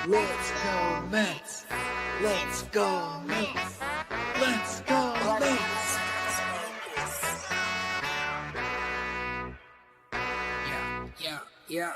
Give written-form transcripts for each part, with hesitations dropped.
Let's go Mets. Let's go Mets. Let's go Mets. Yeah.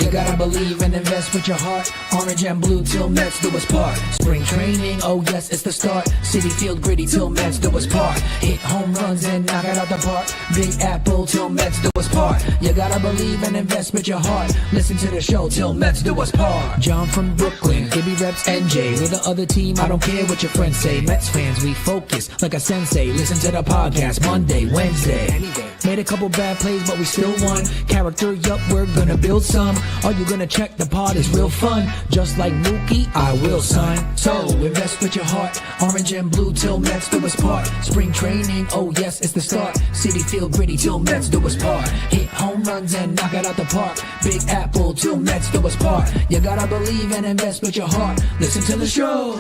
You gotta believe and invest with your heart. Orange and blue till Mets do us part. Spring training, oh yes, it's the start. City Field gritty till Mets do us part. Hit home runs and knock it out the park. Big Apple till Mets do us part. You gotta believe and invest with your heart. Listen to the show till Mets do us part. John from Brooklyn, Gibby reps NJ. We're the other team, I don't care what your friends say. Mets fans, we focus like a sensei. Listen to the podcast Monday, Wednesday. Made a couple bad plays, but we still won. Character, yup, we're gonna build some. Are you gonna check the pod? It's real fun. Just like Mookie, I will, son. So invest with your heart. Orange and blue till Mets do us part. Spring training, oh yes, it's the start. City Field gritty till Mets do us part. Hit home runs and knock it out the park. Big Apple till Mets do us part. You gotta believe and invest with your heart. Listen to the show.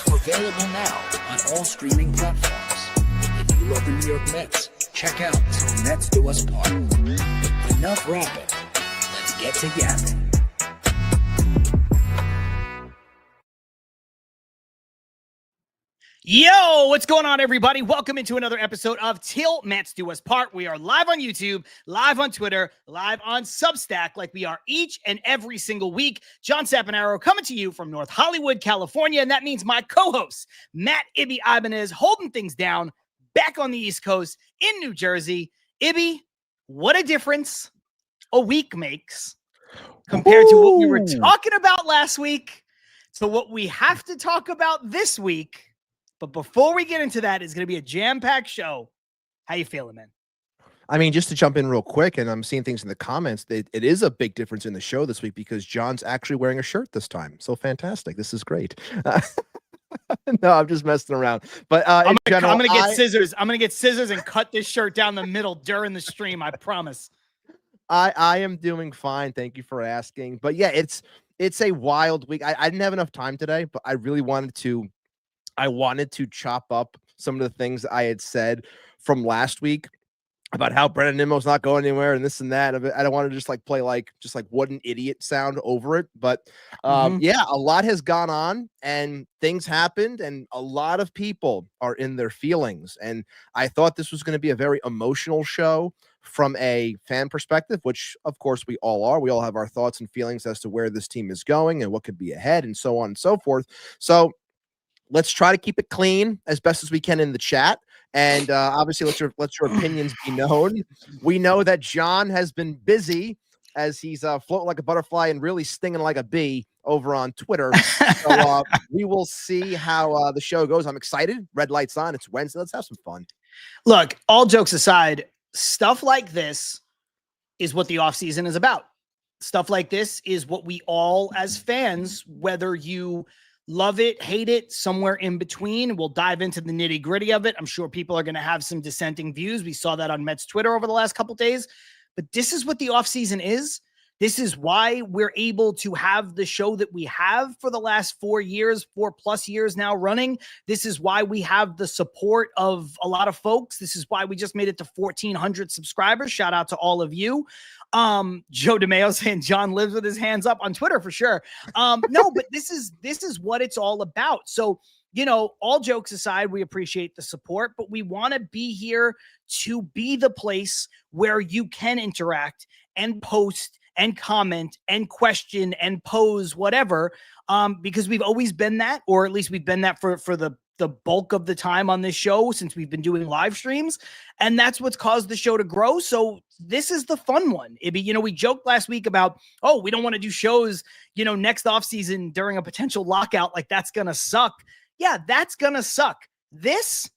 Available now on all streaming platforms. If you love the New York Mets, check out Till Mets Do Us Part. Enough rapping. Let's get to yapping. Yo, what's going on, everybody? Welcome into another episode of Til Mets Do Us Part. We are live on YouTube, live on Twitter, live on Substack, like we are each and every single week. John Saponaro coming to you from North Hollywood, California, and that means my co-host, Matt Ibanez, holding things down back on the East Coast in New Jersey. Ibby, what a difference a week makes compared to what we were talking about last week to what we have to talk about this week. But before we get into that, it's going to be a jam-packed show. How you feeling, man? I mean, just to jump in real quick, and I'm seeing things in the comments, it is a big difference in the show this week because John's actually wearing a shirt this time. So fantastic. This is great. No, I'm just messing around. But I'm going to get scissors. I'm going to get scissors and cut this shirt down the middle during the stream. I promise. I am doing fine. Thank you for asking. But yeah, it's a wild week. I didn't have enough time today, but I really wanted to chop up some of the things I had said from last week about how Brennan Nimmo's not going anywhere and this and that. I don't want to just play what an idiot sound over it. But yeah, a lot has gone on and things happened and a lot of people are in their feelings. And I thought this was going to be a very emotional show from a fan perspective, which of course we all are. We all have our thoughts and feelings as to where this team is going and what could be ahead and so on and so forth. So let's try to keep it clean as best as we can in the chat. And obviously, let your opinions be known. We know that John has been busy as he's floating like a butterfly and really stinging like a bee over on Twitter. So we will see how the show goes. I'm excited. Red lights on. It's Wednesday. Let's have some fun. Look, all jokes aside, stuff like this is what the offseason is about. Stuff like this is what we all as fans, whether you love it, hate it, somewhere in between. We'll dive into the nitty gritty of it. I'm sure people are going to have some dissenting views. We saw that on Mets Twitter over the last couple of days, but this is what the offseason is. This is why we're able to have the show that we have for the last 4 years, 4+ years now running. This is why we have the support of a lot of folks. This is why we just made it to 1,400 subscribers. Shout out to all of you. Joe DeMeo saying John lives with his hands up on Twitter for sure. No, but this is what it's all about. So, you know, all jokes aside, we appreciate the support, but we want to be here to be the place where you can interact and post and comment and question and pose whatever, because we've always been that, or at least we've been that for the bulk of the time on this show since we've been doing live streams. And that's what's caused the show to grow. So this is the fun one. You know, we joked last week about, oh, we don't want to do shows, you know, next offseason during a potential lockout. Like that's going to suck. Yeah, that's going to suck. This,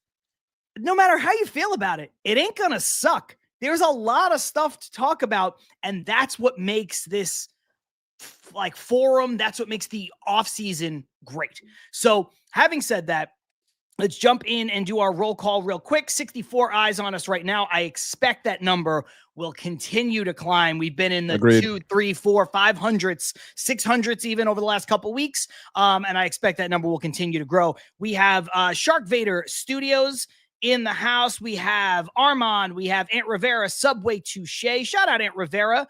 no matter how you feel about it, it ain't going to suck. There's a lot of stuff to talk about. And that's what makes this forum. That's what makes the offseason great. So having said that, let's jump in and do our roll call real quick. 64 eyes on us right now. I expect that number will continue to climb. We've been in the Agreed. 2, 3, 4, 500s, 600s even over the last couple of weeks. And I expect that number will continue to grow. We have Shark Vader Studios in the house. We have Armand. We have Aunt Rivera, Subway Touche. Shout out Aunt Rivera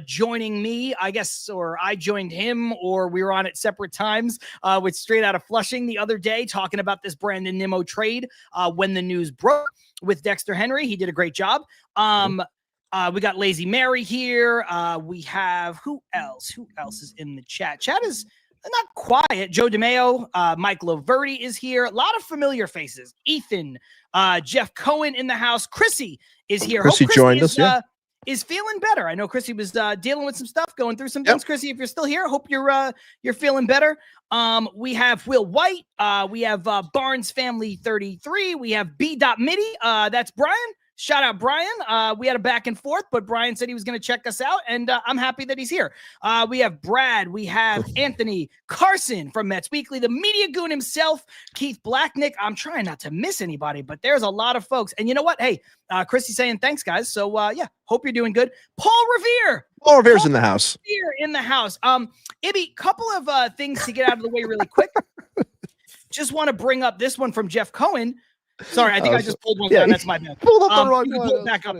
joining me, I guess, or I joined him, or we were on at separate times with Straight Out of Flushing the other day talking about this Brandon Nimmo trade when the news broke with Dexter Henry. He did a great job. We got Lazy Mary here. We have who else? Who else is in the chat? Chat is not quiet. Joe DeMeo, Mike Loverty is here. A lot of familiar faces. Ethan, Jeff Cohen in the house. Chrissy is here. Chrissy joined us. Yeah. Is feeling better. I know Chrissy was dealing with some stuff, going through some things. Chrissy, if you're still here, hope you're feeling better. We have Will White. We have Barnes Family 33. We have B.Midi. That's Brian. Shout out Brian. We had a back and forth, but Brian said he was going to check us out, and I'm happy that he's here. We have Brad. We have Anthony Carson from Mets Weekly, the media goon himself, Keith Blacknick. I'm trying not to miss anybody, but there's a lot of folks. And you know what? Hey, Chrissy's saying thanks, guys. So, yeah, hope you're doing good. Paul Revere. Paul Revere's in the house. Here in the house. Ibby, couple of things to get out of the way really quick. Just want to bring up this one from Jeff Cohen. Sorry, I think I just pulled one down. That's my bad. Pulled up the wrong one. Pull it back up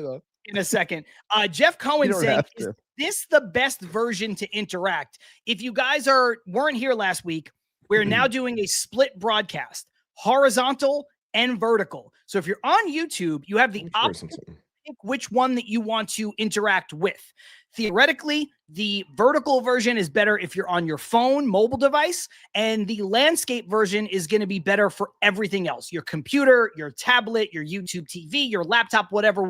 in a second. Jeff Cohen saying, is this the best version to interact? If you guys weren't here last week, we're now doing a split broadcast, horizontal and vertical. So if you're on YouTube, you have the option to pick which one that you want to interact with. Theoretically, the vertical version is better if you're on your phone, mobile device, and the landscape version is going to be better for everything else. Your computer, your tablet, your YouTube TV, your laptop, whatever.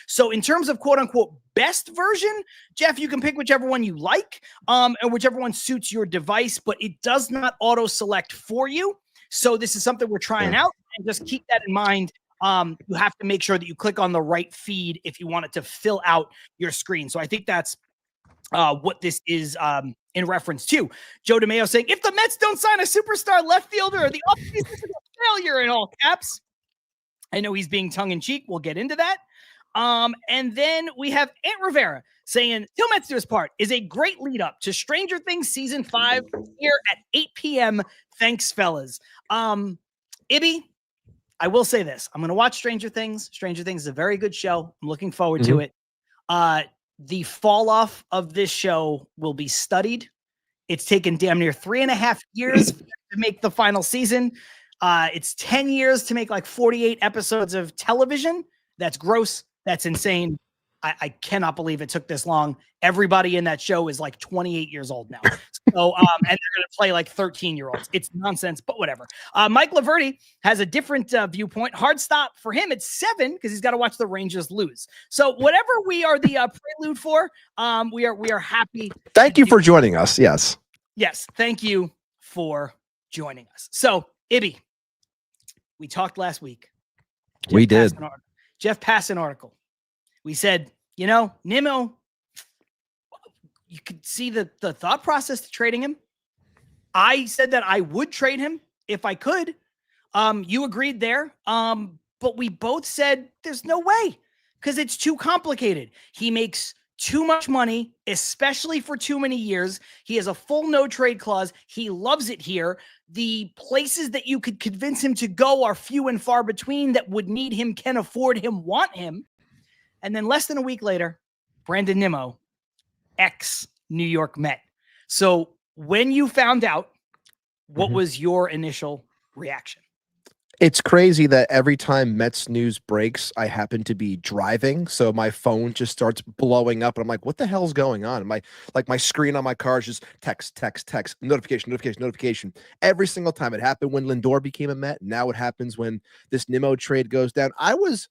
So in terms of quote unquote best version, Jeff, you can pick whichever one you like, and whichever one suits your device, but it does not auto select for you. So this is something we're trying out, and just keep that in mind. You have to make sure that you click on the right feed if you want it to fill out your screen. So I think that's what this is in reference to. Joe DeMeo saying, if the Mets don't sign a superstar left fielder, the offseason is a failure in all caps. I know he's being tongue-in-cheek. We'll get into that. And then we have Aunt Rivera saying, Til Mets Do Us Part is a great lead up to Stranger Things Season 5 here at 8 p.m. Thanks, fellas. Ibby, I will say this. I'm going to watch Stranger Things. Stranger Things is a very good show. I'm looking forward to it. The fall off of this show will be studied. It's taken damn near 3.5 years to make the final season. It's 10 years to make like 48 episodes of television. That's gross. That's insane. I cannot believe it took this long. Everybody in that show is like 28 years old now. So, and they're going to play like 13-year-olds. It's nonsense, but whatever. Mike Laverty has a different viewpoint. Hard stop for him. It's 7 because he's got to watch the Rangers lose. So whatever we are the prelude for, we are happy. Thank you for joining us. Yes. Yes. Thank you for joining us. So Ibby, we talked last week. We did. Jeff passed an article. We said, you know, Nimmo, you could see the thought process to trading him. I said that I would trade him if I could. You agreed there. But we both said there's no way because it's too complicated. He makes too much money, especially for too many years. He has a full no trade clause. He loves it here. The places that you could convince him to go are few and far between that would need him, can afford him, want him. And then less than a week later, Brandon Nimmo, ex-New York Met. So when you found out, what was your initial reaction? It's crazy that every time Mets news breaks, I happen to be driving. So my phone just starts blowing up. And I'm like, what the hell's going on? My screen on my car is just text, notification. Every single time. It happened when Lindor became a Met. Now it happens when this Nimmo trade goes down. I was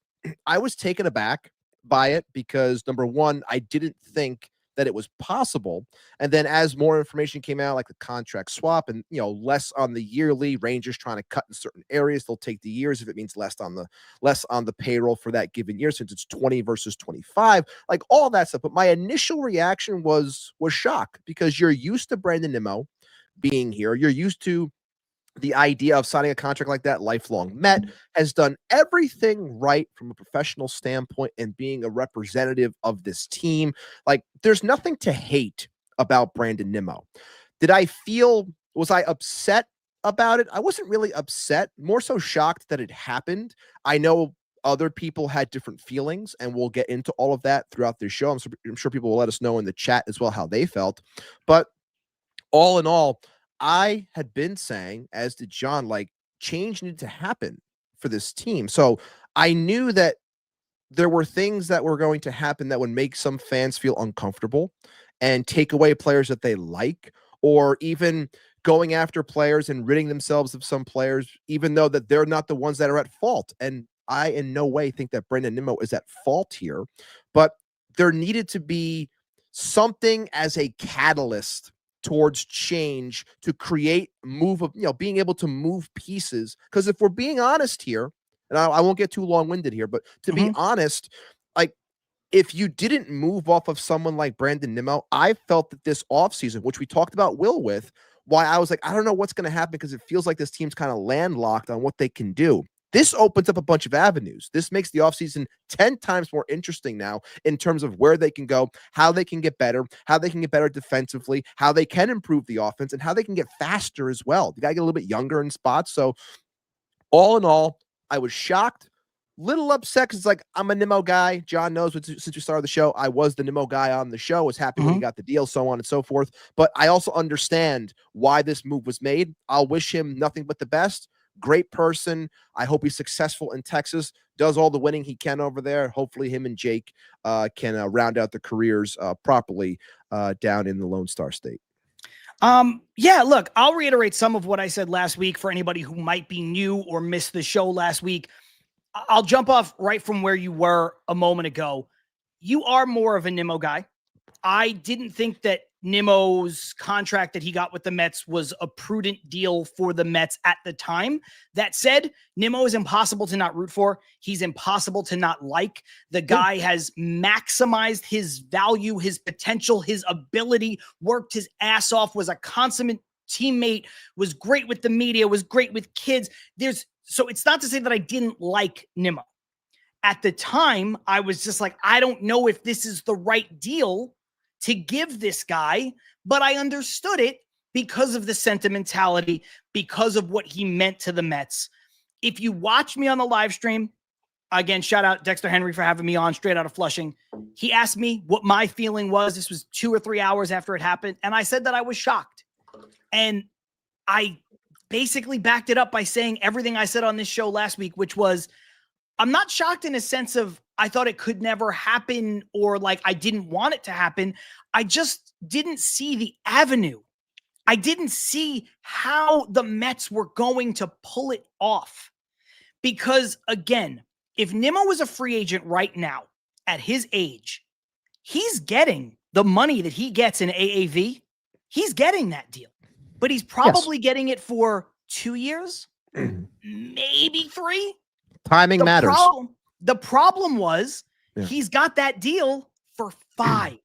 taken aback by it because, number one, I didn't think that it was possible. And then as more information came out, like the contract swap and, you know, less on the yearly, Rangers trying to cut in certain areas, they'll take the years if it means less on the payroll for that given year, since it's 20 versus 25, like all that stuff. But my initial reaction was shock, because you're used to Brandon Nimmo being here. You're used to the idea of signing a contract like that, lifelong Met, has done everything right from a professional standpoint and being a representative of this team. Like, there's nothing to hate about Brandon Nimmo. Was I upset about it. I wasn't really upset, more so shocked that it happened. I know other people had different feelings, and we'll get into all of that throughout this show. I'm sure people will let us know in the chat as well how they felt. But all in all, I had been saying, as did John, like, change needed to happen for this team. So I knew that there were things that were going to happen that would make some fans feel uncomfortable and take away players that they like, or even going after players and ridding themselves of some players, even though that they're not the ones that are at fault. And I in no way think that Brandon Nimmo is at fault here, but there needed to be something as a catalyst towards change to create move of, being able to move pieces. Because if we're being honest here, and I won't get too long-winded here, but to be honest, like, if you didn't move off of someone like Brandon Nimmo, I felt that this offseason, which we talked about Will with, why I was like, I don't know what's going to happen because it feels like this team's kind of landlocked on what they can do. This opens up a bunch of avenues. This makes the offseason 10 times more interesting now in terms of where they can go, how they can get better, how they can get better defensively, how they can improve the offense, and how they can get faster as well. The guy get a little bit younger in spots. So all in all, I was shocked, little upset because it's like, I'm a Nimmo guy. John knows since we started the show, I was the Nimmo guy on the show, was happy when he got the deal, so on and so forth. But I also understand why this move was made. I'll wish him nothing but the best. Great person. I hope he's successful in Texas, does all the winning he can over there. Hopefully him and Jake can round out their careers properly down in the Lone Star State. Yeah, look, I'll reiterate some of what I said last week for anybody who might be new or missed the show last week. I'll jump off right from where you were a moment ago. You are more of a Nimmo guy. I didn't think that Nimmo's contract that he got with the Mets was a prudent deal for the Mets at the time. That said, Nimmo is impossible to not root for. He's impossible to not like. The guy has maximized his value, his potential, his ability, worked his ass off, was a consummate teammate, was great with the media, was great with kids. So it's not to say that I didn't like Nimmo. At the time, I was just like, I don't know if this is the right deal to give this guy, but I understood it because of the sentimentality, because of what he meant to the Mets. If you watch me on the live stream, again, shout out Dexter Henry for having me on straight out of Flushing. He asked me what my feeling was. This was 2 or 3 hours after it happened. And I said that I was shocked. And I basically backed it up by saying everything I said on this show last week, which was, I'm not shocked in a sense of I thought it could never happen or like I didn't want it to happen. I just didn't see the avenue. I didn't see how the Mets were going to pull it off. Because again, if Nimmo was a free agent right now at his age, he's getting the money that he gets in AAV. He's getting that deal, but he's probably getting it for 2 years, maybe 3. Timing matters. The problem was he's got that deal for 5.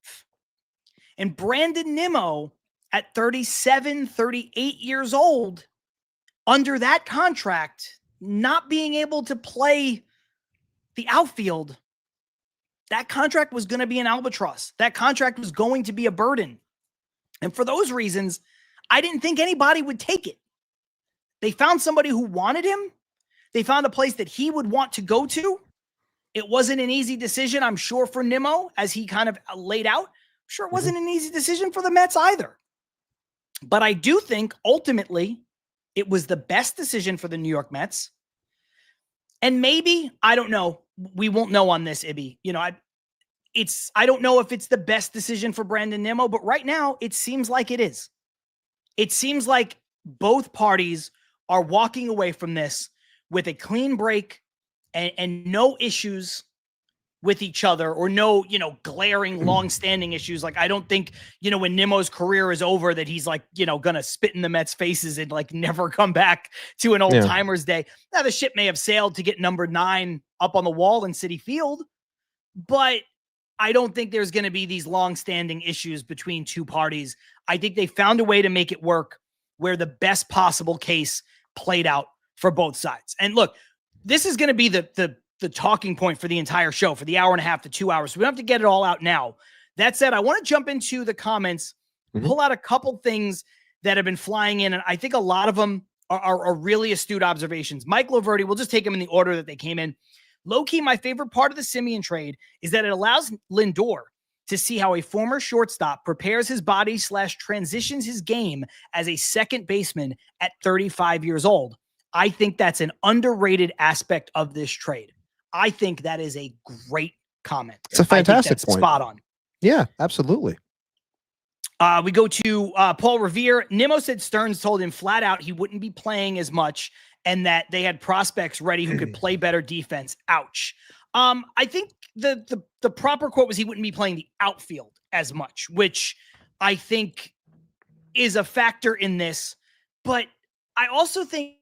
And Brandon Nimmo at 37, 38 years old, under that contract, not being able to play the outfield, that contract was going to be an albatross. That contract was going to be a burden. And for those reasons, I didn't think anybody would take it. They found somebody who wanted him. They found a place that he would want to go to. It wasn't an easy decision, I'm sure, for Nimmo, as he kind of laid out. I'm sure it wasn't an easy decision for the Mets either. But I do think, ultimately, it was the best decision for the New York Mets. And maybe, I don't know, we won't know on this, Ibby. I don't know if it's the best decision for Brandon Nimmo, but right now, it seems like it is. It seems like both parties are walking away from this with a clean break and no issues with each other, or no, glaring long-standing issues. Like, I don't think, when Nimmo's career is over that he's like, going to spit in the Mets faces and like never come back to an old timers day. Now the ship may have sailed to get number 9 up on the wall in Citi Field, but I don't think there's going to be these long-standing issues between two parties. I think they found a way to make it work where the best possible case played out for both sides. And look, this is going to be the talking point for the entire show, for the hour and a half to 2 hours. So we don't have to get it all out now. That said, I want to jump into the comments, pull out a couple things that have been flying in. And I think a lot of them are really astute observations. Mike Loverty, we'll just take them in the order that they came in. Low-key, my favorite part of the Semien trade is that it allows Lindor to see how a former shortstop prepares his body / transitions his game as a second baseman at 35 years old. I think that's an underrated aspect of this trade. I think that is a great comment. It's a fantastic point. Spot on. Yeah, absolutely. We go to Paul Revere. Nimmo said Stearns told him flat out he wouldn't be playing as much and that they had prospects ready who could play better defense. Ouch. I think the proper quote was he wouldn't be playing the outfield as much, which I think is a factor in this. But I also think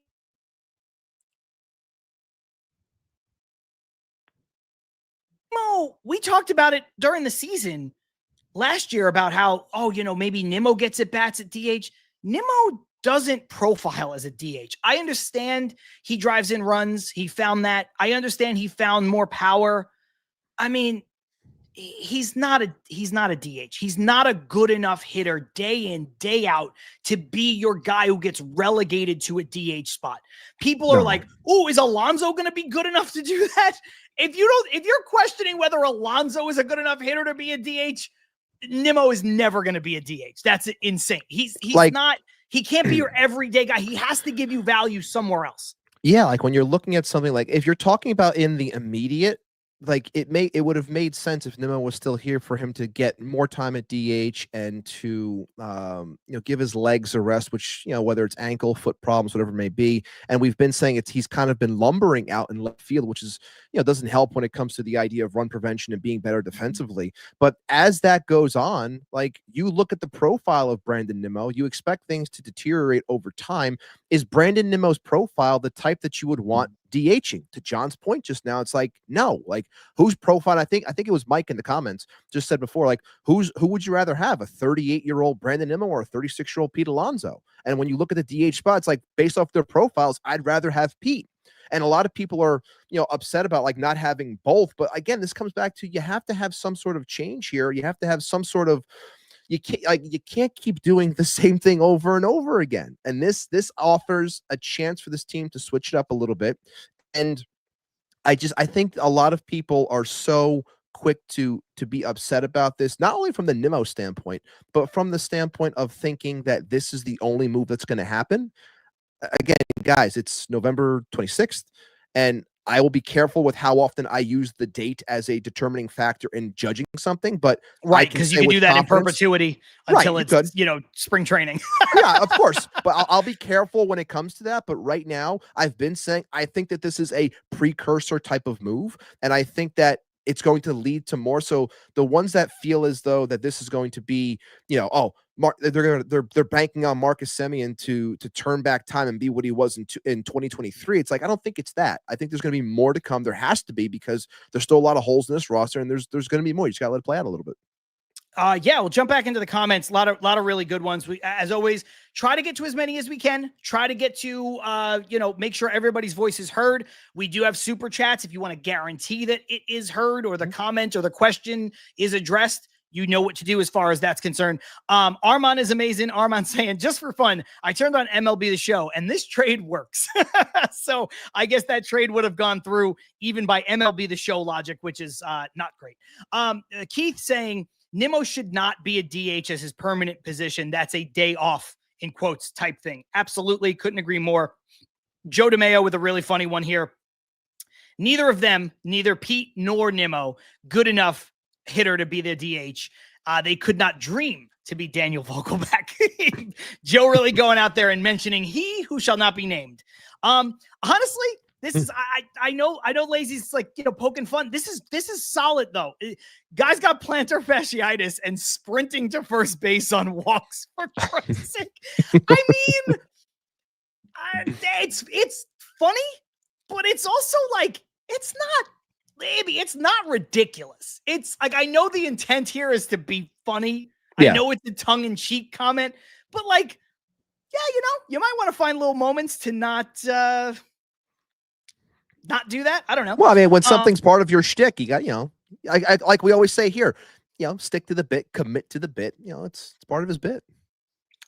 we talked about it during the season last year about how, maybe Nimmo gets at bats at DH. Nimmo doesn't profile as a DH. I understand he drives in runs. He found that. I understand he found more power. I mean, he's not a DH. He's not a good enough hitter day in, day out to be your guy who gets relegated to a DH spot. People are like, oh, is Alonso going to be good enough to do that? If you're questioning whether Alonso is a good enough hitter to be a DH, Nimmo is never going to be a DH. That's insane. He's like, not, he can't be your everyday guy. He has to give you value somewhere else. Yeah. Like when you're looking at something like, if you're talking about in the immediate, like it would have made sense if Nimmo was still here for him to get more time at DH and to give his legs a rest, which whether it's ankle, foot problems, whatever it may be. And we've been saying he's kind of been lumbering out in left field, which is doesn't help when it comes to the idea of run prevention and being better defensively. But as that goes on, like you look at the profile of Brandon Nimmo, you expect things to deteriorate over time. Is Brandon Nimmo's profile the type that you would want DHing? To John's point just now, it's like, no, like whose profile? I think it was Mike in the comments just said before, like who would you rather have, a 38-year-old Brandon Nimmo or a 36-year-old Pete Alonso? And when you look at the DH spots, like based off their profiles, I'd rather have Pete. And a lot of people are, upset about like not having both. But again, this comes back to, you have to have some sort of change here. You have to have some sort of, you can't keep doing the same thing over and over again. And this offers a chance for this team to switch it up a little bit. And I think a lot of people are so quick to be upset about this, not only from the Nimmo standpoint, but from the standpoint of thinking that this is the only move that's going to happen. Again, guys, it's November 26th, and I will be careful with how often I use the date as a determining factor in judging something, but right, because you can do that in perpetuity until it's spring training. Yeah, of course, but I'll be careful when it comes to that. But right now, I've been saying I think that this is a precursor type of move, and I think that it's going to lead to more. So the ones that feel as though that this is going to be, they're banking on Marcus Semien to turn back time and be what he was in 2023. It's like, I don't think it's that. I think there's going to be more to come. There has to be, because there's still a lot of holes in this roster, and there's going to be more. You just got to let it play out a little bit. We'll jump back into the comments. A lot of really good ones. We, as always, try to get to as many as we can. Try to get to, make sure everybody's voice is heard. We do have super chats. If you want to guarantee that it is heard, or the comment or the question is addressed, you know what to do as far as that's concerned. Armand is amazing. Armand saying, just for fun, I turned on MLB The Show and this trade works. So I guess that trade would have gone through even by MLB The Show logic, which is not great. Keith saying, Nimmo should not be a DH as his permanent position. That's a day off, in quotes, type thing. Absolutely. Couldn't agree more. Joe DeMeo with a really funny one here. Neither of them, neither Pete nor Nimmo, good enough hitter to be the DH. They could not dream to be Daniel Vogelback. Joe really going out there and mentioning he who shall not be named. Honestly, this is, I know Lazy's like, poking fun. This is solid though. Guys got plantar fasciitis and sprinting to first base on walks, for Christ's sake. I mean, it's funny, but it's also like, it's not ridiculous. It's like, I know the intent here is to be funny. Yeah. I know it's a tongue-in-cheek comment, but like, yeah, you might want to find little moments to not do that. I don't know. Well, I mean, when something's part of your shtick, you got, I like we always say here, stick to the bit, commit to the bit. It's part of his bit.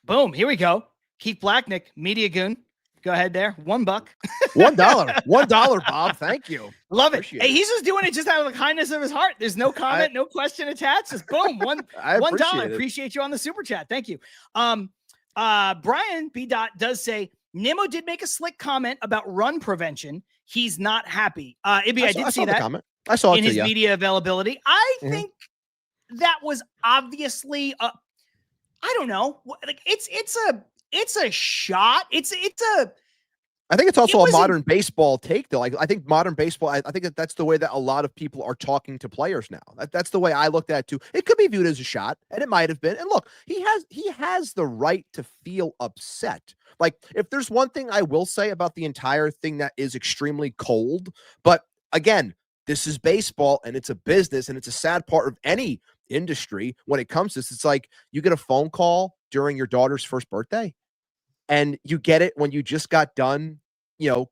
Boom. Here we go. Keith Blacknick, Media Goon. Go ahead there. $1. $1, Bob. Thank you. Love it. Appreciate Hey, he's just doing it just out of the kindness of his heart. There's no comment, no question attached. Just boom, $1. Appreciate you on the super chat. Thank you. Brian B. does say Nimmo did make a slick comment about run prevention. He's not happy. Ibby, I did see that comment. I saw it in his media availability. I think that was obviously I don't know. Like it's a shot. I think it's also a modern baseball take, though. Like, I think modern baseball, I think that's the way that a lot of people are talking to players now. That's the way I looked at it, too. It could be viewed as a shot, and it might have been. And look, he has the right to feel upset. Like, if there's one thing I will say about the entire thing that is extremely cold, but again, this is baseball, and it's a business, and it's a sad part of any industry when it comes to this. It's like you get a phone call during your daughter's first birthday, and you get it when you just got done,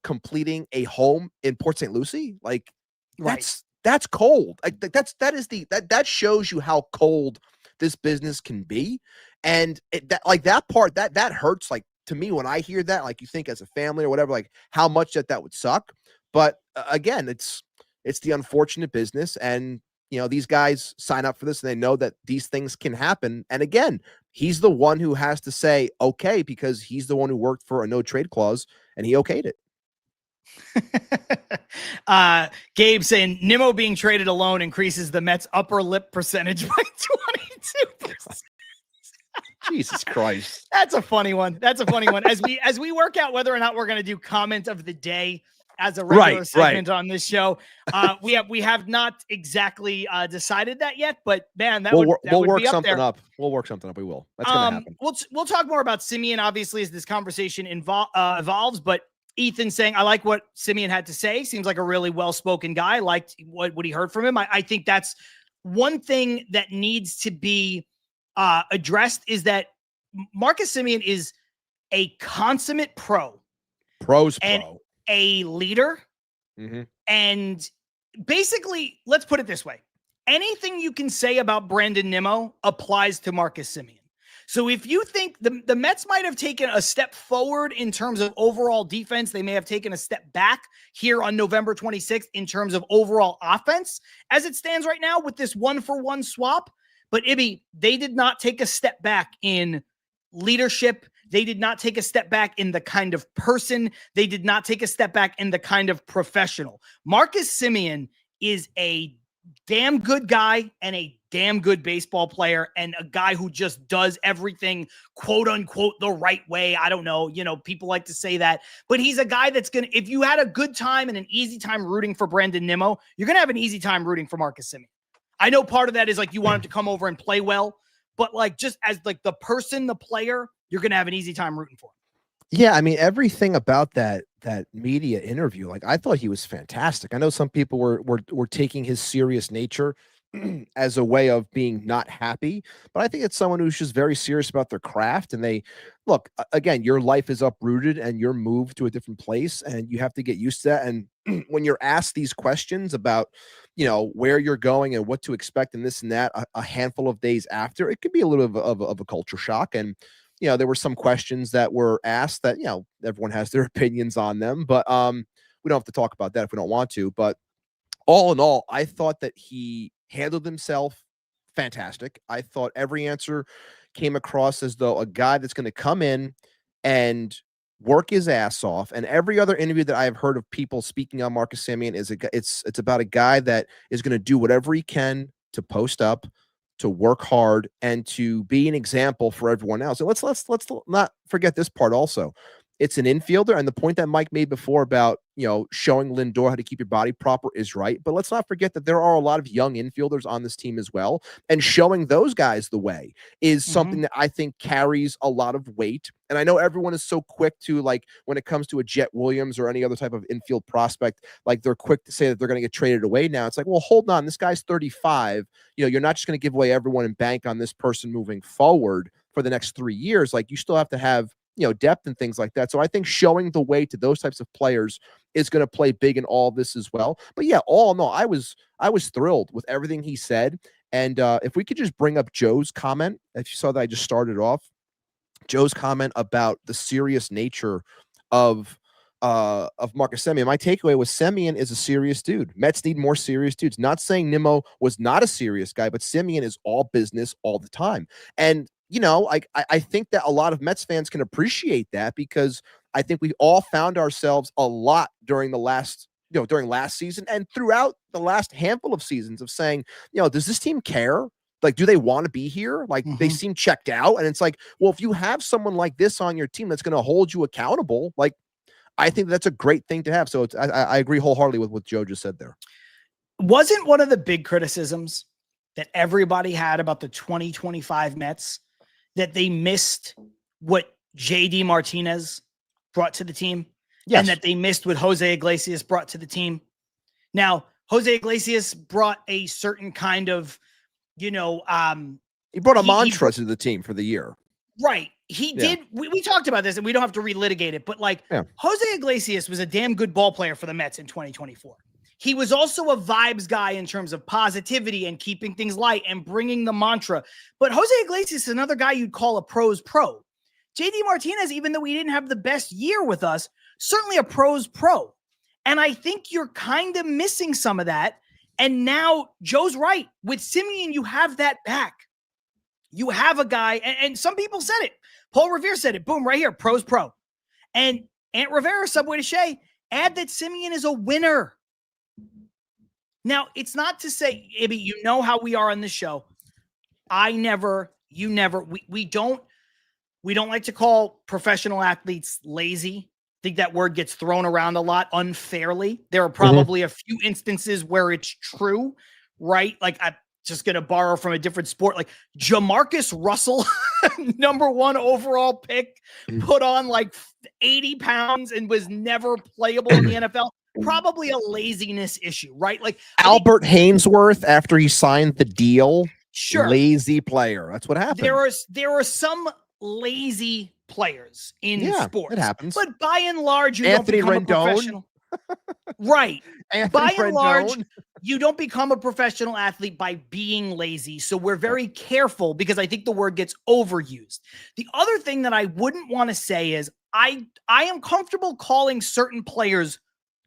completing a home in Port St. Lucie. Like, that's cold. Like, that shows you how cold this business can be. And that hurts. Like, to me, when I hear that, like, you think as a family or whatever, like how much that would suck. But again, it's the unfortunate business. And, these guys sign up for this and they know that these things can happen. And again, he's the one who has to say, okay, because he's the one who worked for a no trade clause and he okayed it. Gabe saying Nimmo being traded alone increases the Mets upper lip percentage by 22%. Jesus Christ. That's a funny one. As we work out whether or not we're going to do comment of the day as a regular segment on this show. We have not exactly decided that yet, but man, we'll work something up. We'll work something up. We will. That's going to happen. We'll talk more about Semien, obviously, as this conversation evolves, but Ethan saying, I like what Semien had to say. Seems like a really well-spoken guy. Liked what he heard from him. I think that's one thing that needs to be addressed is that Marcus Semien is a consummate pro. Pro. A leader. And basically, let's put it this way. Anything you can say about Brandon Nimmo applies to Marcus Semien. So if you think the Mets might have taken a step forward in terms of overall defense, they may have taken a step back here on November 26th in terms of overall offense as it stands right now with this 1-for-1 swap. But Ibby, they did not take a step back in leadership. They did not take a step back in the kind of person. They did not take a step back in the kind of professional. Marcus Semien is a damn good guy and a damn good baseball player and a guy who just does everything, quote unquote, the right way. I don't know. People like to say that, but he's a guy that's going to, if you had a good time and an easy time rooting for Brandon Nimmo, you're going to have an easy time rooting for Marcus Semien. I know part of that is like you want him to come over and play well, but like just as like the person, the player, you're going to have an easy time rooting for him. Yeah, I mean, everything about that media interview, like I thought he was fantastic. I know some people were taking his serious nature as a way of being not happy, but I think it's someone who's just very serious about their craft. And they look, again, your life is uprooted and you're moved to a different place and you have to get used to that. And when you're asked these questions about, where you're going and what to expect and this and that, a handful of days after, it could be a little bit of a culture shock. And there were some questions that were asked that, everyone has their opinions on them, but we don't have to talk about that if we don't want to. But all in all, I thought that he handled himself fantastic. I thought every answer came across as though a guy that's going to come in and work his ass off. And every other interview that I've heard of people speaking on Marcus Semien is it's about a guy that is going to do whatever he can to post up, to work hard, and to be an example for everyone else. And let's not forget this part also. It's an infielder, and the point that Mike made before about, showing Lindor how to keep your body proper is right. But let's not forget that there are a lot of young infielders on this team as well, and showing those guys the way is something that I think carries a lot of weight. And I know everyone is so quick to, like, when it comes to a Jet Williams or any other type of infield prospect, like they're quick to say that they're going to get traded away now. It's like, well, hold on, this guy's 35. You're not just going to give away everyone and bank on this person moving forward for the next 3 years. Like, you still have to have depth and things like that. So I think showing the way to those types of players is going to play big in all this as well. But yeah, all in all, I was thrilled with everything he said. And if we could just bring up Joe's comment, if you saw that I just started off, Joe's comment about the serious nature of Marcus Semien. My takeaway was Semien is a serious dude. Mets need more serious dudes. Not saying Nimmo was not a serious guy, but Semien is all business all the time. And I think that a lot of Mets fans can appreciate that, because I think we all found ourselves a lot during last season and throughout the last handful of seasons of saying, does this team care? Like, do they want to be here? Like, they seem checked out. And it's like, well, if you have someone like this on your team that's going to hold you accountable, like, I think that's a great thing to have. So I agree wholeheartedly with what Joe just said there. Wasn't one of the big criticisms that everybody had about the 2025 Mets that they missed what JD Martinez brought to the team? Yes. And that they missed what Jose Iglesias brought to the team? Now, Jose Iglesias brought a certain kind of, he brought a mantra to the team for the year. Right. He did. We talked about this, and we don't have to relitigate it, but Jose Iglesias was a damn good ball player for the Mets in 2024. He was also a vibes guy in terms of positivity and keeping things light and bringing the mantra. But Jose Iglesias is another guy you'd call a pro's pro. JD Martinez, even though he didn't have the best year with us, certainly a pro's pro. And I think you're kind of missing some of that. And now Joe's right. With Semien, you have that back. You have a guy, and some people said it. Paul Revere said it. Boom, right here. Pro's pro. And Aunt Rivera, Subway to Shea, add that Semien is a winner. Now, it's not to say, Ibby, you know how we are on this show. We don't like to call professional athletes lazy. I think that word gets thrown around a lot unfairly. There are probably a few instances where it's true, right? Like, I'm just going to borrow from a different sport. Like Jamarcus Russell, number 1 overall pick, put on like 80 pounds and was never playable in the NFL. Probably a laziness issue, right? Like Albert Hainsworth, after he signed the deal, sure, lazy player. That's what happened. There are some lazy players in sports. It happens. But by and large, you Anthony don't become a professional. Right. By and large, you don't become a professional athlete by being lazy. So we're very careful, because I think the word gets overused. The other thing that I wouldn't want to say is I am comfortable calling certain players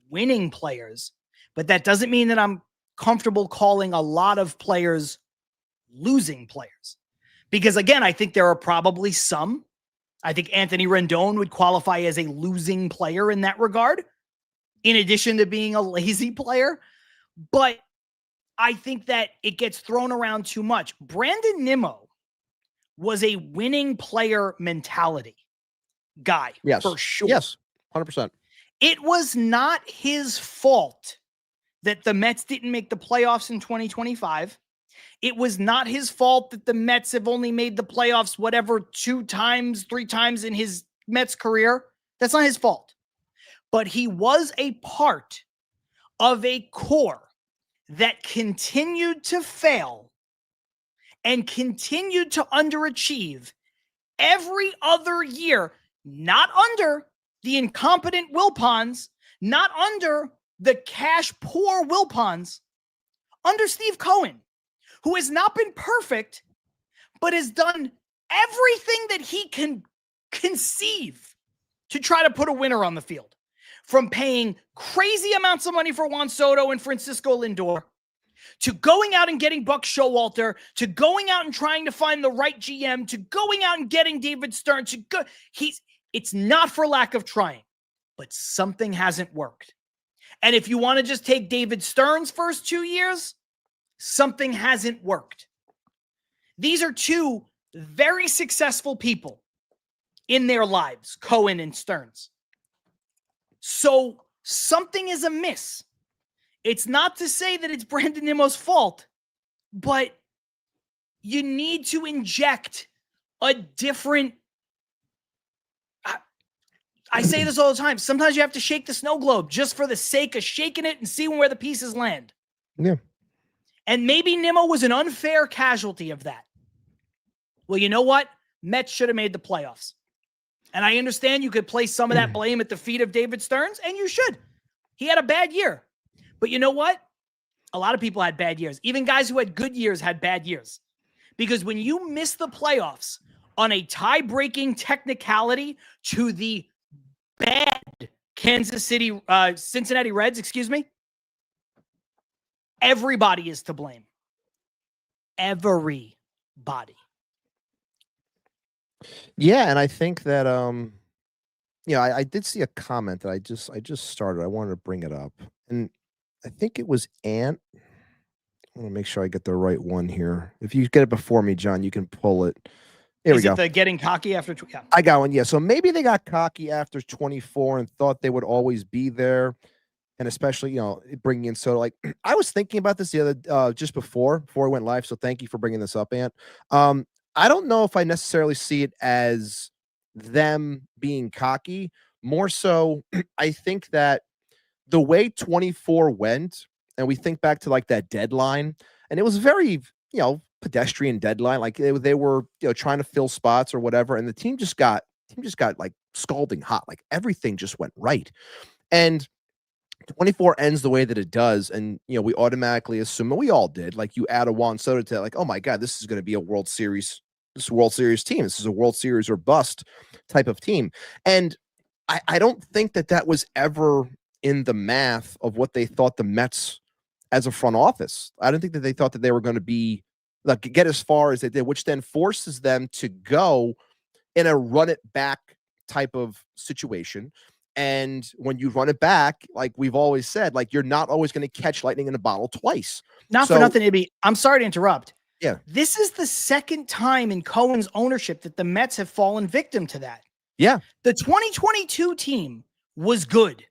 winning players, but that doesn't mean that I'm comfortable calling a lot of players losing players. Because again, I think there are probably some. I think Anthony Rendon would qualify as a losing player in that regard, in addition to being a lazy player. But I think that it gets thrown around too much. Brandon Nimmo was a winning player mentality guy. Yes. For sure. Yes. 100%. It was not his fault that the Mets didn't make the playoffs in 2025. It was not his fault that the Mets have only made the playoffs, 2 times, 3 times in his Mets career. That's not his fault. But he was a part of a core that continued to fail and continued to underachieve every other year, not under the incompetent Wilpons, not under the cash poor Wilpons, under Steve Cohen, who has not been perfect, but has done everything that he can conceive to try to put a winner on the field. From paying crazy amounts of money for Juan Soto and Francisco Lindor, to going out and getting Buck Showalter, to going out and trying to find the right GM, to going out and getting David Stearns. It's not for lack of trying, but something hasn't worked. And if you want to just take David Stearns' first 2 years, something hasn't worked. These are 2 very successful people in their lives, Cohen and Stearns. So something is amiss. It's not to say that it's Brandon Nimmo's fault, but you need to inject a different. I say this all the time. Sometimes you have to shake the snow globe just for the sake of shaking it and seeing where the pieces land. Yeah. And maybe Nimmo was an unfair casualty of that. Well, you know what? Mets should have made the playoffs. And I understand you could place some of that blame at the feet of David Stearns, and you should. He had a bad year. But you know what? A lot of people had bad years. Even guys who had good years had bad years. Because when you miss the playoffs on a tie-breaking technicality to the bad Cincinnati Reds, excuse me. Everybody is to blame. Everybody. Yeah, and I think that I did see a comment that I just started. I wanted to bring it up. And I think it was Ant. I want to make sure I get the right one here. If you get it before me, John, you can pull it. Here we go. Is it the getting cocky after? Yeah. I got one. Yeah. So maybe they got cocky after 24 and thought they would always be there. And especially, bringing in Soto. Like, I was thinking about this the other just before we went live. So thank you for bringing this up, Ant. I don't know if I necessarily see it as them being cocky. More so, I think that the way 24 went, and we think back to like that deadline, and it was very, pedestrian deadline. Like they were, trying to fill spots or whatever, and the team just got like scalding hot. Like everything just went right, and 24 ends the way that it does, and we automatically assume, and we all did, like you add a Juan Soto to like, oh my God, this is going to be a World Series. This is a World Series team. This is a World Series or bust type of team, and I don't think that was ever in the math of what they thought the Mets as a front office. I don't think that they thought that they were going to be like get as far as they did, which then forces them to go in a run it back type of situation. And when you run it back, like we've always said, like you're not always going to catch lightning in a bottle twice. Not for nothing, Ibby. I'm sorry to interrupt. Yeah. This is the second time in Cohen's ownership that the Mets have fallen victim to that. Yeah. The 2022 team was good.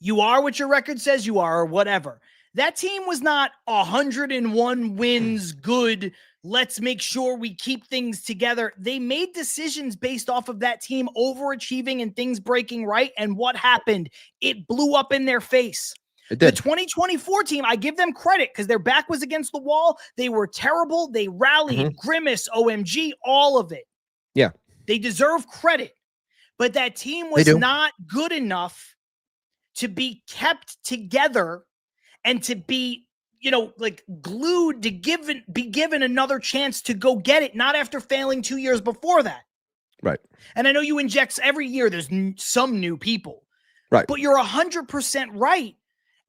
You are what your record says you are, or whatever. That team was not 101 wins good. Let's make sure we keep things together. They made decisions based off of that team overachieving and things breaking right. And what happened? It blew up in their face. It did. The 2024 team, I give them credit because their back was against the wall. They were terrible. They rallied, grimace, OMG, all of it. Yeah. They deserve credit. But that team was not good enough to be kept together and to be, like glued to be given another chance to go get it, not after failing 2 years before that. Right. And I know you inject every year, there's some new people. Right. But you're 100% right.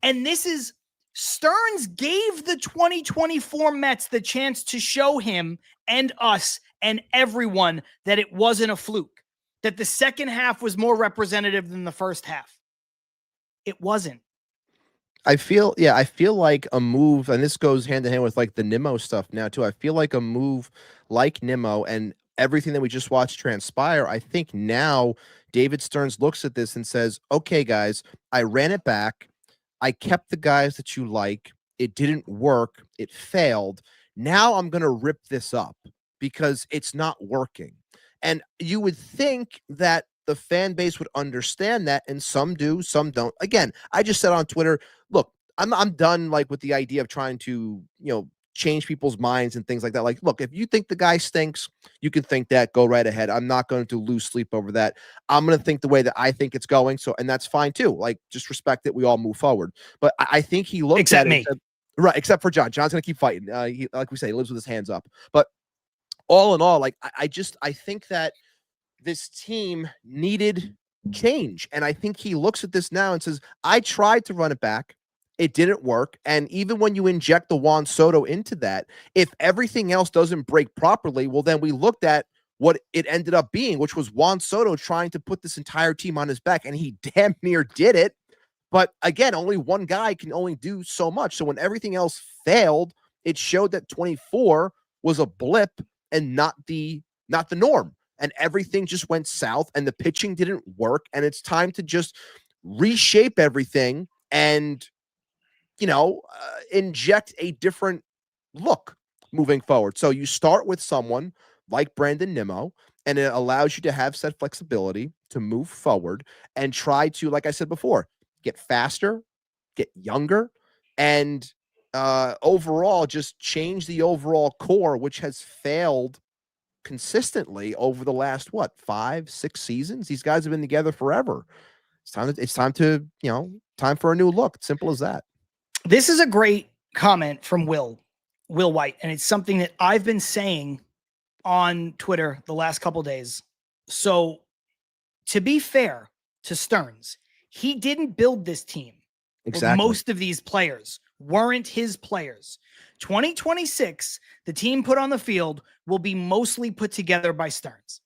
And this is Stearns gave the 2024 Mets the chance to show him and us and everyone that it wasn't a fluke, that the second half was more representative than the first half. It wasn't. I feel like a move, and this goes hand in hand with like the Nimmo stuff now too. I feel like a move like Nimmo and everything that we just watched transpire. I think now David Stearns looks at this and says, okay, guys, I ran it back. I kept the guys that you like. It didn't work. It failed. Now I'm going to rip this up because it's not working. And you would think that the fan base would understand that, and some do, some don't. Again, I just said on Twitter, look, I'm done like with the idea of trying to, change people's minds and things like that. Like, look, if you think the guy stinks, you can think that, go right ahead. I'm not going to lose sleep over that. I'm going to think the way that I think it's going. So, and that's fine too. Like, just respect it. We all move forward. But I think he looked except at me. it. Right. Except for John. John's going to keep fighting. He, like we say, he lives with his hands up. But all in all, like, I think that this team needed change. And I think he looks at this now and says, I tried to run it back. It didn't work. And even when you inject the Juan Soto into that, if everything else doesn't break properly, well, then we looked at what it ended up being, which was Juan Soto trying to put this entire team on his back, and he damn near did it. But again, only one guy can only do so much. So when everything else failed, it showed that 24 was a blip and not the norm. And everything just went south, and the pitching didn't work. And it's time to just reshape everything and inject a different look moving forward. So you start with someone like Brandon Nimmo, and it allows you to have set flexibility to move forward and try to, like I said before, get faster, get younger, and overall just change the overall core, which has failed consistently over the last 5-6 seasons. These guys have been together forever. It's time to time for a new look. Simple as that. This is a great comment from Will White, and it's something that I've been saying on Twitter the last couple days. So to be fair to Stearns, He didn't build this team. Exactly. Most of these players weren't his players. 2026, the team put on the field will be mostly put together by Stearns.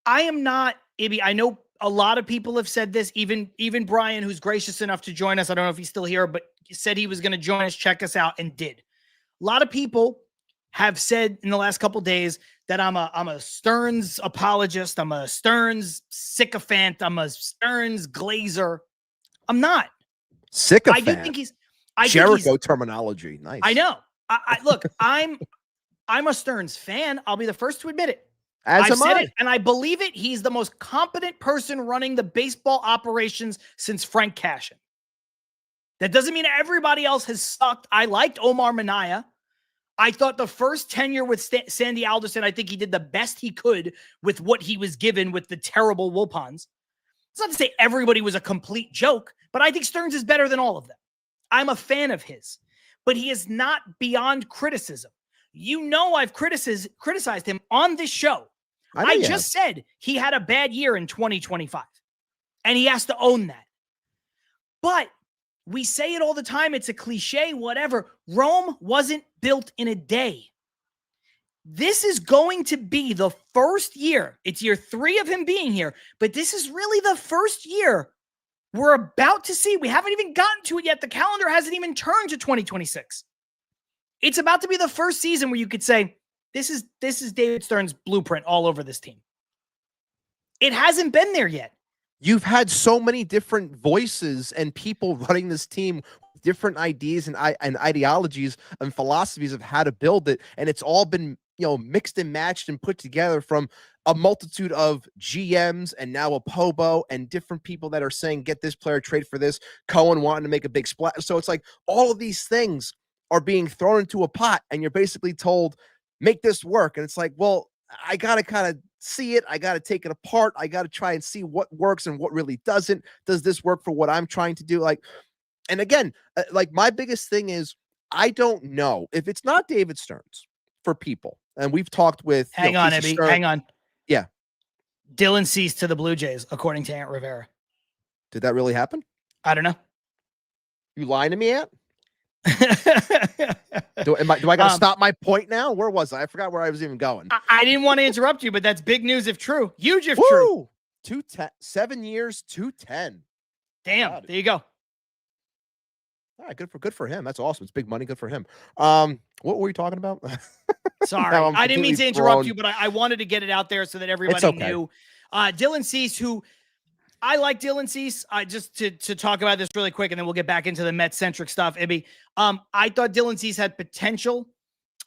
I am not, Ibby. I know a lot of people have said this, even Brian, who's gracious enough to join us. I don't know if he's still here, but said he was going to join us, check us out, and did. A lot of people have said in the last couple of days that I'm a Stearns apologist. I'm a Stearns sycophant. I'm a Stearns glazer. I'm not. Sycophant. I do think he's Jericho terminology. Nice. I know. Look, I'm a Stearns fan. I'll be the first to admit it. I've said it, and I believe it. He's the most competent person running the baseball operations since Frank Cashin. That doesn't mean everybody else has sucked. I liked Omar Minaya. I thought the first tenure with Sandy Alderson, I think he did the best he could with what he was given with the terrible Wilpons. It's not to say everybody was a complete joke, but I think Stearns is better than all of them. I'm a fan of his, but he is not beyond criticism. You know, I've criticized him on this show. I just said he had a bad year in 2025, and he has to own that. But we say it all the time. It's a cliche, whatever. Rome wasn't built in a day. This is going to be the first year. It's year 3 of him being here, but this is really the first year we're about to see. We haven't even gotten to it yet. The calendar hasn't even turned to 2026. It's about to be the first season where you could say, this is David Stearns' blueprint all over this team. It hasn't been there yet. You've had so many different voices and people running this team, different ideas and ideologies and philosophies of how to build it. And it's all been, mixed and matched and put together from a multitude of GMs and now a Pobo and different people that are saying, get this player, trade for this. Cohen wanting to make a big splash. So it's like all of these things are being thrown into a pot and you're basically told, make this work. And it's like, well, I got to kind of see it. I got to take it apart. I got to try and see what works and what really doesn't. Does this work for what I'm trying to do? And again, my biggest thing is I don't know if it's not David Stearns for people. And we've talked with hang on, Ebby. Hang on. Yeah. Dylan Cease to the Blue Jays, according to Aunt Rivera. Did that really happen? I don't know. You lying to me, Aunt? Do I got to stop my point now? Where was I? I forgot where I was even going. I didn't want to interrupt you, but that's big news if true. Huge if true. 7 years, 210. Damn. God. There you go. All right, good for him. That's awesome. It's big money. Good for him. What were we talking about? Sorry, I didn't mean to interrupt you, but I wanted to get it out there so that everybody knew. Dylan Cease, who I like Dylan Cease. Just to talk about this really quick, and then we'll get back into the Met-centric stuff, Ibby. I thought Dylan Cease had potential.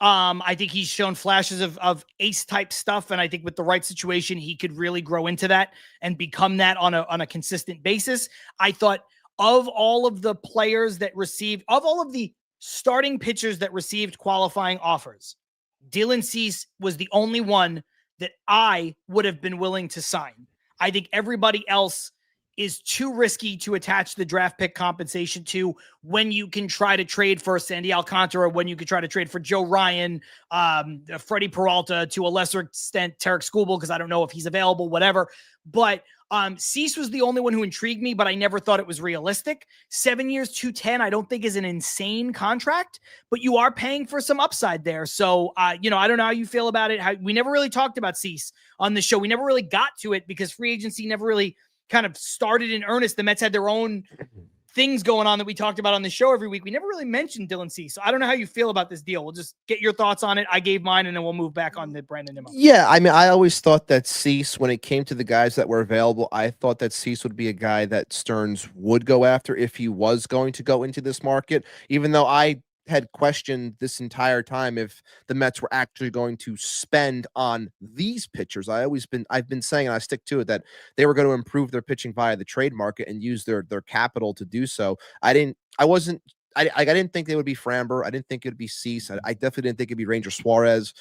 I think he's shown flashes of ace-type stuff, and I think with the right situation, he could really grow into that and become that on a consistent basis. I thought of all of the players that received, of all of the starting pitchers that received qualifying offers, Dylan Cease was the only one that I would have been willing to sign. I think everybody else is too risky to attach the draft pick compensation to when you can try to trade for Sandy Alcantara, when you could try to trade for Joe Ryan, Freddie Peralta, to a lesser extent, Tarek Skubal, because I don't know if he's available, whatever. But Cease was the only one who intrigued me, but I never thought it was realistic. 7 years, 210, I don't think is an insane contract, but you are paying for some upside there. So, I don't know how you feel about it. We never really talked about Cease on the show. We never really got to it because free agency never really kind of started in earnest. The Mets had their own things going on that we talked about on the show every week. We never really mentioned Dylan Cease. So I don't know how you feel about this deal. We'll just get your thoughts on it. I gave mine, and then we'll move back on to Brandon Nimmo. Yeah, I mean, I always thought that Cease, when it came to the guys that were available, I thought that Cease would be a guy that Stearns would go after if he was going to go into this market, even though I had questioned this entire time if the Mets were actually going to spend on these pitchers. I've been saying, and I stick to it, that they were going to improve their pitching via the trade market and use their capital to do so. I didn't think they would be Framber. I didn't think it would be Cease. I definitely didn't think it'd be Ranger Suarez.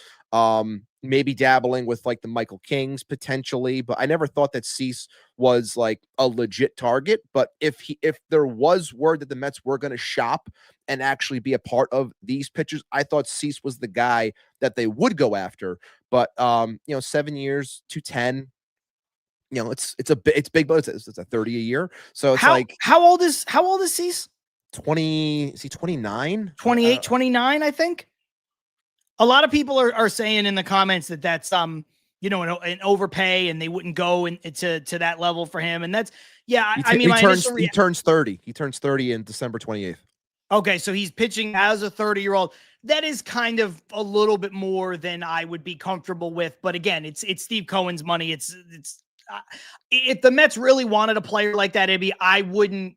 Maybe dabbling with like the Michael Kings potentially, but I never thought that Cease was like a legit target. But if there was word that the Mets were going to shop and actually be a part of these pitchers, I thought Cease was the guy that they would go after. But 7 years, 210. it's big, but it's a 30 a year. So it's how old is Cease? 20, is he 29? 28, 29, I think. A lot of people are saying in the comments that's an overpay and they wouldn't go to that level for him. And that's, he turns 30. He turns 30 in December 28th. Okay. So he's pitching as a 30-year-old. That is kind of a little bit more than I would be comfortable with. But again, it's Steve Cohen's money. If the Mets really wanted a player like that, Ibby, I wouldn't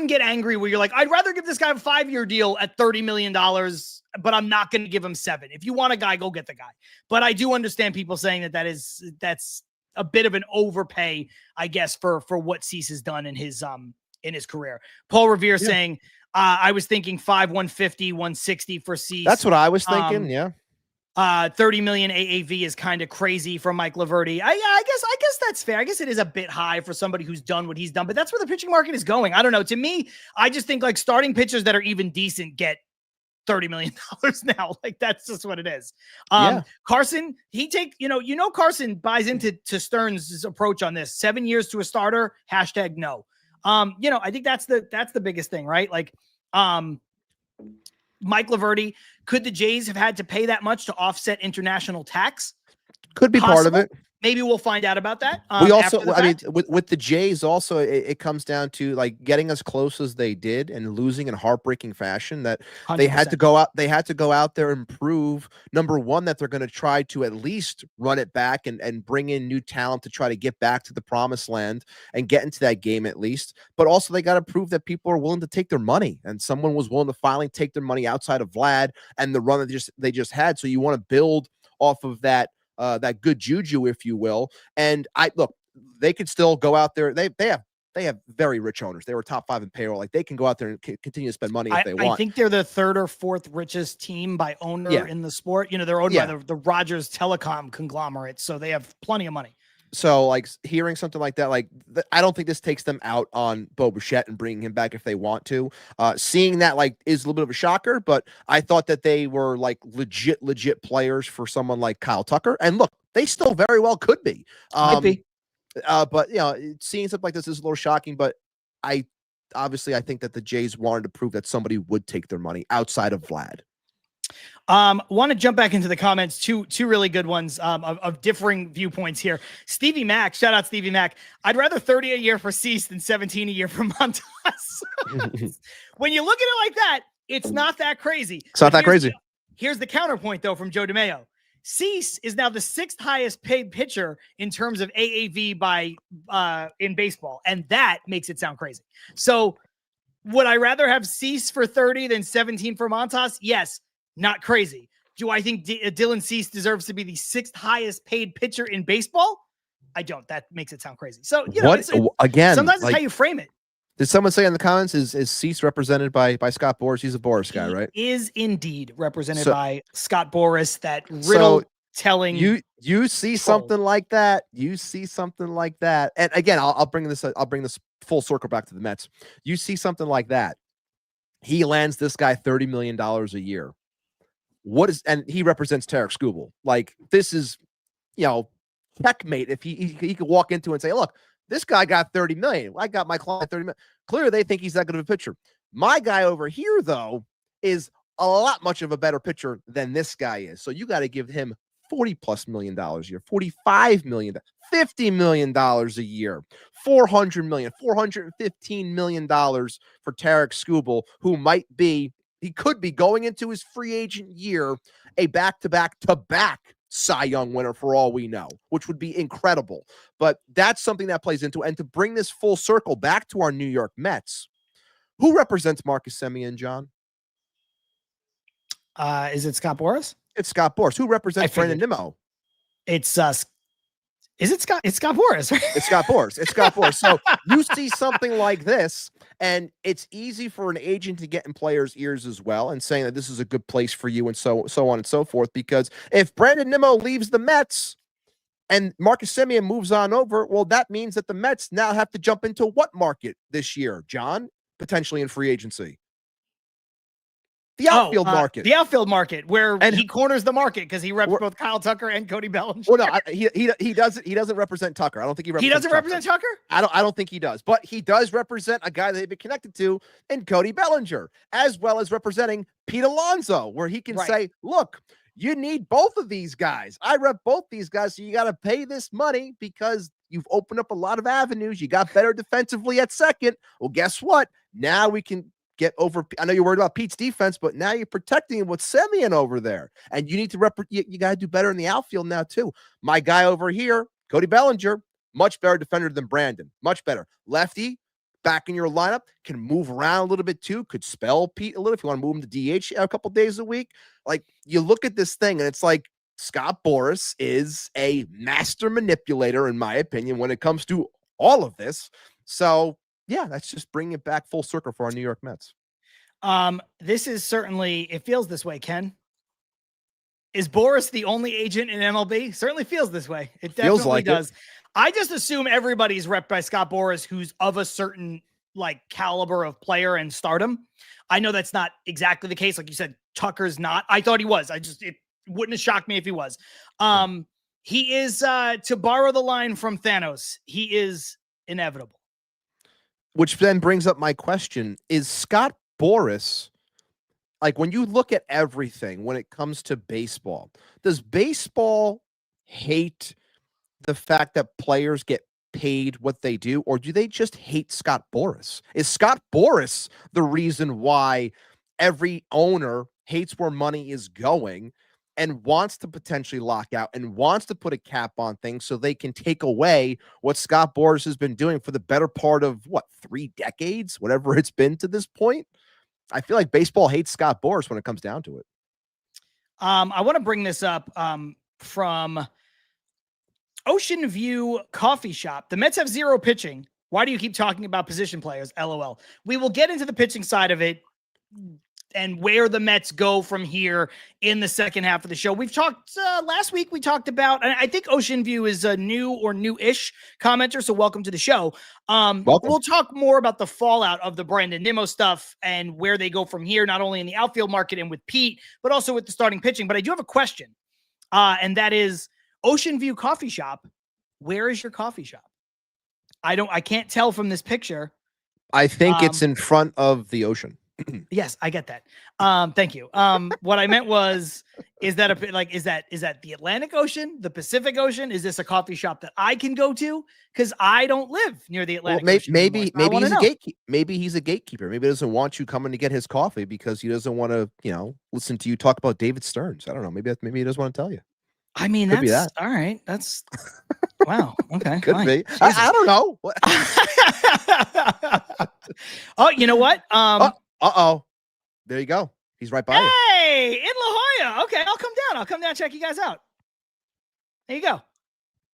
get angry where you're like, I'd rather give this guy a 5-year deal at $30 million, but I'm not going to give him 7. If you want a guy, go get the guy. But I do understand people saying that's a bit of an overpay, I guess, for what Cease has done in his career. Paul Revere saying, I was thinking 150, 160 for Cease. That's what I was thinking. 30 million AAV is kind of crazy from Mike Laverty. I guess that's fair. I guess it is a bit high for somebody who's done what he's done, but that's where the pitching market is going. I don't know. To me, I just think like starting pitchers that are even decent get $30 million now. Like that's just what it is. Carson, Carson buys into Stearns' approach on this. 7 years to a starter, #no. I think that's the biggest thing, right? Like, Mike Laverty, could the Jays have had to pay that much to offset international tax? Could be part of it. Maybe we'll find out about that. We also, with the Jays also, it comes down to like getting as close as they did and losing in heartbreaking fashion that 100%. They had to go out there and prove, number one, that they're going to try to at least run it back and bring in new talent to try to get back to the promised land and get into that game at least. But also they got to prove that people are willing to take their money, and someone was willing to finally take their money outside of Vlad and the run that they just had. So you want to build off of that good juju, if you will. And they could still go out there. They have very rich owners. They were top 5 in payroll. Like they can go out there and continue to spend money if they want. I think they're the 3rd or 4th richest team by owner in the sport. They're owned by the Rogers Telecom conglomerate. So they have plenty of money. So like hearing something like that, I don't think this takes them out on Bo Bichette and bringing him back if they want to. Seeing that is a little bit of a shocker, but I thought that they were like legit players for someone like Kyle Tucker. And look, they still very well could be. Might be. But seeing something like this is a little shocking, but I think that the Jays wanted to prove that somebody would take their money outside of Vlad. Want to jump back into the comments. Two really good ones of differing viewpoints here. Stevie Mac, shout out Stevie Mac. I'd rather 30 a year for Cease than 17 a year for Montas. When you look at it like that, it's not that crazy. It's not that crazy. Here's the counterpoint though from Joe DeMayo. Cease is now the 6th highest paid pitcher in terms of AAV in baseball, and that makes it sound crazy. So would I rather have Cease for 30 than 17 for Montas? Yes. Not crazy. Do I think Dylan Cease deserves to be the 6th highest paid pitcher in baseball? I don't. That makes it sound crazy. So, again, sometimes it's how you frame it. Did someone say in the comments, is Cease represented by Scott Boras? He's a Boras guy, right? He is indeed represented by Scott Boras, that riddle telling. You see something like that. You see something like that. And again, I'll bring this full circle back to the Mets. You see something like that. He lands this guy $30 million a year. And he represents Tarek Skubal. Like this is, checkmate. If he could walk into and say, look, this guy got 30 million. I got my client 30 million. Clearly they think he's that good of a pitcher. My guy over here though is a lot much of a better pitcher than this guy is. So you got to give him $40+ million a year, $45 million, $50 million a year, $400 million, $415 million for Tarek Skubal, who he could be going into his free agent year, a back-to-back Cy Young winner for all we know, which would be incredible. But that's something that plays into it. And to bring this full circle back to our New York Mets, who represents Marcus Semien, John? Is it Scott Boras? It's Scott Boras. Who represents Brandon Nimmo? It's Is it Scott? It's Scott Boras, right? It's Scott Boras. It's Scott Boras. So you see something like this, and it's easy for an agent to get in players' ears as well and saying that this is a good place for you and so on and so forth. Because if Brandon Nimmo leaves the Mets and Marcus Semien moves on over, well, that means that the Mets now have to jump into what market this year, John? Potentially in free agency. The outfield market. The outfield market, where And he corners the market because he reps both Kyle Tucker and Cody Bellinger. Well, no, he doesn't represent Tucker. I don't think he represents. He doesn't represent Tucker. I don't think he does, but he does represent a guy that they've been connected to in Cody Bellinger, as well as representing Pete Alonso, where he can say, "Look, you need both of these guys. I rep both these guys, so you got to pay this money because you've opened up a lot of avenues. You got better defensively at second. Well, guess what? Now we can." Get over. I know you're worried about Pete's defense, but now you're protecting him with Semien over there, and you need to you got to do better in the outfield now too. My guy over here, Cody Bellinger, much better defender than Brandon, much better lefty. Back in your lineup, can move around a little bit too. Could spell Pete a little if you want to move him to DH a couple days a week. Like you look at this thing, and it's like Scott Boras is a master manipulator, in my opinion, when it comes to all of this. So. Yeah, that's just bringing it back full circle for our New York Mets. This is certainly, it feels this way, Ken. Is Boras the only agent in MLB? Certainly feels this way. It definitely does. I just assume everybody's repped by Scott Boras who's of a certain like caliber of player and stardom. I know that's not exactly the case. Like you said, Tucker's not. I thought he was. It wouldn't have shocked me if he was. He is, to borrow the line from Thanos, he is inevitable. Which then brings up my question, is Scott Boras, like when you look at everything when it comes to baseball, does baseball hate the fact that players get paid what they do, or do they just hate Scott Boras? Is Scott Boras the reason why every owner hates where money is going and wants to potentially lock out and wants to put a cap on things so they can take away what Scott Boras has been doing for the better part of, 3 decades, whatever it's been to this point? I feel like baseball hates Scott Boras when it comes down to it. I want to bring this up from Ocean View Coffee Shop. The Mets have 0 pitching. Why do you keep talking about position players? LOL. We will get into the pitching side of it and where the Mets go from here in the second half of the show. We've talked last week. We talked about, and I think Ocean View is a new or new-ish commenter, so welcome to the show. We'll talk more about the fallout of the Brandon Nimmo stuff and where they go from here, not only in the outfield market and with Pete, but also with the starting pitching. But I do have a question, and that is Ocean View Coffee Shop. Where is your coffee shop? I can't tell from this picture. I think it's in front of the ocean. Yes, I get that. Thank you. What I meant was, is that the Atlantic Ocean, the Pacific Ocean? Is this a coffee shop that I can go to? Because I don't live near the Atlantic Ocean. Maybe he's a gatekeeper. Maybe he's a gatekeeper. Maybe he doesn't want you coming to get his coffee because he doesn't want to, listen to you talk about David Stearns. I don't know. Maybe he doesn't want to tell you. I mean, that's all right. That's wow. Okay. Could be. I don't know. Oh, you know what? There you go. He's right by you. Hey, in La Jolla. Okay, I'll come down and check you guys out. There you go.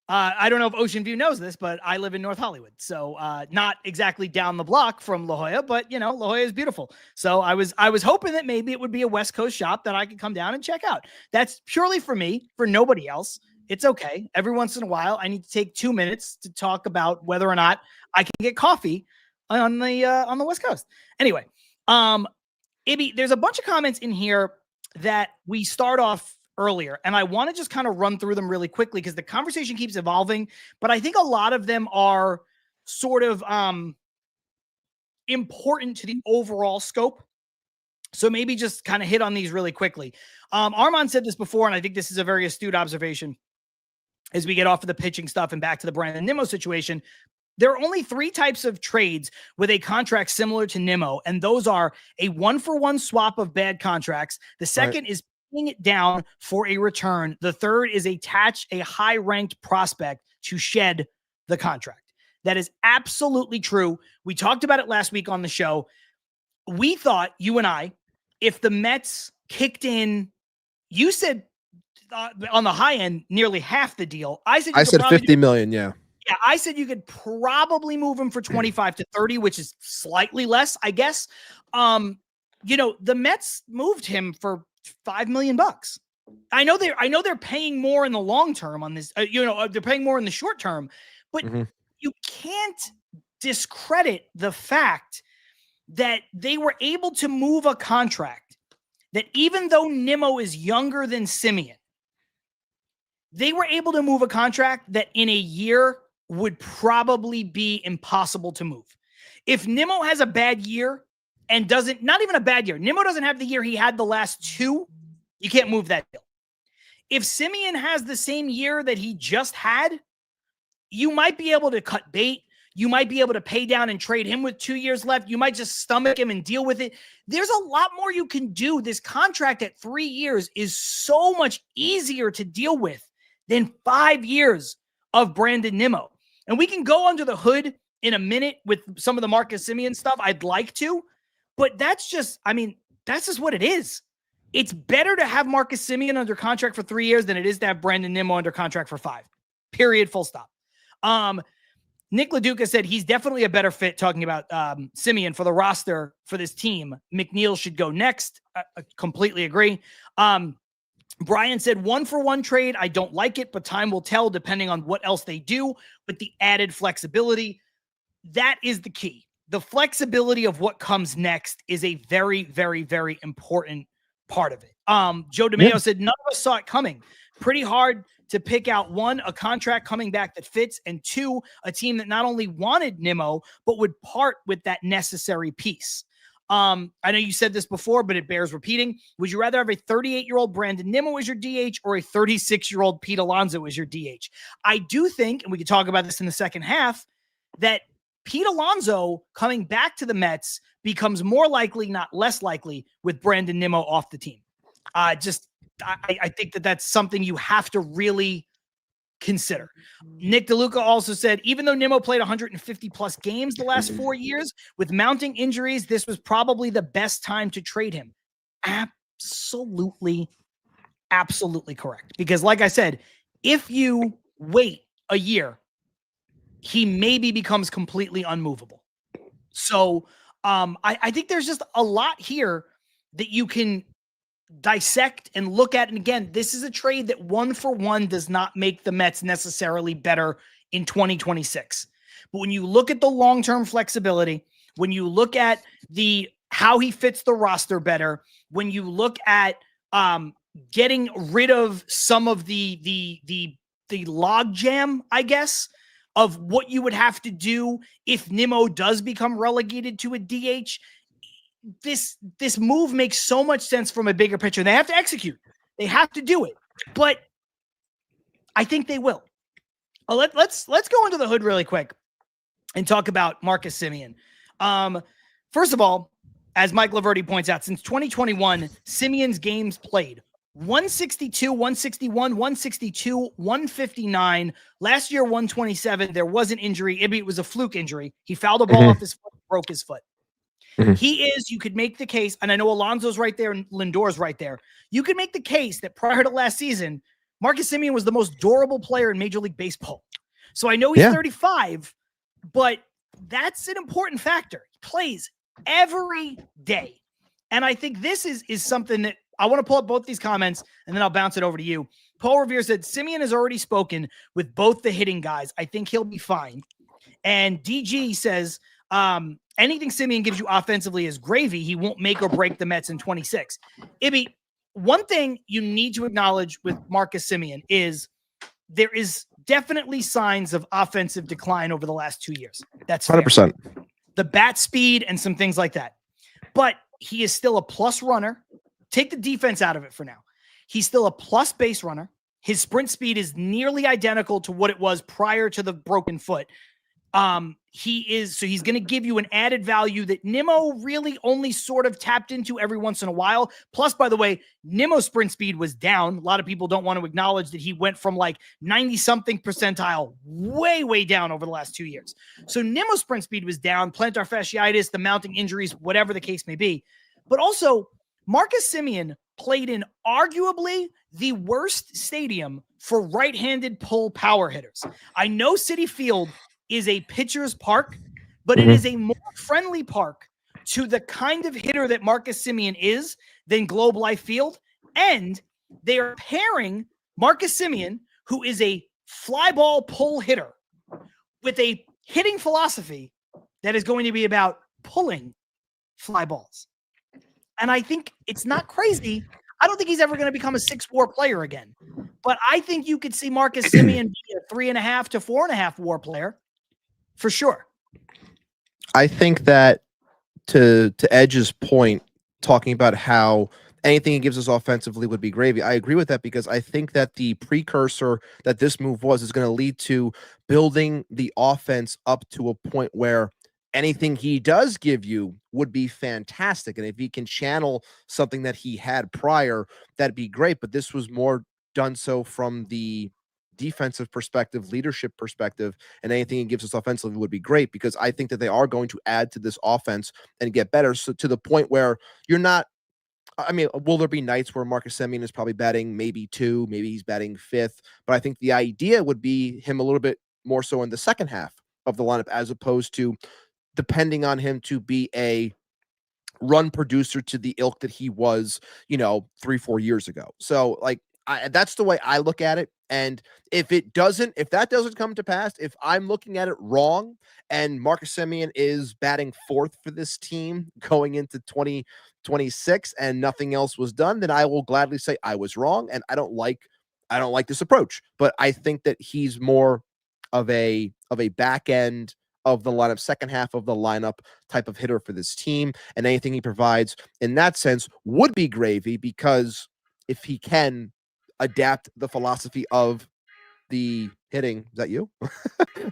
I don't know if Ocean View knows this, but I live in North Hollywood. So not exactly down the block from La Jolla, but La Jolla is beautiful. So I was hoping that maybe it would be a West Coast shop that I could come down and check out. That's purely for me, for nobody else. It's okay. Every once in a while, I need to take 2 minutes to talk about whether or not I can get coffee on the West Coast. Anyway, Ibby, there's a bunch of comments in here that we start off earlier, and I want to just kind of run through them really quickly because the conversation keeps evolving, but I think a lot of them are sort of important to the overall scope. So maybe just kind of hit on these really quickly. Armand said this before, and I think this is a very astute observation as we get off of the pitching stuff and back to the Brandon Nimmo situation. There are only 3 types of trades with a contract similar to Nimmo, and those are a 1-for-1 swap of bad contracts. The second is paying it down for a return. The third is attach a high-ranked prospect to shed the contract. That is absolutely true. We talked about it last week on the show. We thought, you and I, if the Mets kicked in, you said on the high end, nearly half the deal. I said $50 million, yeah. Yeah, I said you could probably move him for 25 to 30, which is slightly less, I guess. The Mets moved him for $5 million. I know they're paying more in the long term on this. They're paying more in the short term, but you can't discredit the fact that they were able to move a contract that even though Nimmo is younger than Semien, they were able to move a contract that in a year would probably be impossible to move. If Nimmo has a bad year and not even a bad year, Nimmo doesn't have the year he had the last two, you can't move that deal. If Semien has the same year that he just had, you might be able to cut bait. You might be able to pay down and trade him with 2 years left. You might just stomach him and deal with it. There's a lot more you can do. This contract at 3 years is so much easier to deal with than 5 years of Brandon Nimmo. And we can go under the hood in a minute with some of the Marcus Semien stuff. I'd like to, but that's just what it is. It's better to have Marcus Semien under contract for 3 years than it is to have Brandon Nimmo under contract for 5. Period. Full stop. Nick LaDuca said he's definitely a better fit, talking about Semien for the roster for this team. McNeil should go next. I completely agree. Brian said 1-for-1 trade. I don't like it, but time will tell depending on what else they do with the added flexibility. That is the key. The flexibility of what comes next is a very, very, very important part of it. Joe DeMeo said none of us saw it coming. Pretty hard to pick out, one, a contract coming back that fits, and two, a team that not only wanted Nimmo, but would part with that necessary piece. I know you said this before, but it bears repeating. Would you rather have a 38-year-old Brandon Nimmo as your DH or a 36-year-old Pete Alonso as your DH? I do think, and we can talk about this in the second half, that Pete Alonso coming back to the Mets becomes more likely, not less likely, with Brandon Nimmo off the team. I think that that's something you have to really consider. Nick DeLuca also said, even though Nimmo played 150 plus games the last 4 years with mounting injuries, this was probably the best time to trade him. Absolutely correct. Because like I said, if you wait a year, he maybe becomes completely unmovable. So I think there's just a lot here that you can dissect and look at. And again, this is a trade that 1-for-1 does not make the Mets necessarily better in 2026. But when you look at the long-term flexibility, when you look at how he fits the roster better, when you look at getting rid of some of the log jam, I guess, of what you would have to do if Nimmo does become relegated to a DH, this move makes so much sense from a bigger picture. They have to execute. They have to do it. But I think they will. Let's go into the hood really quick and talk about Marcus Semien. First of all, as Mike Laverty points out, since 2021, Semien's games played 162, 161, 162, 159. Last year, 127. There was an injury. It was a fluke injury. He fouled a ball off his foot, broke his foot. You could make the case, and I know Alonso's right there and Lindor's right there. You could make the case that prior to last season, Marcus Semien was the most durable player in Major League Baseball. So I know he's 35, but that's an important factor. He plays every day. And I think this is something that I want to pull up both these comments, and then I'll bounce it over to you. Paul Revere said, Semien has already spoken with both the hitting guys. I think he'll be fine. And DG says, anything Semien gives you offensively is gravy. He won't make or break the Mets in 26. Ibby, one thing you need to acknowledge with Marcus Semien is there is definitely signs of offensive decline over the last 2 years. That's 100%. The bat speed and some things like that. But he is still a plus runner. Take the defense out of it for now. He's still a plus base runner. His sprint speed is nearly identical to what it was prior to the broken foot. He's going to give you an added value that Nimmo really only sort of tapped into every once in a while. Plus, by the way, Nimmo's sprint speed was down. A lot of people don't want to acknowledge that he went from like 90 something percentile way down over the last 2 years. So Nimmo's sprint speed was down, plantar fasciitis, the mounting injuries, whatever the case may be. But also Marcus Semien played in arguably the worst stadium for right-handed pull power hitters. I know Citi Field is a pitcher's park, but it is a more friendly park to the kind of hitter that Marcus Semien is than Globe Life Field. And they are pairing Marcus Semien, who is a fly ball pull hitter, with a hitting philosophy that is going to be about pulling fly balls. And I think it's not crazy. I don't think he's ever going to become a 6 WAR player again. But I think you could see Marcus Semien be a 3.5 to 4.5 WAR player for sure. I think that to Edge's point, talking about how anything he gives us offensively would be gravy. I agree with that because I think that the precursor that this move was is going to lead to building the offense up to a point where anything he does give you would be fantastic. And if he can channel something that he had prior, that'd be great. But this was more done so from the defensive perspective, leadership perspective, and anything he gives us offensively would be great because I think that they are going to add to this offense and get better. So to the point where you're not, I mean, will there be nights where Marcus Semien is probably batting maybe 2, maybe he's batting 5th, but I think the idea would be him a little bit more so in the second half of the lineup as opposed to depending on him to be a run producer to the ilk that he was, 3-4 years ago. So like that's the way I look at it. And if that doesn't come to pass, if I'm looking at it wrong and Marcus Semien is batting 4th for this team going into 2026 and nothing else was done, then I will gladly say I was wrong. And I don't like this approach, but I think that he's more of a back end of the lineup, second half of the lineup type of hitter for this team. And anything he provides in that sense would be gravy because if he can adapt the philosophy of the hitting, is that you?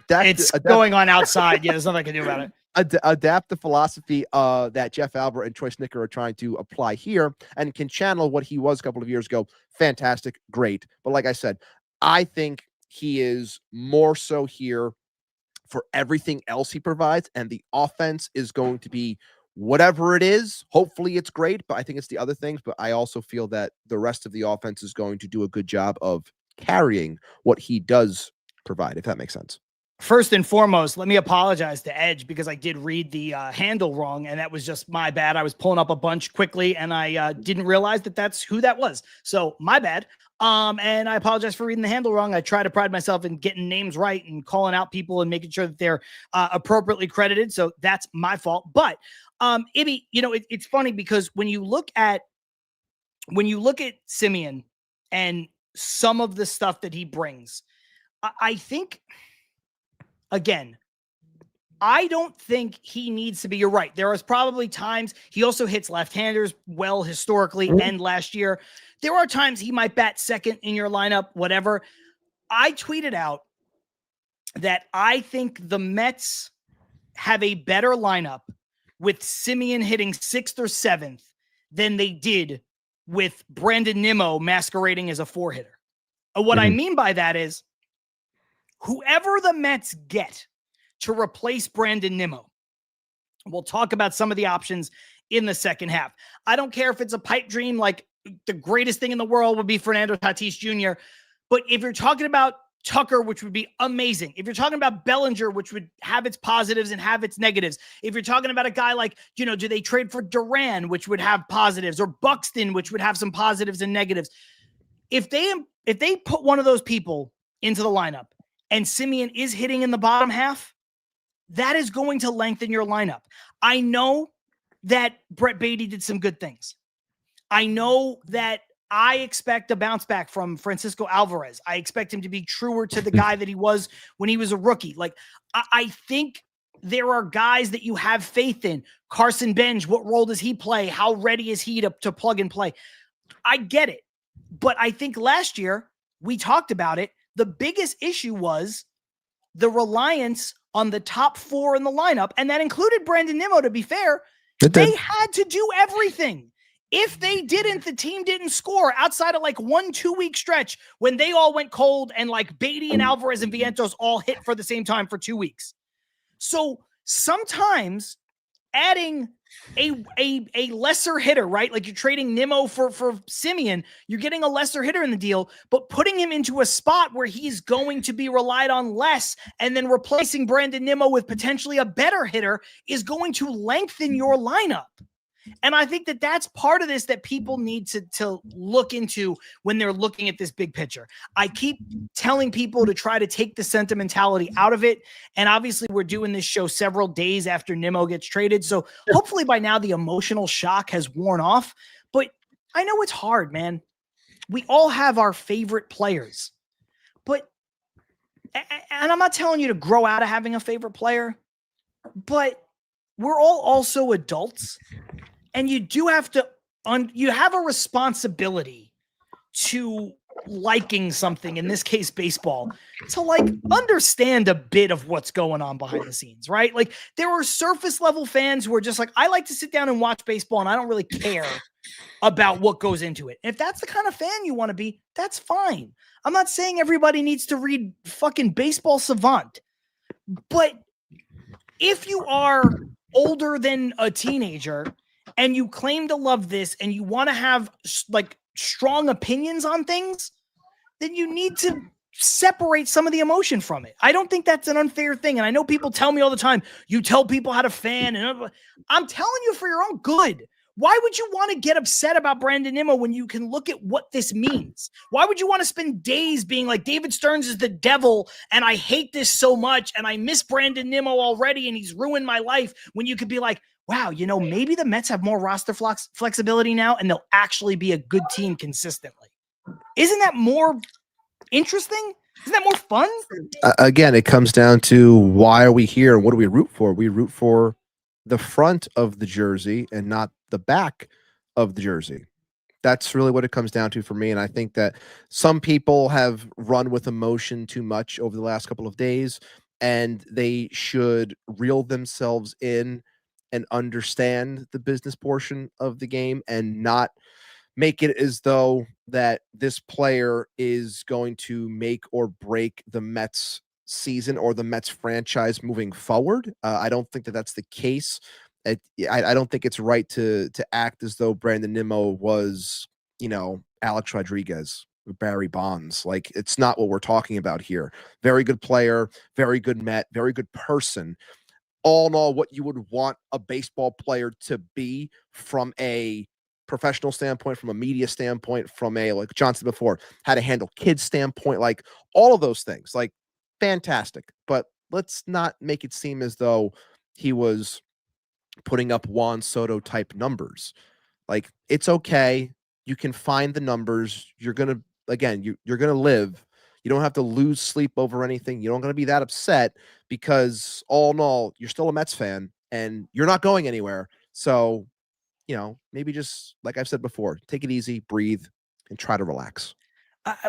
It's going on outside. Yeah, there's nothing I can do about it. Adapt the philosophy that Jeff Albert and Troy Snicker are trying to apply here and can channel what he was a couple of years ago. Fantastic. Great. But like I said, I think he is more so here for everything else he provides, and the offense is going to be whatever it is. Hopefully it's great, but I think it's the other things. But I also feel that the rest of the offense is going to do a good job of carrying what he does provide, if that makes sense. First and foremost, let me apologize to Edge because I did read the handle wrong, and that was just my bad. I was pulling up a bunch quickly, and I didn't realize that that's who that was. So my bad. And I apologize for reading the handle wrong. I try to pride myself in getting names right and calling out people and making sure that they're appropriately credited. So that's my fault. But Ibby, it's funny because when you look at Semien and some of the stuff that he brings, I think, again, I don't think he needs to be. You're right. There is probably times he also hits left-handers well historically and last year. There are times he might bat second in your lineup, whatever. I tweeted out that I think the Mets have a better lineup with Semien hitting 6th or 7th than they did with Brandon Nimmo masquerading as a 4-hitter. What I mean by that is whoever the Mets get to replace Brandon Nimmo, we'll talk about some of the options in the second half. I don't care if it's a pipe dream, like the greatest thing in the world would be Fernando Tatis Jr. But if you're talking about Tucker, which would be amazing. If you're talking about Bellinger, which would have its positives and have its negatives. If you're talking about a guy like, do they trade for Duran, which would have positives, or Buxton, which would have some positives and negatives. If they put one of those people into the lineup and Semien is hitting in the bottom half, that is going to lengthen your lineup. I know that Brett Beatty did some good things. I know that I expect a bounce back from Francisco Alvarez. I expect him to be truer to the guy that he was when he was a rookie. Like, I think there are guys that you have faith in. Carson Benj, what role does he play? How ready is he to plug and play? I get it. But I think last year, we talked about it. The biggest issue was the reliance on the top 4 in the lineup, and that included Brandon Nimmo, to be fair. They had to do everything. If they didn't, the team didn't score outside of like 1-2 week stretch when they all went cold and like Beatty and Alvarez and Vientos all hit for the same time for 2 weeks. So sometimes adding a lesser hitter, right? Like you're trading Nimmo for Semien, you're getting a lesser hitter in the deal, but putting him into a spot where he's going to be relied on less and then replacing Brandon Nimmo with potentially a better hitter is going to lengthen your lineup. And I think that that's part of this that people need to look into when they're looking at this big picture. I keep telling people to try to take the sentimentality out of it. And obviously we're doing this show several days after Nimmo gets traded. So hopefully by now the emotional shock has worn off. But I know it's hard, man. We all have our favorite players. But, and I'm not telling you to grow out of having a favorite player, but we're all also adults. And you do have to, you have a responsibility to liking something, in this case, baseball, to like understand a bit of what's going on behind the scenes, right? Like there are surface level fans who are just like, I like to sit down and watch baseball and I don't really care about what goes into it. If that's the kind of fan you want to be, that's fine. I'm not saying everybody needs to read fucking Baseball Savant, but if you are older than a teenager and you claim to love this and you want to have like strong opinions on things, then you need to separate some of the emotion from it. I don't think that's an unfair thing. And I know people tell me all the time, you tell people how to fan, and I'm telling you for your own good. Why would you want to get upset about Brandon Nimmo when you can look at what this means? Why would you want to spend days being like, David Stearns is the devil and I hate this so much and I miss Brandon Nimmo already and he's ruined my life, when you could be like, wow, you know, maybe the Mets have more roster flexibility now and they'll actually be a good team consistently. Isn't that more interesting? Isn't that more fun? Again, it comes down to why are we here? What do we root for? We root for the front of the jersey and not the back of the jersey. That's really what it comes down to for me. And I think that some people have run with emotion too much over the last couple of days, and they should reel themselves in and understand the business portion of the game and not make it as though that this player is going to make or break the Mets season or the Mets franchise moving forward. I don't think that that's the case. I don't think it's right to act as though Brandon Nimmo was, you know, Alex Rodriguez or Barry Bonds. Like, it's not what we're talking about here. Very good player, very good Met, very good person. All in all, what you would want a baseball player to be from a professional standpoint, from a media standpoint, from a, like John said before, how to handle kids standpoint, like all of those things, like fantastic. But let's not make it seem as though he was putting up Juan Soto type numbers. Like, it's okay. You can find the numbers. You're going to, again, you're going to live. You don't have to lose sleep over anything. You don't going to be that upset because all in all, you're still a Mets fan and you're not going anywhere. So, you know, maybe just, like I've said before, take it easy, breathe, and try to relax.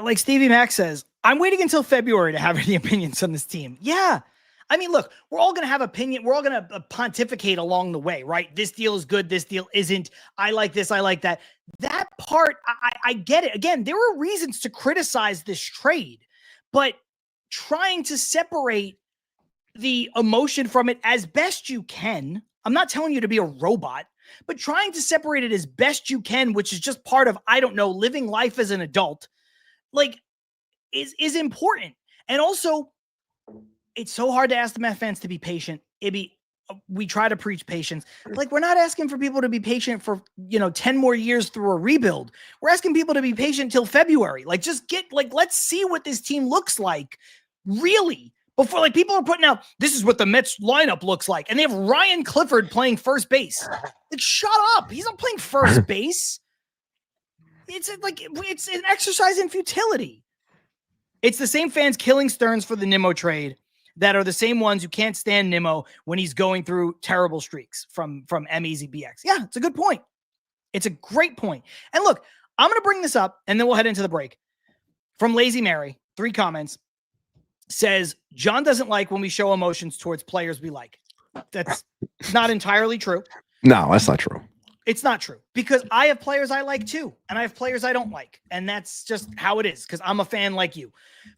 Like Stevie Mack says, I'm waiting until February to have any opinions on this team. Yeah. I mean, look, we're all going to have opinion. We're all going to pontificate along the way, right? This deal is good. This deal isn't. I like this. I like that. That part, I get it. Again, there were reasons to criticize this trade, but trying to separate the emotion from it as best you can. I'm not telling you to be a robot, but trying to separate it as best you can, which is just part of, I don't know, living life as an adult, like, is important. And also, it's so hard to ask the Mets fans to be patient. We try to preach patience. Like, we're not asking for people to be patient for, 10 more years through a rebuild. We're asking people to be patient till February. Like, just let's see what this team looks like, really. Before, like, people are putting out, this is what the Mets lineup looks like. And they have Ryan Clifford playing first base. Like, shut up. He's not playing first base. It's an exercise in futility. It's the same fans killing Stearns for the Nimmo trade that are the same ones who can't stand Nimmo when he's going through terrible streaks from MEZBX. Yeah, it's a good point. It's a great point. And look, I'm going to bring this up, and then we'll head into the break. From Lazy Mary, 3 comments. Says, John doesn't like when we show emotions towards players we like. That's not entirely true. No, that's not true. It's not true, because I have players I like too, and I have players I don't like. And that's just how it is, because I'm a fan like you.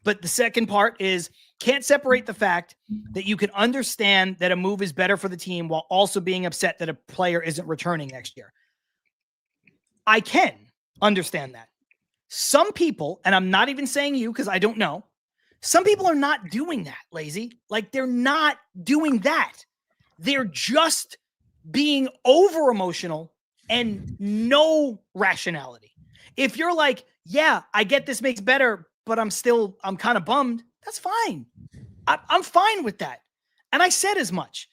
But the second part is, can't separate the fact that you can understand that a move is better for the team while also being upset that a player isn't returning next year. I can understand that. Some people, and I'm not even saying you because I don't know, some people are not doing that, Lazy. Like, they're not doing that. They're just being over emotional and no rationality. If you're like, yeah, I get this makes better, but I'm kind of bummed, that's fine. I'm fine with that. And I said as much.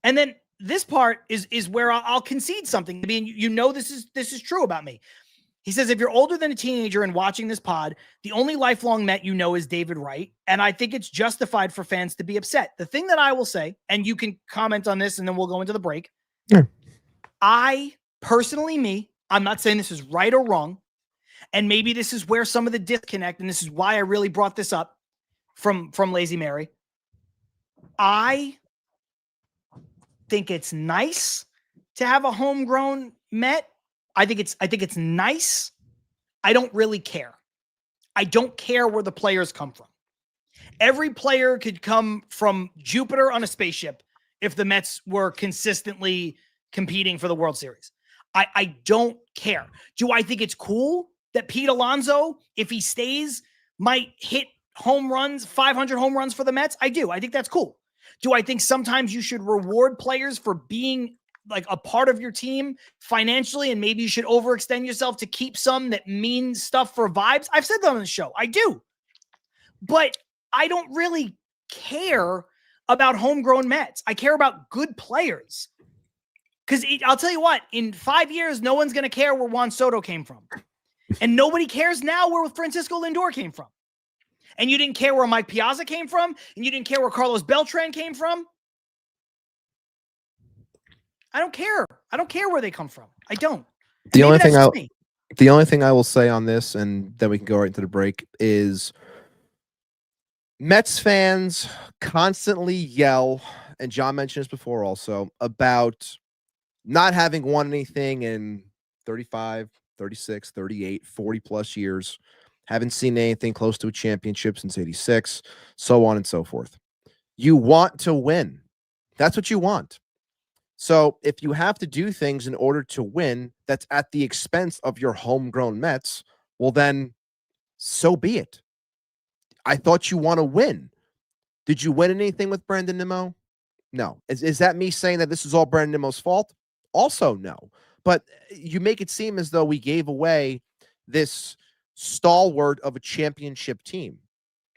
And then this part is where I'll concede something. I mean, this is true about me. He says, if you're older than a teenager and watching this pod, the only lifelong Met you know is David Wright. And I think it's justified for fans to be upset. The thing that I will say, and you can comment on this and then we'll go into the break. Yeah. I personally, I'm not saying this is right or wrong. And maybe this is where some of the disconnect, and this is why I really brought this up from Lazy Mary. I think it's nice to have a homegrown Met. I think it's nice. I don't really care. I don't care where the players come from. Every player could come from Jupiter on a spaceship if the Mets were consistently competing for the World Series. I don't care. Do I think it's cool that Pete Alonso, if he stays, might hit home runs, 500 home runs for the Mets? I do. I think that's cool. Do I think sometimes you should reward players for being like a part of your team financially, and maybe you should overextend yourself to keep some that mean stuff for vibes? I've said that on the show. I do. But I don't really care about homegrown Mets. I care about good players. Because I'll tell you what, in 5 years, no one's going to care where Juan Soto came from. And nobody cares now where Francisco Lindor came from. And you didn't care where Mike Piazza came from, and you didn't care where Carlos Beltran came from. I don't care. I don't care where they come from. I don't. The only thing I will say on this, and then we can go right into the break, is Mets fans constantly yell, and John mentioned this before also, about not having won anything in 35, 36, 38, 40 plus years. Haven't seen anything close to a championship since 86, so on and so forth. You want to win. That's what you want. So if you have to do things in order to win that's at the expense of your homegrown Mets, well, then so be it. I thought you want to win. Did you win anything with Brandon Nimmo? No. Is that me saying that this is all Brandon Nimmo's fault? Also, no. But you make it seem as though we gave away this stalwart of a championship team.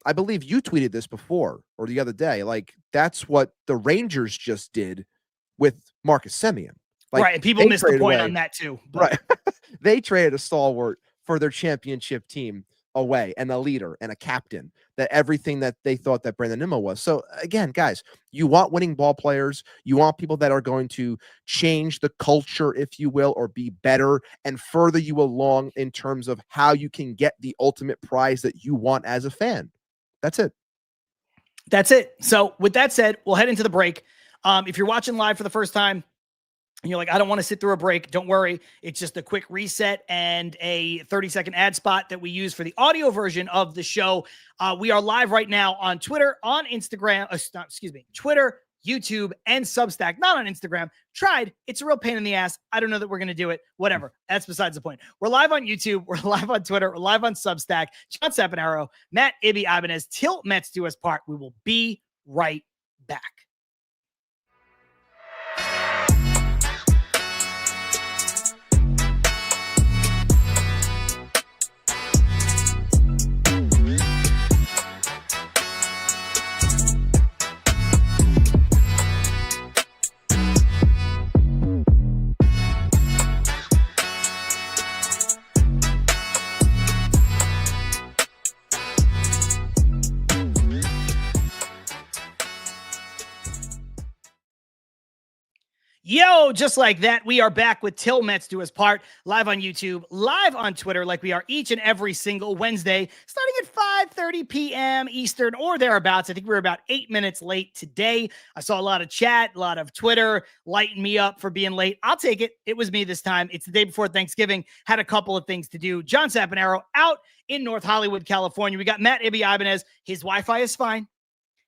I believe you tweeted this before or the other day. Like, that's what the Rangers just did with Marcus Semien. Like, right. And people missed the point on that too. But. Right. They traded a stalwart for their championship team away, and a leader and a captain, that everything that they thought that Brandon Nimmo was. So again, guys, you want winning ball players. You want people that are going to change the culture, if you will, or be better and further you along in terms of how you can get the ultimate prize that you want as a fan. That's it. That's it. So with that said, we'll head into the break. If you're watching live for the first time and you're like, I don't want to sit through a break, don't worry. It's just a quick reset and a 30-second ad spot that we use for the audio version of the show. We are live right now on Twitter, on Instagram, Twitter, YouTube, and Substack. Not on Instagram. Tried. It's a real pain in the ass. I don't know that we're going to do it. Whatever. That's besides the point. We're live on YouTube. We're live on Twitter. We're live on Substack. John Saponaro, Matt Ibanez, Til Mets Do Us Part. We will be right back. Yo, just like that, we are back with Til Mets Do Us Part, live on YouTube, live on Twitter, like we are each and every single Wednesday, starting at 5:30 p.m. Eastern or thereabouts. I think we're about 8 minutes late today. I saw a lot of chat, a lot of Twitter lighting me up for being late. I'll take it. It was me this time. It's the day before Thanksgiving. Had a couple of things to do. John Saponaro out in North Hollywood, California. We got Matt Ibanez. His Wi-Fi is fine.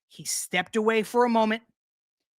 He stepped away for a moment.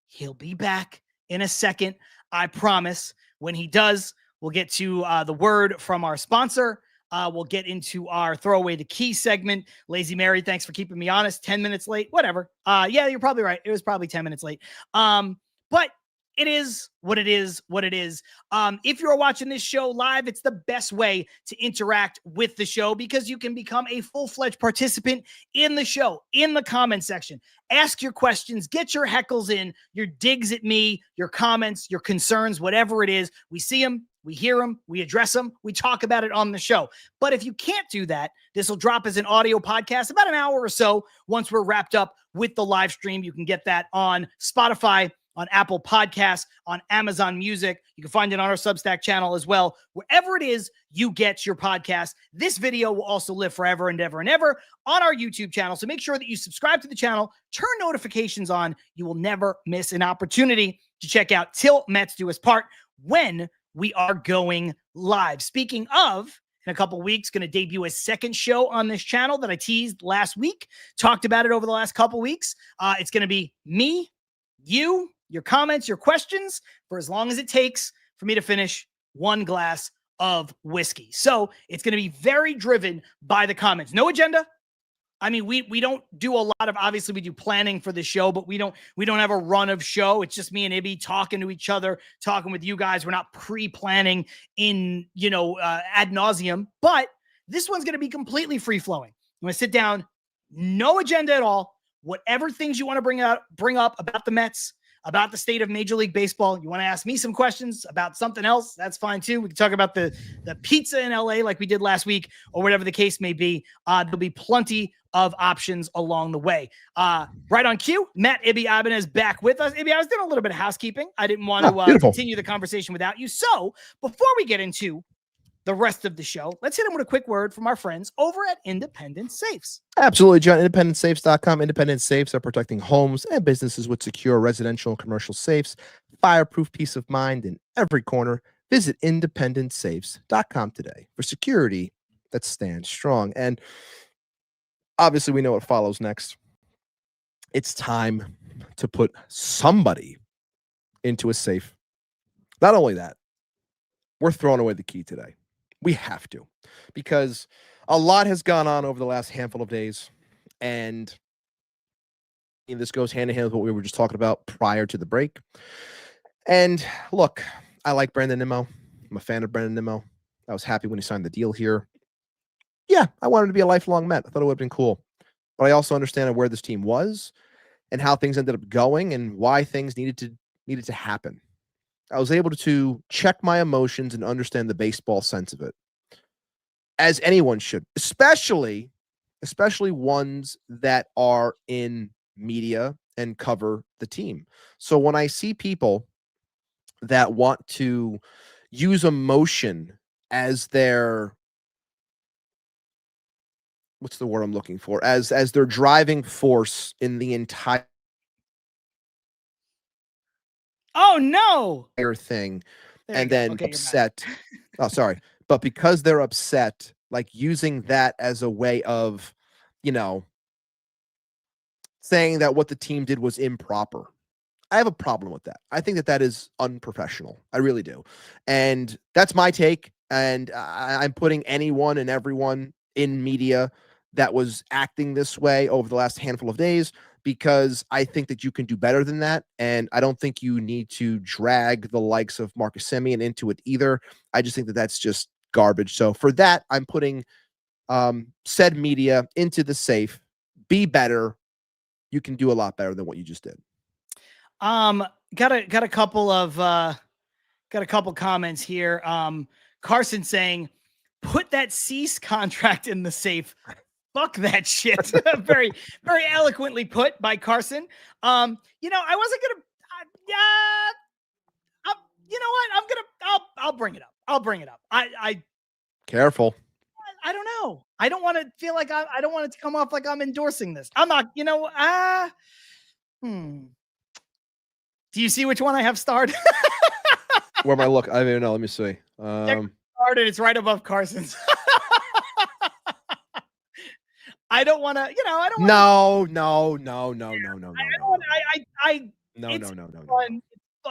He'll be back in a second, I promise. When he does, we'll get to the word from our sponsor. We'll get into our throwaway the key segment. Lazy Mary, thanks for keeping me honest. 10 minutes late, whatever. Yeah, you're probably right. It was probably 10 minutes late. But it is what it is, what it is. If you're watching this show live, it's the best way to interact with the show because you can become a full-fledged participant in the show, in the comment section. Ask your questions, get your heckles in, your digs at me, your comments, your concerns, whatever it is. We see them, we hear them, we address them, we talk about it on the show. But if you can't do that, this will drop as an audio podcast about an hour or so once we're wrapped up with the live stream. You can get that on Spotify, on Apple Podcasts, on Amazon Music. You can find it on our Substack channel as well. Wherever it is you get your podcast, this video will also live forever and ever and ever on our YouTube channel. So make sure that you subscribe to the channel, turn notifications on. You will never miss an opportunity to check out Til Mets Do Us Part when we are going live. Speaking of, in a couple weeks, going to debut a second show on this channel that I teased last week, talked about it over the last couple weeks. It's going to be me, you, your comments, your questions, for as long as it takes for me to finish one glass of whiskey. So it's going to be very driven by the comments. No agenda. I mean, we don't do a lot of, obviously we do planning for the show, but we don't have a run of show. It's just me and Ibby talking to each other, talking with you guys. We're not pre-planning in, ad nauseum, but this one's going to be completely free flowing. I'm going to sit down, no agenda at all. Whatever things you want to bring up about the Mets, about the state of Major League Baseball. You want to ask me some questions about something else? That's fine too. We can talk about the pizza in LA like we did last week or whatever the case may be. There'll be plenty of options along the way. Right on cue, Matt Ibanez back with us. Ibby, I was doing a little bit of housekeeping. I didn't want to continue the conversation without you. So before we get into the rest of the show, let's hit them with a quick word from our friends over at Independent Safes. Absolutely, John. IndependentSafes.com. Independent Safes are protecting homes and businesses with secure residential and commercial safes, fireproof peace of mind in every corner. Visit IndependentSafes.com today for security that stands strong. And obviously, we know what follows next. It's time to put somebody into a safe. Not only that, we're throwing away the key today. We have to, because a lot has gone on over the last handful of days, and this goes hand in hand with what we were just talking about prior to the break. And look, I like Brandon Nimmo. I'm a fan of Brandon Nimmo. I was happy when he signed the deal here. Yeah, I wanted to be a lifelong Met. I thought it would have been cool. But I also understand where this team was and how things ended up going and why things needed to happen. I was able to check my emotions and understand the baseball sense of it, as anyone should, especially ones that are in media and cover the team. So when I see people that want to use emotion as their, what's the word I'm looking for, as their driving force in the entire thing, and then upset. Oh, sorry. But because they're upset, like using that as a way of, saying that what the team did was improper. I have a problem with that. I think that is unprofessional. I really do. And that's my take. And I'm putting anyone and everyone in media that was acting this way over the last handful of days, because I think that you can do better than that. And I don't think you need to drag the likes of Marcus Semien into it either. I just think that that's just garbage. So for that, I'm putting said media into the safe. Be better. You can do a lot better than what you just did. Got a couple comments here. Carson saying, put that Cease contract in the safe. Fuck that shit. Very, very eloquently put by Carson. I wasn't going to, you know what? I'll bring it up. I'll bring it up. Careful. I don't know. I don't want to feel like I don't want it to come off like I'm endorsing this. I'm not, Do you see which one I have starred? Where am I look? I don't even know. Let me see. Started. It's right above Carson's. I don't want to, I don't want No. No.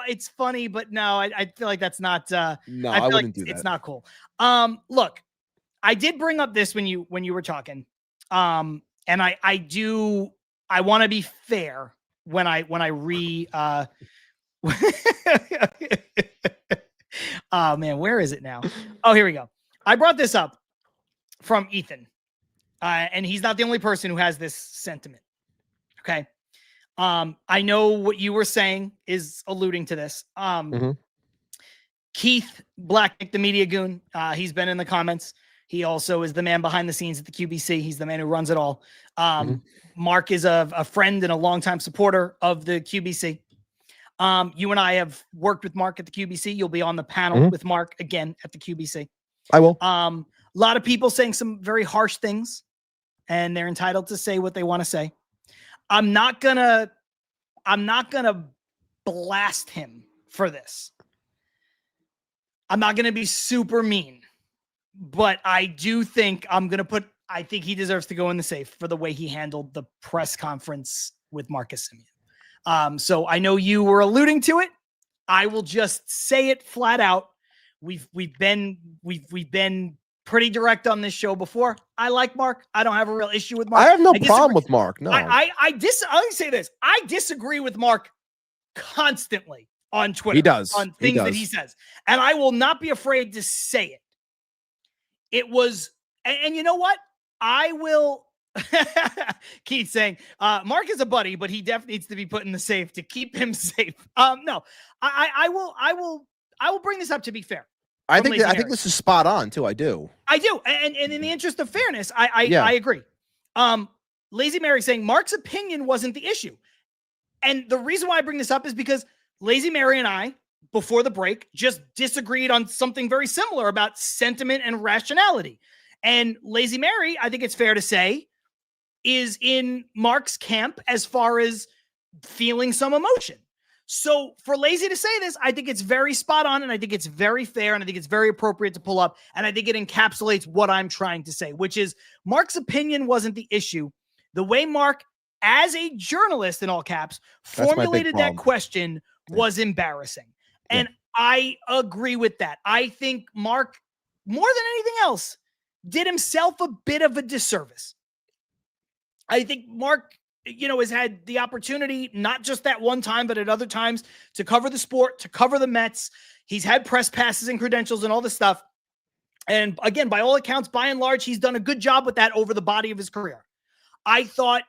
It's funny, but no, I feel like that's not, no, I wouldn't do that. It's not cool. Look, I did bring up this when you were talking. And I want to be fair when I Oh man, where is it now? Oh, here we go. I brought this up from Ethan, and he's not the only person who has this sentiment. Okay. I know what you were saying is alluding to this. Keith Blacknick, the media goon, he's been in the comments. He also is the man behind the scenes at the QBC. He's the man who runs it all. Mark is a friend and a longtime supporter of the QBC. You and I have worked with Mark at the QBC. You'll be on the panel with Mark again at the QBC. I will. A lot of people saying some very harsh things, and they're entitled to say what they want to say. I'm not gonna blast him for this. I'm not gonna be super mean, but I do think I think he deserves to go in the safe for the way he handled the press conference with Marcus Semien. So I know you were alluding to it. I will just say it flat out. We've been pretty direct on this show before. I like Mark. I don't have a real issue with Mark. I have no problem with Mark. No, I'll say this. I disagree with Mark constantly on Twitter. He does. On things that he says. And I will not be afraid to say it. It was, and you know what? I will keep saying, Mark is a buddy, but he definitely needs to be put in the safe to keep him safe. No, I will bring this up to be fair. I think this is spot on too. I do. And in the interest of fairness, I agree. Lazy Mary saying Mark's opinion wasn't the issue. And the reason why I bring this up is because Lazy Mary and I, before the break, just disagreed on something very similar about sentiment and rationality. And Lazy Mary, I think it's fair to say, is in Mark's camp as far as feeling some emotion. So for Lazy to say this, I think it's very spot on, and I think it's very fair, and I think it's very appropriate to pull up, and I think it encapsulates what I'm trying to say, which is Mark's opinion wasn't the issue. The way Mark, as a journalist in all caps, formulated that question was embarrassing. And I agree with that. I think Mark, more than anything else, did himself a bit of a disservice. I think Mark, has had the opportunity, not just that one time, but at other times, to cover the sport, to cover the Mets. He's had press passes and credentials and all this stuff. And again, by all accounts, by and large, he's done a good job with that over the body of his career. I thought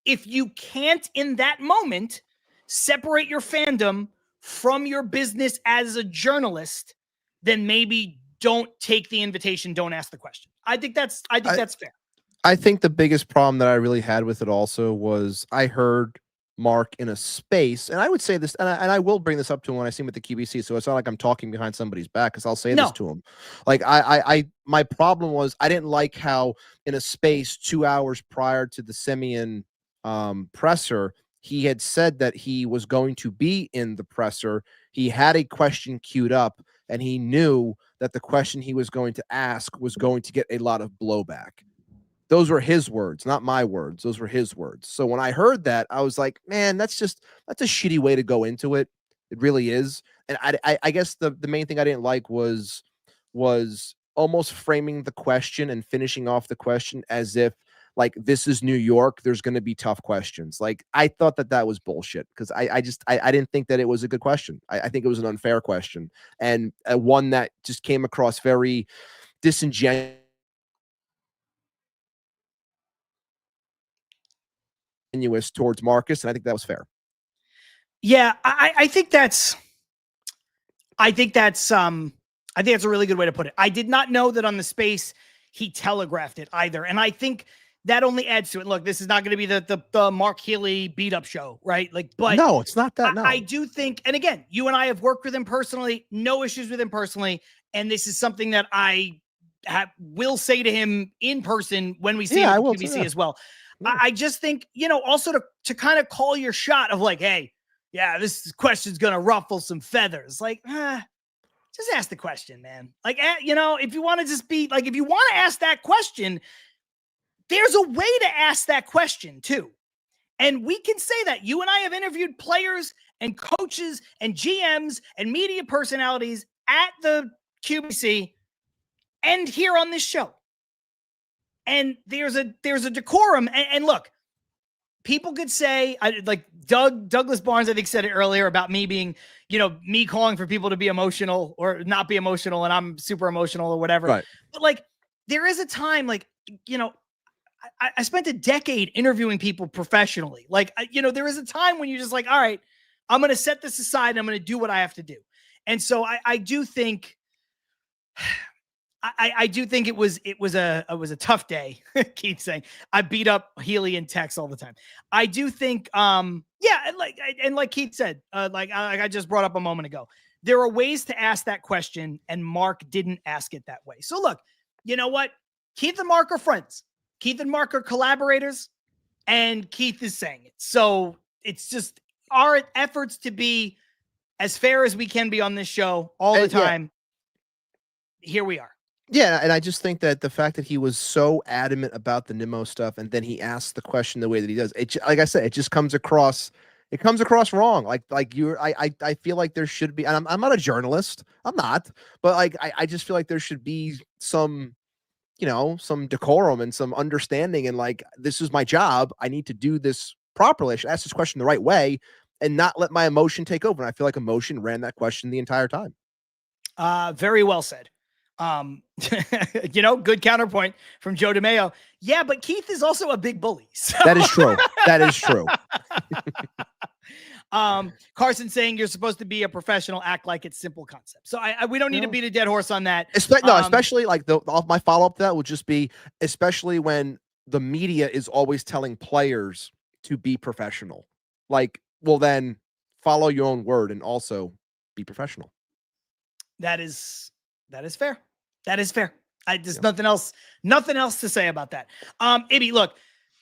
if you can't, in that moment, separate your fandom from your business as a journalist, then maybe don't take the invitation, don't ask the question. I think that's fair. I think the biggest problem that I really had with it also was I heard Mark in a space, and I would say this, and I will bring this up to him when I see him at the QBC, so it's not like I'm talking behind somebody's back, because I'll say this to him. Like, my problem was I didn't like how in a space 2 hours prior to the Semien presser, he had said that he was going to be in the presser. He had a question queued up, and he knew that the question he was going to ask was going to get a lot of blowback. Those were his words, not my words. Those were his words. So when I heard that, I was like, man, that's a shitty way to go into it. It really is. And I guess the main thing I didn't like was almost framing the question and finishing off the question as if, like, this is New York, there's going to be tough questions. Like, I thought that was bullshit, because I didn't think that it was a good question. I think it was an unfair question, and one that just came across very disingenuous towards Marcus, and I think that was fair. Yeah, I think that's a really good way to put it. I did not know that on the space he telegraphed it either, and I think that only adds to it. Look, this is not going to be the Mark Healy beat up show, right? Like, but no, it's not that. No, I do think, and again, you and I have worked with him personally, no issues with him personally, and this is something that I will say to him in person when we see him at QVC as well. Yeah. I just think, also to kind of call your shot of like, hey, yeah, this question's going to ruffle some feathers. Like, just ask the question, man. Like, if you want to just be like, if you want to ask that question, there's a way to ask that question too. And we can say that. You and I have interviewed players and coaches and GMs and media personalities at the QBC and here on this show. And there's a decorum. And look, people could say, like Douglas Barnes, I think, said it earlier about me being, me calling for people to be emotional or not be emotional, and I'm super emotional or whatever. Right. But like, there is a time, like, I spent a decade interviewing people professionally. Like, there is a time when you're just like, all right, I'm going to set this aside and I'm going to do what I have to do. And so I do think, I do think it was a tough day. Keith saying I beat up Healy and Tex all the time. I do think, and like Keith said, like I just brought up a moment ago, there are ways to ask that question, and Mark didn't ask it that way. So look, you know what? Keith and Mark are friends. Keith and Mark are collaborators, and Keith is saying it. So it's just our efforts to be as fair as we can be on this show all the time. Yeah. Here we are. Yeah, and I just think that the fact that he was so adamant about the Nimmo stuff, and then he asked the question the way that he does, like I said, it just comes across. It comes across wrong. I feel like there should be. And I'm not a journalist. I'm not. But like I just feel like there should be some, some decorum and some understanding. And like, this is my job. I need to do this properly. I should ask this question the right way and not let my emotion take over. And I feel like emotion ran that question the entire time. Very well said. Good counterpoint from Joe DeMayo. Yeah, but Keith is also a big bully. So. That is true. That is true. Carson saying you're supposed to be a professional, act like it's simple concept. So we don't need to beat a dead horse on that. Especially like my follow-up to that would just be, especially when the media is always telling players to be professional. Like, well, then follow your own word and also be professional. That is fair. That is fair. Nothing else to say about that. Ibby, look,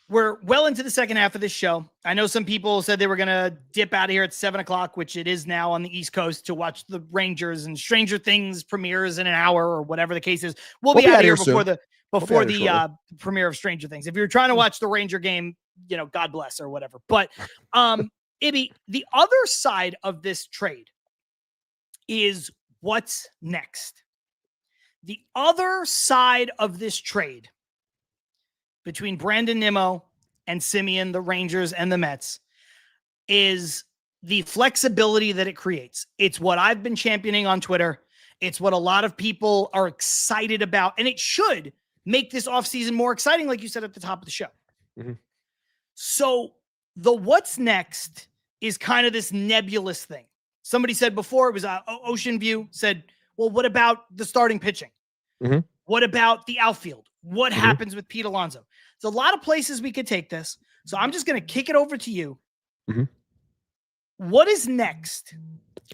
we're well into the second half of this show. I know some people said they were going to dip out of here at 7:00, which it is now on the East Coast, to watch the Rangers, and Stranger Things premieres in an hour or whatever the case is. We'll be out of here before the premiere of Stranger Things. If you're trying to watch the Ranger game, God bless or whatever. But Ibby, the other side of this trade is what's next. The other side of this trade between Brandon Nimmo and Semien, the Rangers and the Mets, is the flexibility that it creates. It's what I've been championing on Twitter. It's what a lot of people are excited about, and it should make this offseason more exciting, like you said at the top of the show. Mm-hmm. So the what's next is kind of this nebulous thing. Somebody said before, it was Ocean View said, well, what about the starting pitching? Mm-hmm. What about the outfield? What happens with Pete Alonso? There's a lot of places we could take this. So I'm just going to kick it over to you. Mm-hmm. What is next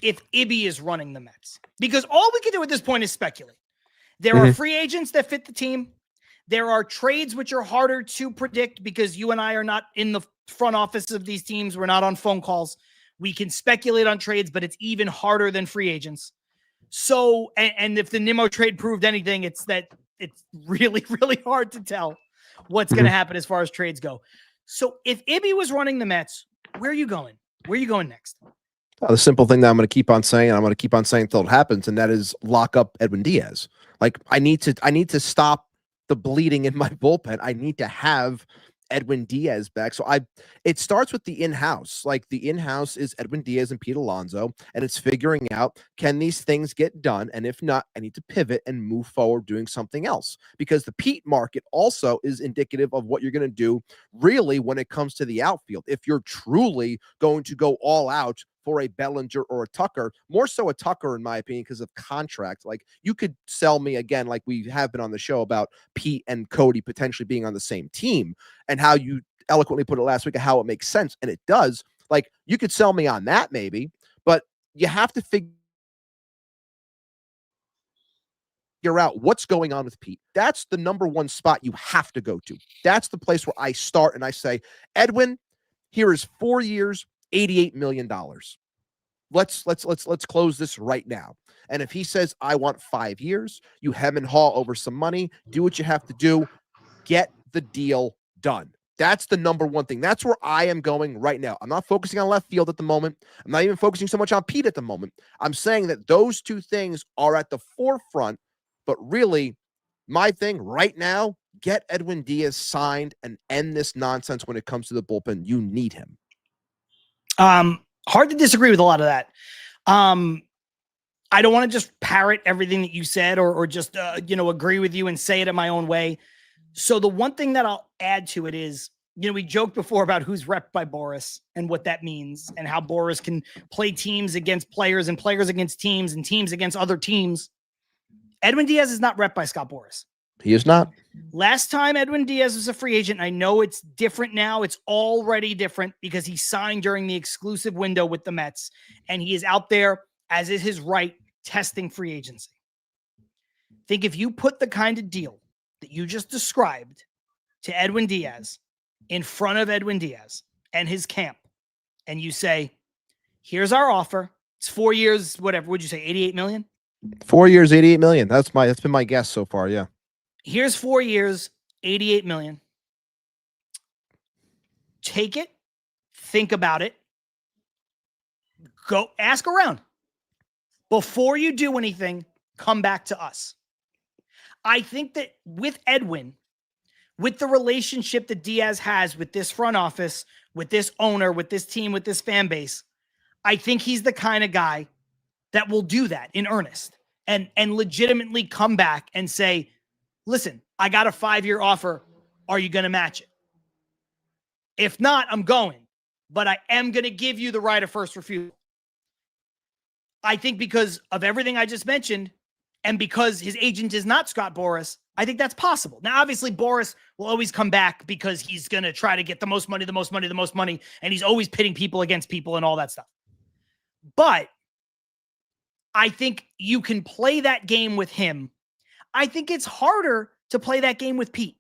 if Ibby is running the Mets? Because all we can do at this point is speculate. There are free agents that fit the team. There are trades which are harder to predict because you and I are not in the front office of these teams. We're not on phone calls. We can speculate on trades, but it's even harder than free agents. So, and if the Nimmo trade proved anything, it's that it's really, really hard to tell what's going to happen as far as trades go. So if Ibby was running the Mets, where are you going? Where are you going next? The simple thing that I'm going to keep on saying, and I'm going to keep on saying until it happens, and that is lock up Edwin Diaz. Like I need to stop the bleeding in my bullpen. I need to have Edwin Diaz back. So it starts with the in-house. Like the in-house is Edwin Diaz and Pete Alonso, and it's figuring out, can these things get done? And if not, I need to pivot and move forward doing something else, because the Pete market also is indicative of what you're going to do really when it comes to the outfield. If you're truly going to go all out for a Bellinger or a Tucker, more so a Tucker, in my opinion, because of contract. Like you could sell me again, like we have been on the show about Pete and Cody potentially being on the same team, and how you eloquently put it last week of how it makes sense. And it does. Like you could sell me on that maybe, but you have to figure out what's going on with Pete. That's the number one spot you have to go to. That's the place where I start and I say, Edwin, here is 4 years, $88 million. Let's close this right now. And if he says, I want 5 years, you hem and haw over some money, do what you have to do, get the deal done. That's the number one thing. That's where I am going right now. I'm not focusing on left field at the moment. I'm not even focusing so much on Pete at the moment. I'm saying that those two things are at the forefront, but really my thing right now, Get Edwin Diaz signed and end this nonsense when it comes to the bullpen. You need him. Hard to disagree with a lot of that. I don't want to just parrot everything that you said or just, agree with you and say it in my own way. So the one thing that I'll add to it is, we joked before about who's repped by Boris and what that means and how Boris can play teams against players and players against teams and teams against other teams. Edwin Diaz is not repped by Scott Boris. He is not. Last time Edwin Diaz was a free agent, I know it's different now. It's already different because he signed during the exclusive window with the Mets, and he is out there, as is his right, testing free agency. Think if you put the kind of deal that you just described to Edwin Diaz in front of Edwin Diaz and his camp, and you say, here's our offer. It's 4 years, whatever. Would you say 88 million? 4 years, 88 million. That's been my guess so far. Yeah. Here's 4 years, 88 million. Take it. Think about it. Go ask around. Before you do anything, come back to us. I think that with Edwin, with the relationship that Diaz has with this front office, with this owner, with this team, with this fan base, I think he's the kind of guy that will do that in earnest and legitimately come back and say, listen, I got a 5-year offer. Are you going to match it? If not, I'm going, but I am going to give you the right of first refusal. I think because of everything I just mentioned and because his agent is not Scott Boras, I think that's possible. Now, obviously, Boras will always come back because he's going to try to get the most money, and he's always pitting people against people and all that stuff. But I think you can play that game with him. I think it's harder to play that game with Pete.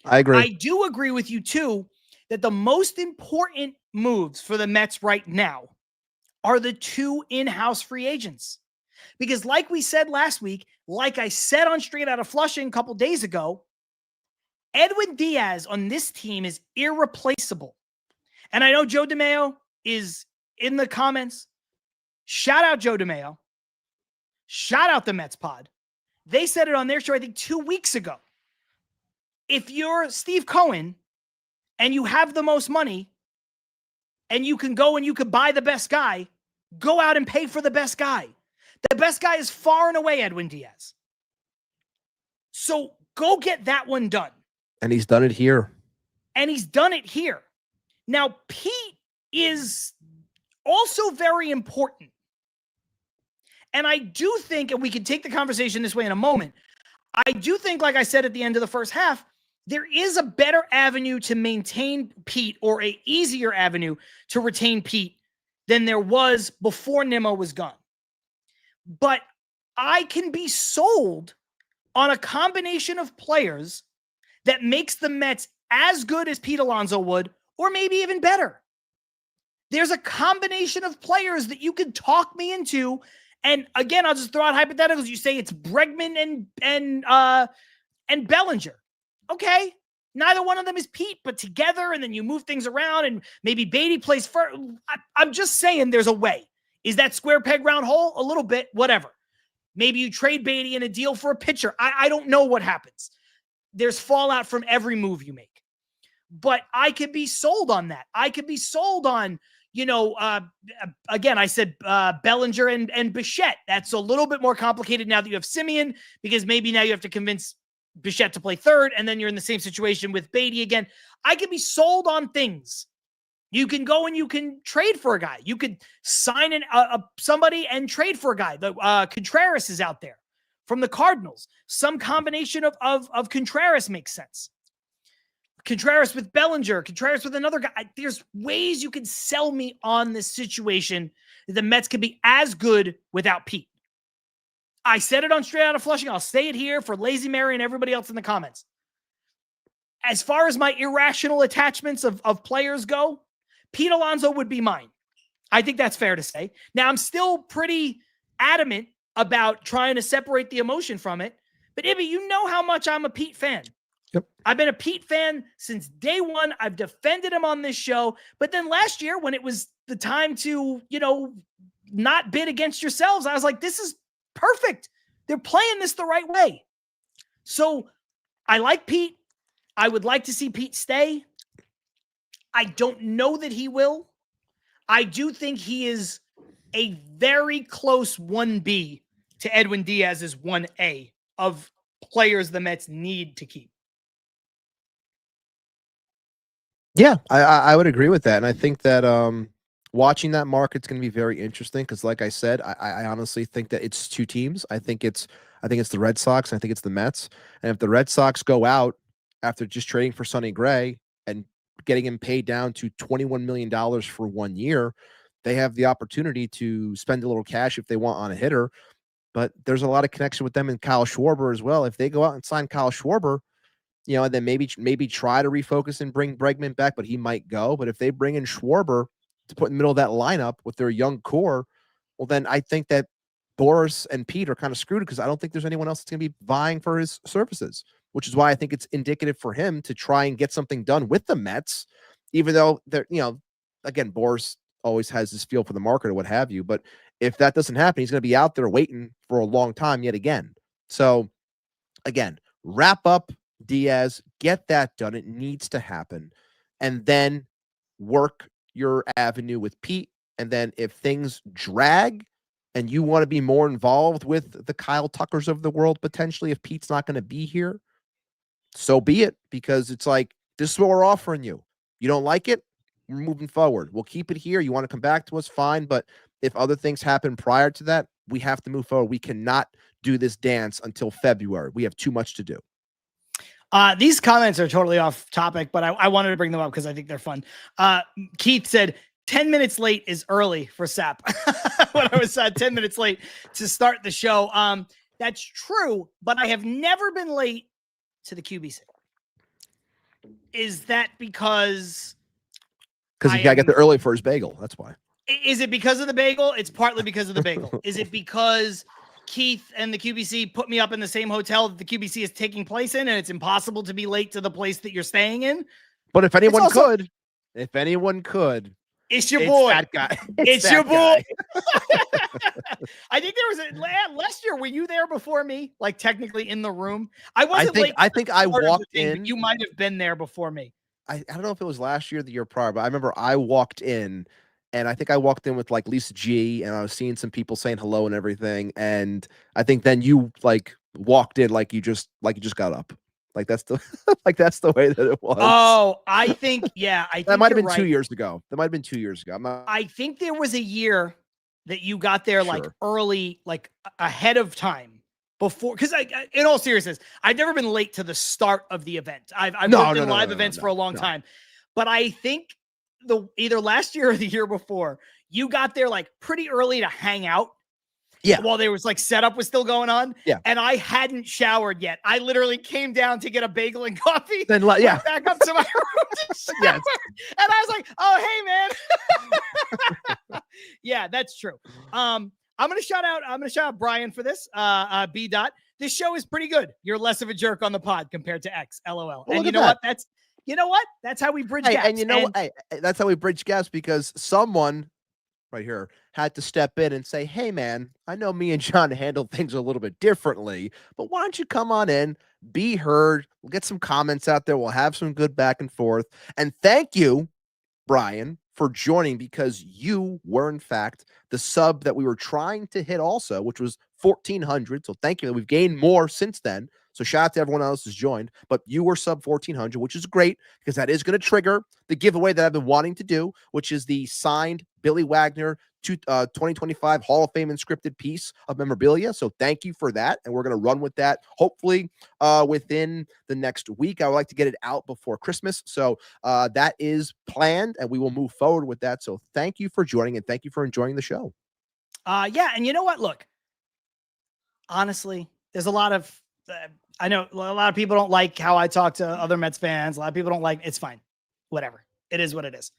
I agree. I do agree with you, too, that the most important moves for the Mets right now are the 2 in-house free agents. Because like we said last week, like I said on Straight Outta Flushing a couple days ago, Edwin Diaz on this team is irreplaceable. And I know Joe DeMayo is in the comments. Shout out Joe DeMayo. Shout out the Mets pod. They said it on their show, I think 2 weeks ago. If you're Steve Cohen and you have the most money and you can go and you could buy the best guy, go out and pay for the best guy. The best guy is far and away Edwin Diaz. So go get that one done. And he's done it here. Now, Pete is also very important. And I do think, and we can take the conversation this way in a moment, I do think, like I said at the end of the first half, there is a better avenue to maintain Pete or a easier avenue to retain Pete than there was before Nimmo was gone. But I can be sold on a combination of players that makes the Mets as good as Pete Alonso would, or maybe even better. There's a combination of players that you can talk me into. And again, I'll just throw out hypotheticals. You say it's Bregman and Bellinger. Okay, neither one of them is Pete, but together, and then you move things around, and maybe Beatty plays first. I'm just saying there's a way. Is that square peg round hole? A little bit, whatever. Maybe you trade Beatty in a deal for a pitcher. I don't know what happens. There's fallout from every move you make. But I could be sold on that. I could be sold on, again, I said Bellinger and Bichette. That's a little bit more complicated now that you have Semien, because maybe now you have to convince Bichette to play third, and then you're in the same situation with Beatty again. I could be sold on things. You can go and you can trade for a guy. You could sign somebody and trade for a guy. Contreras is out there from the Cardinals. Some combination of Contreras makes sense. Contreras with Bellinger, Contreras with another guy. There's ways you can sell me on this situation that the Mets could be as good without Pete. I said it on Straight Outta Flushing. I'll say it here for Lazy Mary and everybody else in the comments. As far as my irrational attachments of players go, Pete Alonso would be mine. I think that's fair to say. Now, I'm still pretty adamant about trying to separate the emotion from it. But Ibby, you know how much I'm a Pete fan. Yep. I've been a Pete fan since day one. I've defended him on this show. But then last year, when it was the time to, not bid against yourselves, I was like, this is perfect. They're playing this the right way. So I like Pete. I would like to see Pete stay. I don't know that he will. I do think he is a very close 1B to Edwin Diaz's 1A of players the Mets need to keep. Yeah, I would agree with that. And I think that watching that market's going to be very interesting because, like I said, I honestly think that it's two teams. I think it's the Red Sox. And I think it's the Mets. And if the Red Sox go out after just trading for Sonny Gray and getting him paid down to $21 million for 1 year, they have the opportunity to spend a little cash if they want on a hitter. But there's a lot of connection with them and Kyle Schwarber as well. If they go out and sign Kyle Schwarber, and then maybe try to refocus and bring Bregman back, but he might go. But if they bring in Schwarber to put in the middle of that lineup with their young core, well, then I think that Boris and Pete are kind of screwed because I don't think there's anyone else that's going to be vying for his services, which is why I think it's indicative for him to try and get something done with the Mets, even though they're, again, Boris always has this feel for the market or what have you. But if that doesn't happen, he's going to be out there waiting for a long time yet again. So again, wrap up Diaz, get that done. It needs to happen. And then work your avenue with Pete. And then if things drag and you want to be more involved with the Kyle Tuckers of the world, potentially, if Pete's not going to be here, so be it, because it's like, this is what we're offering you. You don't like it? We're moving forward. We'll keep it here. You want to come back to us? Fine. But if other things happen prior to that, we have to move forward. We cannot do this dance until February. We have too much to do. These comments are totally off topic, but I wanted to bring them up because I think they're fun. Keith said 10 minutes late is early for Sap. When I was 10 minutes late to start the show. That's true, but I have never been late to the QBC. Is that because he got to get there early for his bagel? That's why. Is it because of the bagel? It's partly because of the bagel. Is it because Keith and the QBC put me up in the same hotel that the QBC is taking place in, and it's impossible to be late to the place that you're staying in? But if anyone could, it's your boy. That guy. It's your boy. I think there was last year. Were you there before me? Like technically in the room. I wasn't late. I think I walked in. You might have been there before me. I don't know if it was last year or the year prior, but I remember I walked in. And I think I walked in with like Lisa G, and I was seeing some people saying hello and everything. And I think then you like walked in like you just got up. Like that's the way that it was. Oh, I think that might have been 2 years ago. I think there was a year that you got there like early, like ahead of time before. Because in all seriousness, I've never been late to the start of the event. I've worked in live events for a long time, but I think either last year or the year before, you got there like pretty early to hang out. Yeah. While there was like setup was still going on. Yeah. And I hadn't showered yet. I literally came down to get a bagel and coffee. Then back up to my room to shower. Yes. And I was like, oh, hey man. Yeah, that's true. I'm gonna shout out Brian for this. B dot. This show is pretty good. You're less of a jerk on the pod compared to X. LOL. Well, and you know what? That's how we bridge gaps. And that's how we bridge gaps, because someone right here had to step in and say, hey, man, I know me and John handle things a little bit differently, but why don't you come on in, be heard? We'll get some comments out there. We'll have some good back and forth. And thank you, Brian, for joining, because you were, in fact, the sub that we were trying to hit also, which was 1,400. So thank you. We've gained more since then. So shout out to everyone else who's joined, but you were sub 1,400, which is great, because that is going to trigger the giveaway that I've been wanting to do, which is the signed Billy Wagner 2025 Hall of Fame inscripted piece of memorabilia. So thank you for that. And we're going to run with that hopefully within the next week. I would like to get it out before Christmas. So that is planned, and we will move forward with that. So thank you for joining, and thank you for enjoying the show. Yeah. And you know what? Look, honestly, there's a lot of, I know a lot of people don't like how I talk to other Mets fans. A lot of people don't like, it's fine. Whatever. It is what it is.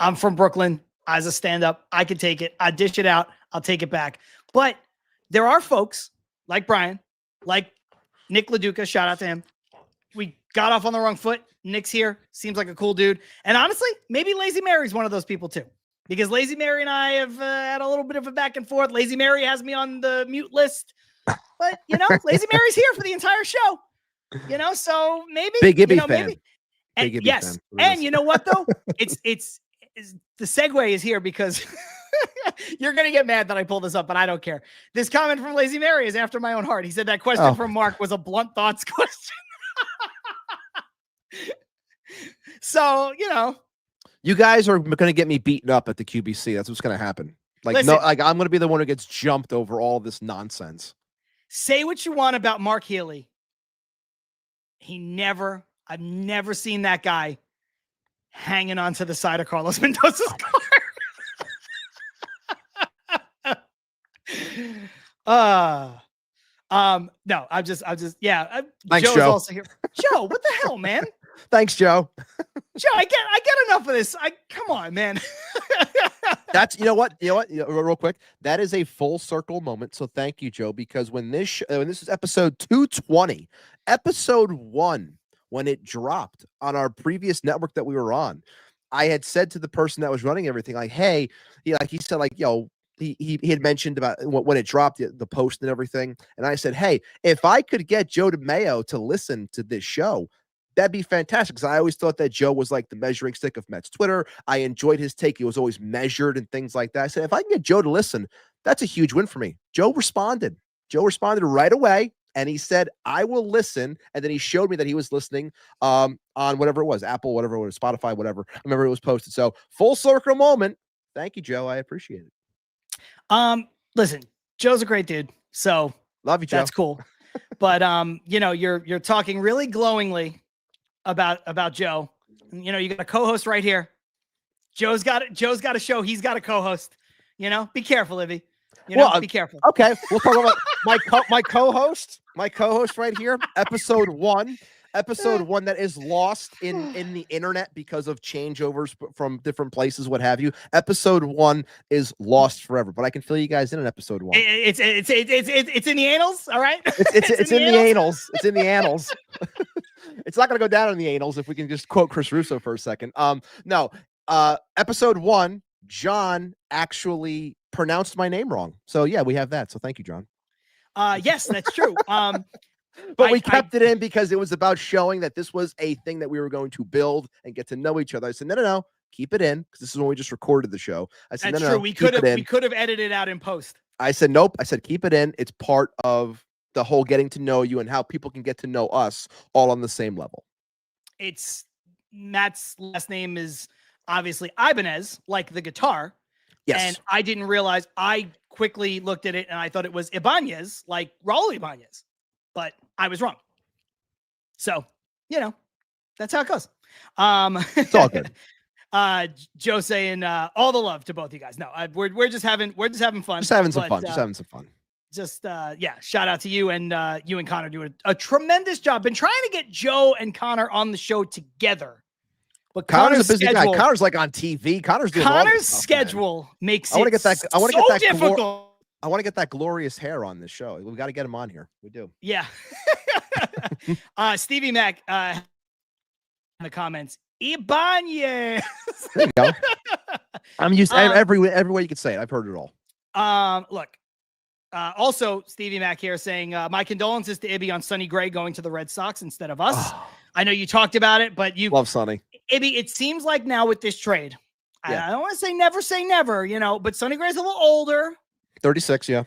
I'm from Brooklyn. As a stand-up, I can take it. I dish it out. I'll take it back. But there are folks like Brian, like Nick LaDuca. Shout out to him. We got off on the wrong foot. Nick's here. Seems like a cool dude. And honestly, maybe Lazy Mary's one of those people too. Because Lazy Mary and I have had a little bit of a back and forth. Lazy Mary has me on the mute list. But, Lazy Mary's here for the entire show. So maybe Big Ibby fan. maybe. And Big Ibby yes, fan. and you know what though? it's the segue is here because you're gonna get mad that I pulled this up, but I don't care. This comment from Lazy Mary is after my own heart. He said that question from Mark was a blunt thoughts question. So you guys are going to get me beaten up at the QBC. That's what's going to happen. Listen, I'm going to be the one who gets jumped over all this nonsense. Say what you want about Mark Healy. I've never seen that guy hanging onto the side of Carlos Mendoza's car. No, I'm just, yeah. Thanks, Joe's Joe. also here. Joe, what the hell, man? Thanks, Joe. Joe, I get enough of this. Come on, man. That's, real quick. That is a full circle moment. So thank you, Joe, because when this is episode 220, episode 1, when it dropped on our previous network that we were on, I had said to the person that was running everything, like, hey, he said, like, he had mentioned about when it dropped the post and everything. And I said, hey, if I could get Joe DeMayo to listen to this show, that'd be fantastic. Because I always thought that Joe was like the measuring stick of Mets Twitter. I enjoyed his take. He was always measured and things like that. I said, if I can get Joe to listen, that's a huge win for me. Joe responded right away. And he said, I will listen. And then he showed me that he was listening on whatever it was, Apple, whatever it was, Spotify, whatever. I remember it was posted. So full circle moment. Thank you, Joe. I appreciate it. Listen, Joe's a great dude. So love you, Joe. That's cool. But you're talking really glowingly about Joe. You got a co-host right here. Joe's got a show. He's got a co-host. Be careful, Ibby. Be careful. Okay, we'll talk about my co-host right here. Episode 1 that is lost in the internet because of changeovers from different places, what have you. Episode 1 is lost forever, but I can fill you guys in on episode 1. It's in the annals, all right? It's in the annals. It's in the annals. It's not going to go down in the annals if we can just quote Chris Russo for a second. Episode 1, John actually pronounced my name wrong. So yeah, we have that. So thank you, John. Yes, that's true. But we kept it in because it was about showing that this was a thing that we were going to build and get to know each other. I said, no, keep it in because this is when we just recorded the show. I said, that's no, true. We could have edited out in post. I said, nope. I said, keep it in. It's part of the whole getting to know you and how people can get to know us all on the same level. It's Matt's last name is obviously Ibanez, like the guitar. Yes. And I didn't realize, I quickly looked at it and I thought it was Ibanez, like Raul Ibanez, but I was wrong. So, that's how it goes. It's all good. Joe saying, all the love to both you guys. No, we're just having fun. Just having some fun. Shout out to you and Connor doing a tremendous job. Been trying to get Joe and Connor on the show together. But Connor's a busy guy. Connor's like on TV. Connor's schedule makes I want to get that. I want to get that difficult. I want to get that glorious hair on this show. We've got to get him on here. We do. Yeah. Stevie Mac in the comments. Ibanez. There you go. I'm used every way you could say it. I've heard it all. Look. Also, Stevie Mac here saying, my condolences to Ibby on Sonny Gray going to the Red Sox instead of us. Oh. I know you talked about it, but you love Sonny. Ibby, it seems like now with this trade, I don't want to say never, but Sonny Gray's a little older. 36, yeah.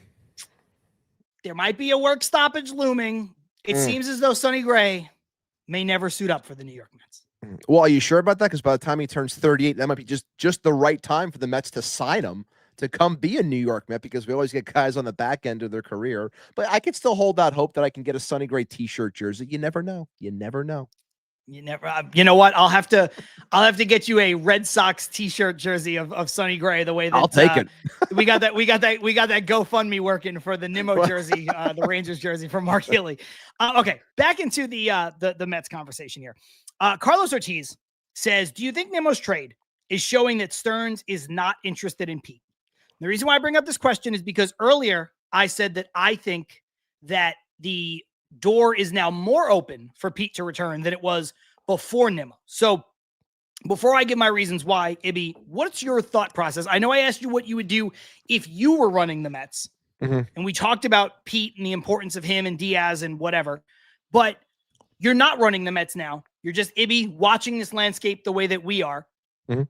There might be a work stoppage looming. It seems as though Sonny Gray may never suit up for the New York Mets. Well, are you sure about that? Because by the time he turns 38, that might be just the right time for the Mets to sign him to come be a New York Met, because we always get guys on the back end of their career. But I could still hold out hope that I can get a Sonny Gray t-shirt jersey. You never know. You know what? I'll have to get you a Red Sox t-shirt jersey of Sonny Gray, the way that I'll take it. we got that GoFundMe working for the Nimmo jersey, the Rangers jersey from Mark Healy. Okay. Back into the Mets conversation here. Carlos Ortiz says, do you think Nimmo's trade is showing that Stearns is not interested in Pete? The reason why I bring up this question is because earlier I said that I think that the door is now more open for Pete to return than it was before Nimmo. So before I give my reasons why, Ibby, what's your thought process? I know I asked you what you would do if you were running the Mets, and we talked about Pete and the importance of him and Diaz and whatever, but You're not running the Mets now. You're just Ibby watching this landscape the way that we are. Mm-hmm.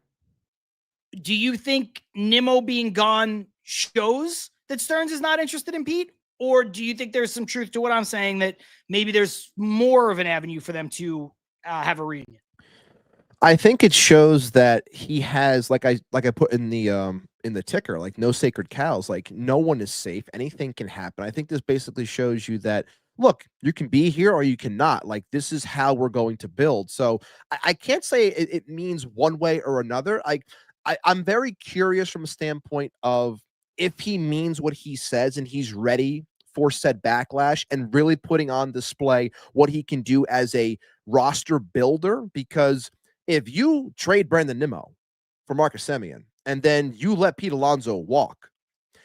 Do you think Nimmo being gone shows that Stearns is not interested in Pete? Or do you think there's some truth to what I'm saying, that maybe there's more of an avenue for them to have a reunion? I think it shows that he has, like I put in the ticker, like no sacred cows, like no one is safe. Anything can happen. I think this basically shows you that, look, you can be here or you cannot. Like, this is how we're going to build. So I can't say it means one way or another. I'm very curious from a standpoint of if he means what he says and he's ready for said backlash and really putting on display what he can do as a roster builder. Because if you trade Brandon Nimmo for Marcus Semien and then you let Pete Alonso walk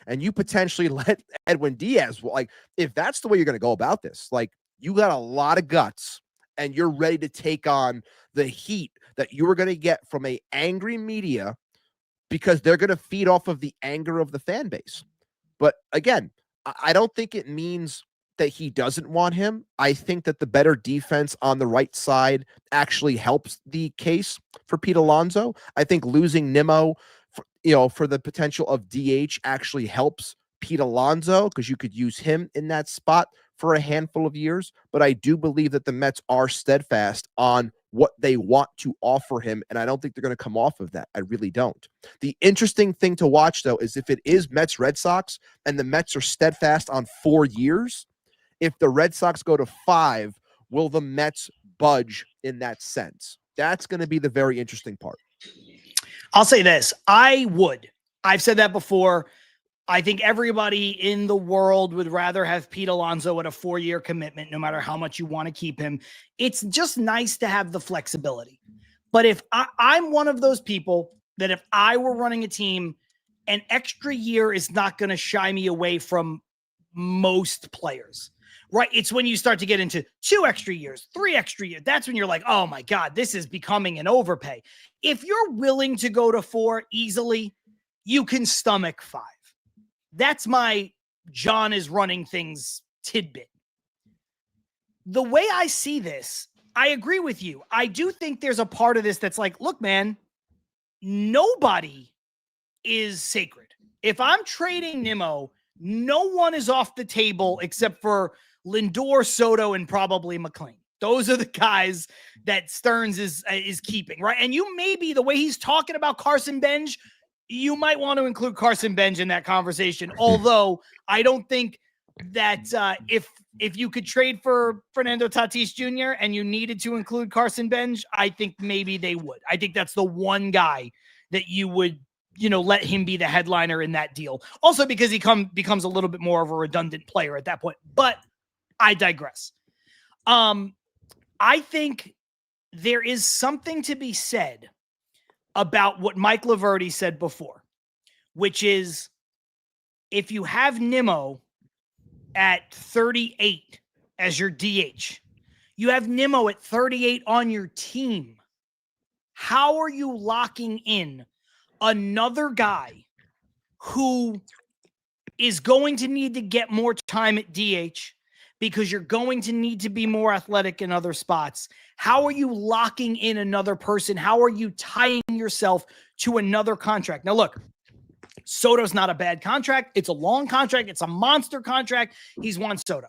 and you potentially let Edwin Diaz, like, if that's the way you're going to go about this, like, you got a lot of guts and you're ready to take on the heat that you were going to get from a angry media, because they're going to feed off of the anger of the fan base. But again, I don't think it means that he doesn't want him. I think that the better defense on the right side actually helps the case for Pete Alonso. I think losing Nimmo for the potential of DH actually helps Pete Alonso, because you could use him in that spot for a handful of years. But I do believe that the Mets are steadfast on what they want to offer him, and I don't think they're going to come off of that. I really don't. The interesting thing to watch, though, is if it is Mets Red Sox and the Mets are steadfast on 4 years, if the Red Sox go to 5, will the Mets budge in that sense? That's going to be the very interesting part. I'll say this. I've said that before. I think everybody in the world would rather have Pete Alonso at a 4-year commitment, no matter how much you want to keep him. It's just nice to have the flexibility. But if I'm one of those people that if I were running a team, an extra year is not going to shy me away from most players, right? It's when you start to get into 2 extra years, 3 extra years. That's when you're like, oh my God, this is becoming an overpay. If you're willing to go to 4 easily, you can stomach 5. That's my John is running things tidbit. The way I see this, I agree with you. I do think there's a part of this that's like, look, man, nobody is sacred. If I'm trading Nimmo, no one is off the table except for Lindor, Soto, and probably McLean. Those are the guys that Stearns is keeping, right? And you maybe, the way he's talking about Carson Benj, you might want to include Carson Benj in that conversation. Although I don't think that if you could trade for Fernando Tatis Jr. and you needed to include Carson Benj, I think maybe they would. I think that's the one guy that you would, let him be the headliner in that deal. Also because he becomes a little bit more of a redundant player at that point. But I digress. I think there is something to be said about what Mike Laverty said before, which is if you have Nimmo at 38 as your DH, you have Nimmo at 38 on your team. How are you locking in another guy who is going to need to get more time at DH because you're going to need to be more athletic in other spots? How are you locking in another person? How are you tying yourself to another contract? Now, look, Soto's not a bad contract. It's a long contract. It's a monster contract. He's Juan Soto.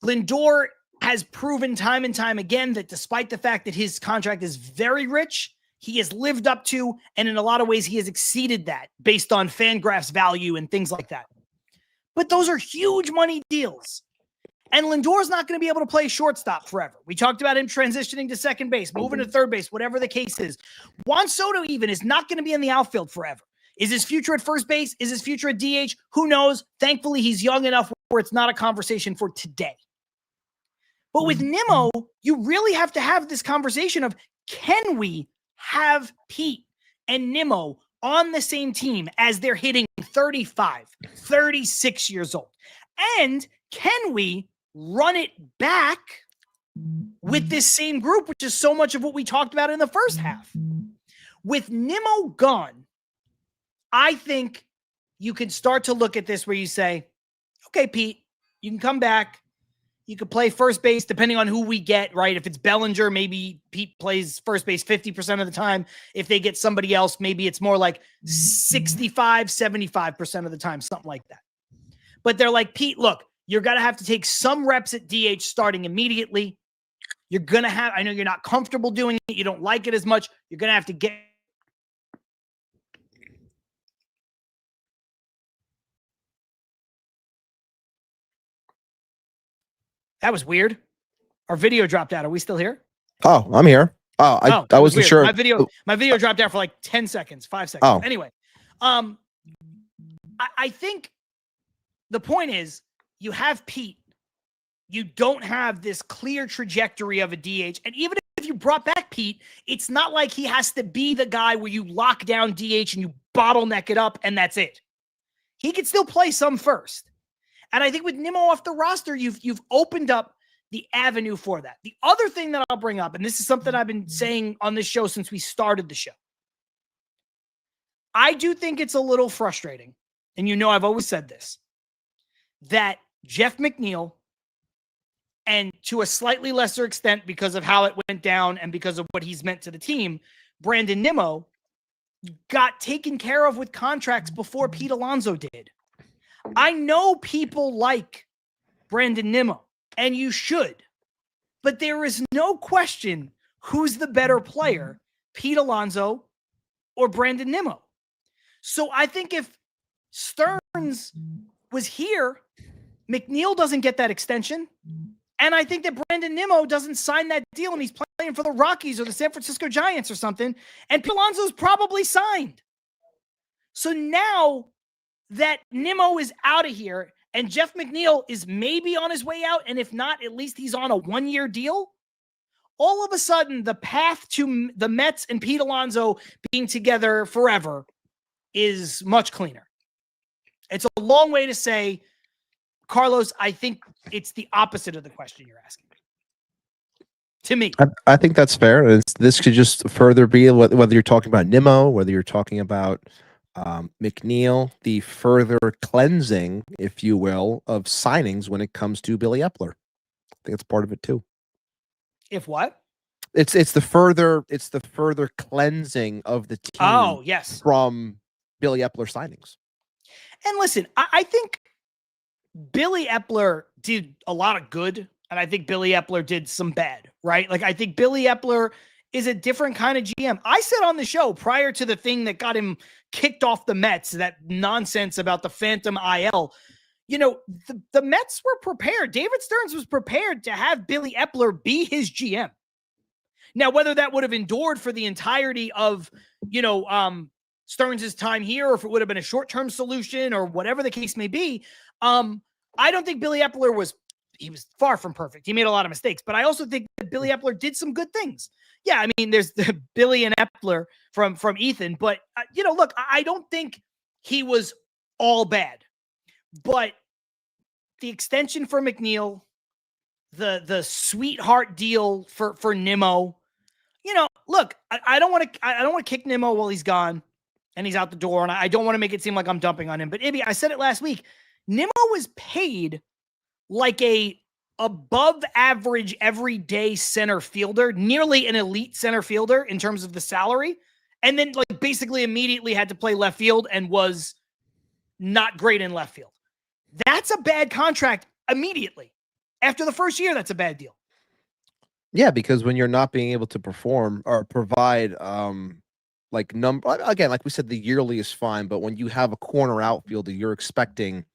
Lindor has proven time and time again that despite the fact that his contract is very rich, he has lived up to, and in a lot of ways, he has exceeded that based on Fangraphs value and things like that. But those are huge money deals. And Lindor's not going to be able to play shortstop forever. We talked about him transitioning to second base, moving to third base, whatever the case is. Juan Soto even is not going to be in the outfield forever. Is his future at first base? Is his future at DH? Who knows? Thankfully, he's young enough where it's not a conversation for today. But with Nimmo, you really have to have this conversation of, can we have Pete and Nimmo on the same team as they're hitting 35, 36 years old? And can we run it back with this same group, which is so much of what we talked about in the first half? With Nimmo gone, I think you can start to look at this where you say, okay, Pete, you can come back. You could play first base depending on who we get, right? If it's Bellinger, maybe Pete plays first base 50% of the time. If they get somebody else, maybe it's more like 65, 75% of the time, something like that. But they're like, Pete, look, you're going to have to take some reps at DH starting immediately. You're going to have, I know you're not comfortable doing it. You don't like it as much. You're going to have to get. That was weird. Our video dropped out. Are we still here? Oh, I'm here. I wasn't weird. sure. My video dropped out for like 10 seconds, 5 seconds. Oh. Anyway, I think the point is you have Pete. You don't have this clear trajectory of a DH. And even if you brought back Pete, it's not like he has to be the guy where you lock down DH and you bottleneck it up and that's it. He could still play some first. And I think with Nimmo off the roster, you've opened up the avenue for that. The other thing that I'll bring up, and this is something I've been saying on this show since we started the show, I do think it's a little frustrating, and you know I've always said this, that Jeff McNeil, and to a slightly lesser extent because of how it went down and because of what he's meant to the team, Brandon Nimmo got taken care of with contracts before Pete Alonso did. I know people like Brandon Nimmo, and you should, but there is no question who's the better player, Pete Alonso or Brandon Nimmo. So I think if Stearns was here, McNeil doesn't get that extension. And I think that Brandon Nimmo doesn't sign that deal and he's playing for the Rockies or the San Francisco Giants or something. And Pete Alonso's probably signed. So now that Nimmo is out of here and Jeff McNeil is maybe on his way out, and if not, at least he's on a one-year deal, all of a sudden the path to the Mets and Pete Alonso being together forever is much cleaner. It's a long way to say, Carlos, I think it's the opposite of the question you're asking. To me. I think that's fair. This could just further be, whether you're talking about Nimmo, whether you're talking about McNeil, the further cleansing, if you will, of signings when it comes to Billy Epler. I think it's part of it too. If what? It's the further cleansing of the team. Oh, yes. From Billy Epler signings. And listen, I think Billy Epler did a lot of good, and I think Billy Epler did some bad, right? Like, I think Billy Epler is a different kind of GM. I said on the show prior to the thing that got him kicked off the Mets, that nonsense about the Phantom IL, you know, the Mets were prepared. David Stearns was prepared to have Billy Epler be his GM. Now, whether that would have endured for the entirety of, you know, Stearns' time here, or if it would have been a short-term solution or whatever the case may be, I don't think Billy Epler was far from perfect. He made a lot of mistakes, but I also think that Billy Epler did some good things. Yeah, I mean, there's the Billy and Epler from Ethan, but you know, look, I don't think he was all bad. But the extension for McNeil, the sweetheart deal for Nimmo, you know, look, I don't want to kick Nimmo while he's gone and he's out the door, and I don't want to make it seem like I'm dumping on him. But Ibby, I said it last week, Nimmo was paid like a above average everyday center fielder, nearly an elite center fielder in terms of the salary, and then like basically immediately had to play left field and was not great in left field. That's a bad contract immediately. After the first year, that's a bad deal. Yeah, because when you're not being able to perform or provide like again, like we said, the yearly is fine, but when you have a corner outfielder, you're expecting,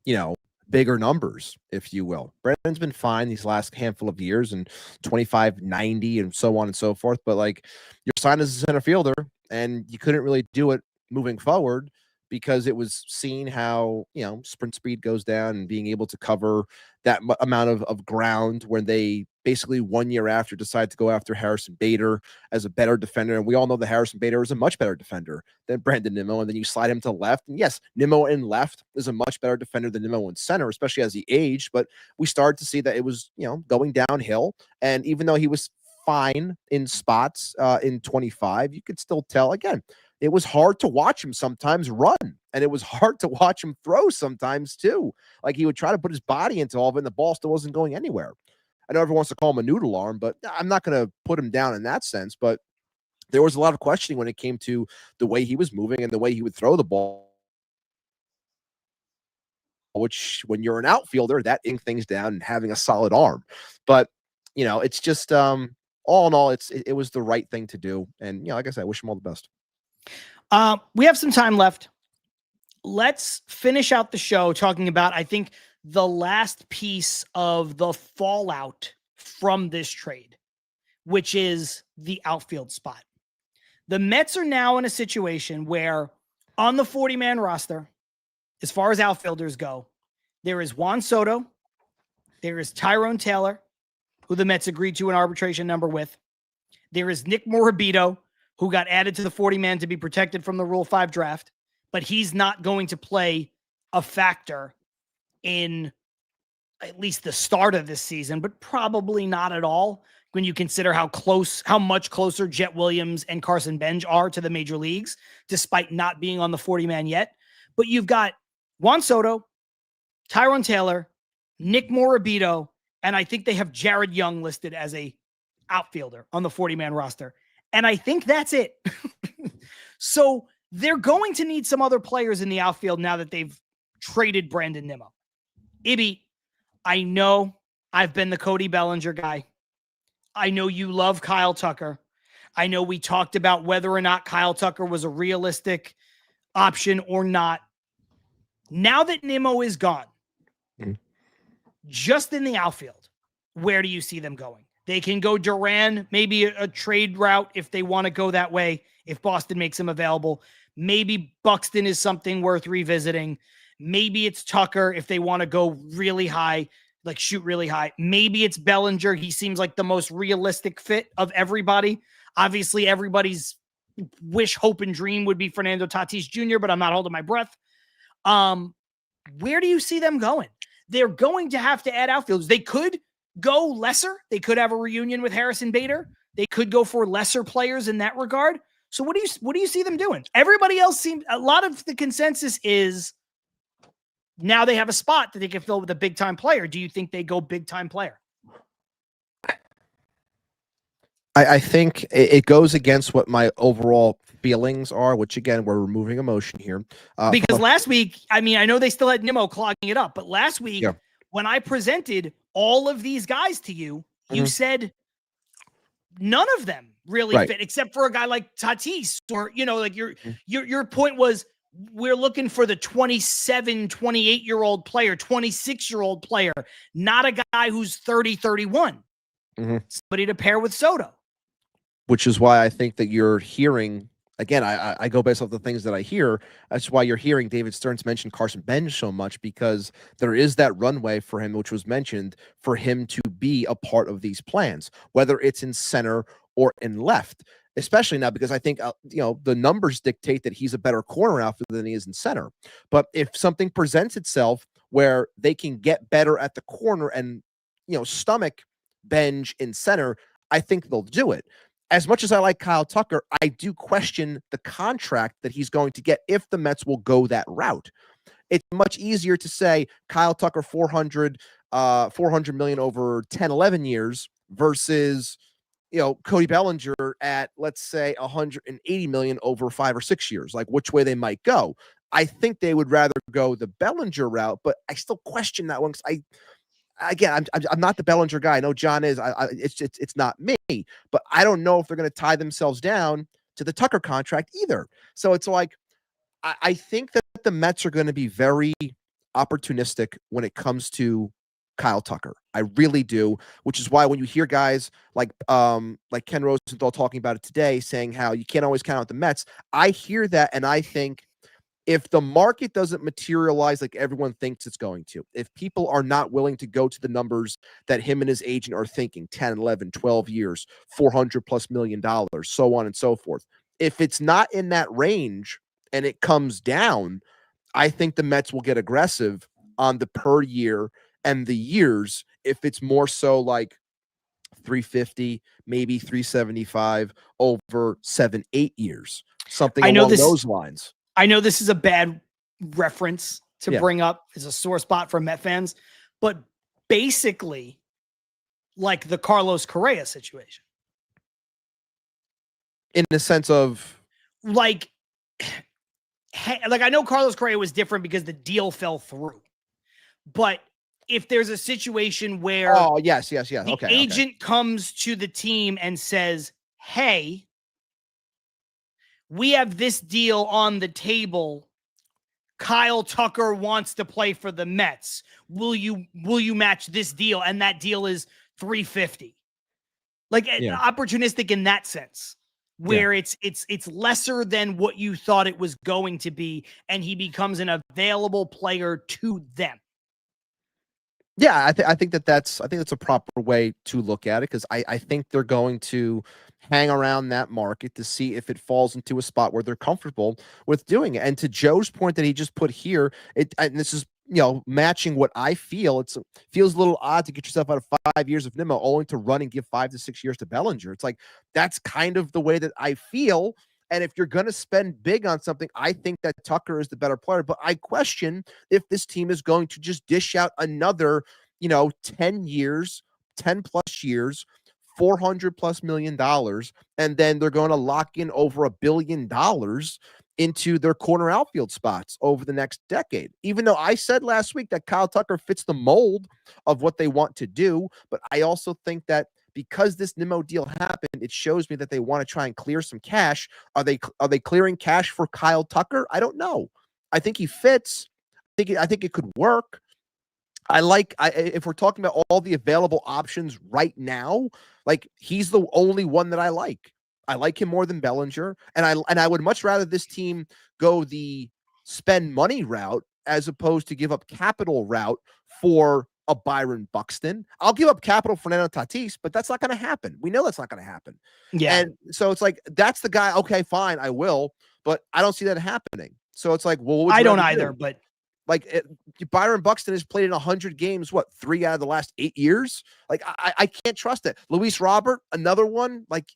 you know, bigger numbers, if you will. Brandon's been fine these last handful of years, and 25, 90, and so on and so forth. But like, you're signed as a center fielder, and you couldn't really do it moving forward because it was seen how, you know, sprint speed goes down and being able to cover that amount of ground when they basically 1 year after decide to go after Harrison Bader as a better defender. And we all know that Harrison Bader is a much better defender than Brandon Nimmo. And then you slide him to left. And yes, Nimmo in left is a much better defender than Nimmo in center, especially as he aged. But we started to see that it was, you know, going downhill. And even though he was fine in spots in 25, you could still tell, again, it was hard to watch him sometimes run, and it was hard to watch him throw sometimes too. Like he would try to put his body into all of it, and the ball still wasn't going anywhere. I know everyone wants to call him a noodle arm, but I'm not going to put him down in that sense. But there was a lot of questioning when it came to the way he was moving and the way he would throw the ball, which when you're an outfielder, that ing things down and having a solid arm. But, it's just all in all, it was the right thing to do. And, like I said, I wish him all the best. We have some time left. Let's finish out the show talking about, I think, the last piece of the fallout from this trade, which is the outfield spot. The Mets are now in a situation where on the 40-man roster, as far as outfielders go, there is Juan Soto, there is Tyrone Taylor, who the Mets agreed to an arbitration number with. There is Nick Morabito, who got added to the 40-man to be protected from the Rule 5 draft, but he's not going to play a factor in at least the start of this season, but probably not at all when you consider how much closer Jet Williams and Carson Benj are to the major leagues, despite not being on the 40-man yet. But you've got Juan Soto, Tyrone Taylor, Nick Morabito, and I think they have Jared Young listed as a outfielder on the 40-man roster. And I think that's it. So they're going to need some other players in the outfield now that they've traded Brandon Nimmo. Ibby, I know I've been the Cody Bellinger guy. I know you love Kyle Tucker. I know we talked about whether or not Kyle Tucker was a realistic option or not. Now that Nimmo is gone, just in the outfield, where do you see them going? They can go Duran, maybe a trade route if they want to go that way, if Boston makes him available. Maybe Buxton is something worth revisiting. Maybe it's Tucker if they want to go really high, like shoot really high. Maybe it's Bellinger. He seems like the most realistic fit of everybody. Obviously, everybody's wish, hope, and dream would be Fernando Tatis Jr., but I'm not holding my breath. Where do you see them going? They're going to have to add outfielders. They could go lesser. They could have a reunion with Harrison Bader. They could go for lesser players in that regard. So what do you see them doing? Everybody else seems, a lot of the consensus is now they have a spot that they can fill with a big time player. Do you think they go big time player? I think it goes against what my overall feelings are, which again, we're removing emotion here. Because last week, I mean, I know they still had Nimmo clogging it up, but last week when I presented all of these guys to you, you said none of them really fit except for a guy like Tatis or, like your point was we're looking for the 27, 28-year-old player, 26-year-old player, not a guy who's 30, 31. Somebody to pair with Soto. Which is why I think that you're hearing, again, I go based off the things that I hear. That's why you're hearing David Stearns mention Carson Benj so much, because there is that runway for him, which was mentioned, for him to be a part of these plans, whether it's in center or in left, especially now, because I think, the numbers dictate that he's a better corner outfielder than he is in center. But if something presents itself where they can get better at the corner and, stomach Benj in center, I think they'll do it. As much as I like Kyle Tucker, I do question the contract that he's going to get if the Mets will go that route. It's much easier to say Kyle Tucker, $400 million over 10, 11 years versus, Cody Bellinger at, let's say, $180 million over 5 or 6 years, like which way they might go. I think they would rather go the Bellinger route, but I still question that one because I'm not the Bellinger guy. I know John is. It's not me, but I don't know if they're going to tie themselves down to the Tucker contract either. So it's like I think that the Mets are going to be very opportunistic when it comes to Kyle Tucker. I really do, which is why when you hear guys like Ken Rosenthal talking about it today, saying how you can't always count out the Mets, I hear that and I think, if the market doesn't materialize like everyone thinks it's going to, if people are not willing to go to the numbers that him and his agent are thinking, 10, 11, 12 years, $400+ million, so on and so forth. If it's not in that range and it comes down, I think the Mets will get aggressive on the per year and the years. If it's more so like 350, maybe 375 over 7-8 years, something I know along this, those lines. I know this is a bad reference to Yeah. bring up as a sore spot for Met fans, but basically like the Carlos Correa situation. In the sense of like I know Carlos Correa was different because the deal fell through, but if there's a situation where yes, the agent comes to the team and says, hey, we have this deal on the table. Kyle Tucker wants to play for the Mets. Will you match this deal? And that deal is 350. Like opportunistic in that sense, where it's lesser than what you thought it was going to be, and he becomes an available player to them. Yeah, I think that's a proper way to look at it, because I think they're going to hang around that market to see if it falls into a spot where they're comfortable with doing it. And to Joe's point that he just put here, and this is matching what I feel. It feels a little odd to get yourself out of 5 years of Nimmo only to run and give 5 to 6 years to Bellinger. It's like that's kind of the way that I feel. And if you're going to spend big on something, I think that Tucker is the better player. But I question if this team is going to just dish out another, 10 years, 10 plus years, $400+ million, and then they're going to lock in over $1 billion into their corner outfield spots over the next decade. Even though I said last week that Kyle Tucker fits the mold of what they want to do, but I also think that because this Nimmo deal happened, it shows me that they want to try and clear some cash. Are they clearing cash for Kyle Tucker? I don't know. I think he fits. I think it could work. If we're talking about all the available options right now, like he's the only one that I like. I like him more than Bellinger, and I would much rather this team go the spend money route as opposed to give up capital route for a Byron Buxton. I'll give up capital for Fernando Tatis, but that's not going to happen. We know that's not going to happen. Yeah. And so it's like, that's the guy. Okay, fine. I will, but I don't see that happening. So it's like, well, I don't either, but like Byron Buxton has played in 100 games, 3 out of the last 8 years. Like I can't trust it. Luis Robert, another one, like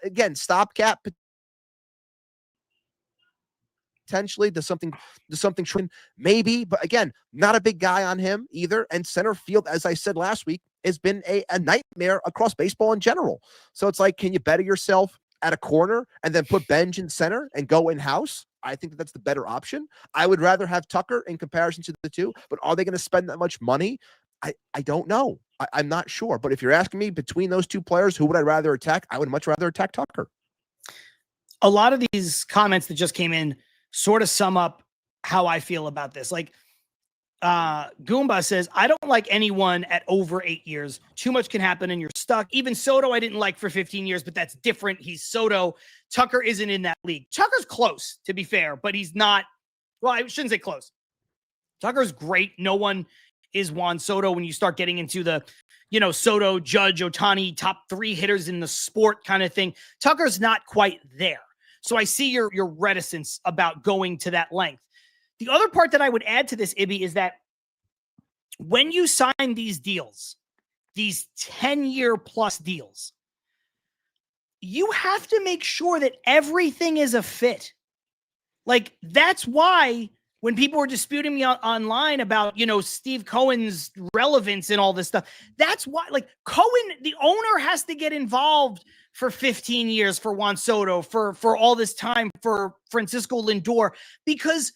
again, stopgap potentially does something maybe, but again, not a big guy on him either. And center field, as I said last week, has been a nightmare across baseball in general. So it's like, can you better yourself at a corner and then put Benj in center and go in-house? I think that's the better option. I would rather have Tucker in comparison to the two, but are they going to spend that much money? I don't know. I'm not sure. But if you're asking me between those two players, who would I rather attack? I would much rather attack Tucker. A lot of these comments that just came in sort of sum up how I feel about this. Like Goomba says, I don't like anyone at over 8 years. Too much can happen and you're stuck. Even Soto I didn't like for 15 years, but that's different. He's Soto. Tucker isn't in that league. Tucker's close, to be fair, but he's not. Well, I shouldn't say close. Tucker's great. No one is Juan Soto when you start getting into the, Soto, Judge, Ohtani, top 3 hitters in the sport kind of thing. Tucker's not quite there. So I see your reticence about going to that length. The other part that I would add to this, Ibby, is that when you sign these deals, these 10-year plus deals, you have to make sure that everything is a fit. Like, that's why when people were disputing me online about, Steve Cohen's relevance and all this stuff, that's why, like, Cohen, the owner, has to get involved for 15 years for Juan Soto, for all this time for Francisco Lindor, because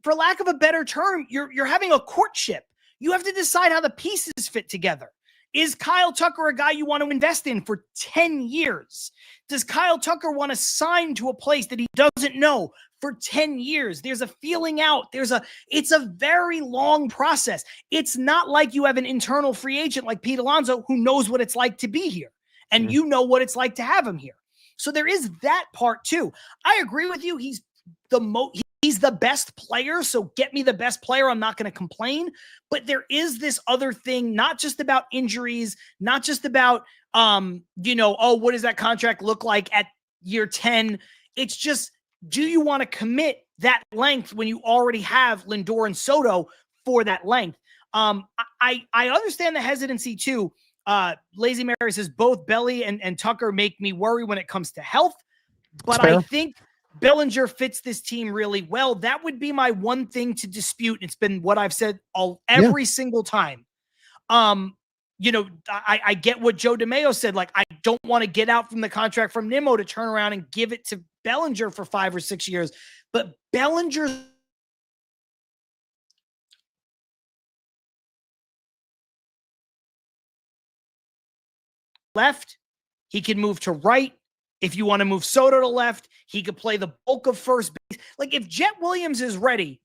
for lack of a better term, you're having a courtship. You have to decide how the pieces fit together. Is Kyle Tucker a guy you want to invest in for 10 years? Does Kyle Tucker want to sign to a place that he doesn't know for 10 years? There's a feeling out. It's a very long process. It's not like you have an internal free agent like Pete Alonso who knows what it's like to be here. And you know what it's like to have him here. So there is that part too. I agree with you. He's the best player. So get me the best player. I'm not going to complain. But there is this other thing, not just about injuries, not just about, what does that contract look like at year 10? It's just, do you want to commit that length when you already have Lindor and Soto for that length? I understand the hesitancy too Lazy Mary says both Belly and Tucker make me worry when it comes to health, but Fair. I think Bellinger fits this team really well. That would be my one thing to dispute. It's been what I've said every single time. I get what Joe DeMayo said. Like, I don't want to get out from the contract from Nimmo to turn around and give it to Bellinger for 5 or 6 years. But Bellinger's left. He can move to right. If you want to move Soto to left, he could play the bulk of first base. Like, if Jet Williams is ready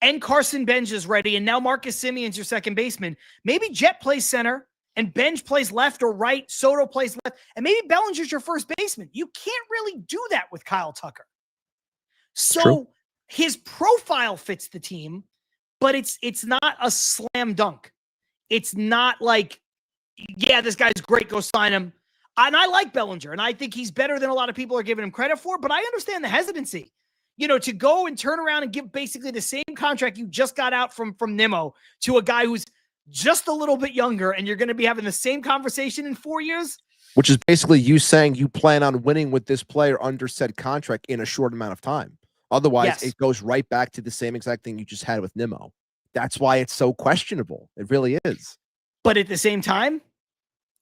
and Carson Benj is ready, and now Marcus Semien's your second baseman, maybe Jet plays center and Benj plays left or right, Soto plays left, and maybe Bellinger's your first baseman. You can't really do that with Kyle Tucker. So True. His profile fits the team, but it's not a slam dunk. It's not like, yeah, this guy's great, go sign him. And I like Bellinger, and I think he's better than a lot of people are giving him credit for, but I understand the hesitancy. To go and turn around and give basically the same contract you just got out from Nimmo to a guy who's just a little bit younger, and you're going to be having the same conversation in 4 years. Which is basically you saying you plan on winning with this player under said contract in a short amount of time. Otherwise, It goes right back to the same exact thing you just had with Nimmo. That's why it's so questionable. It really is. But at the same time,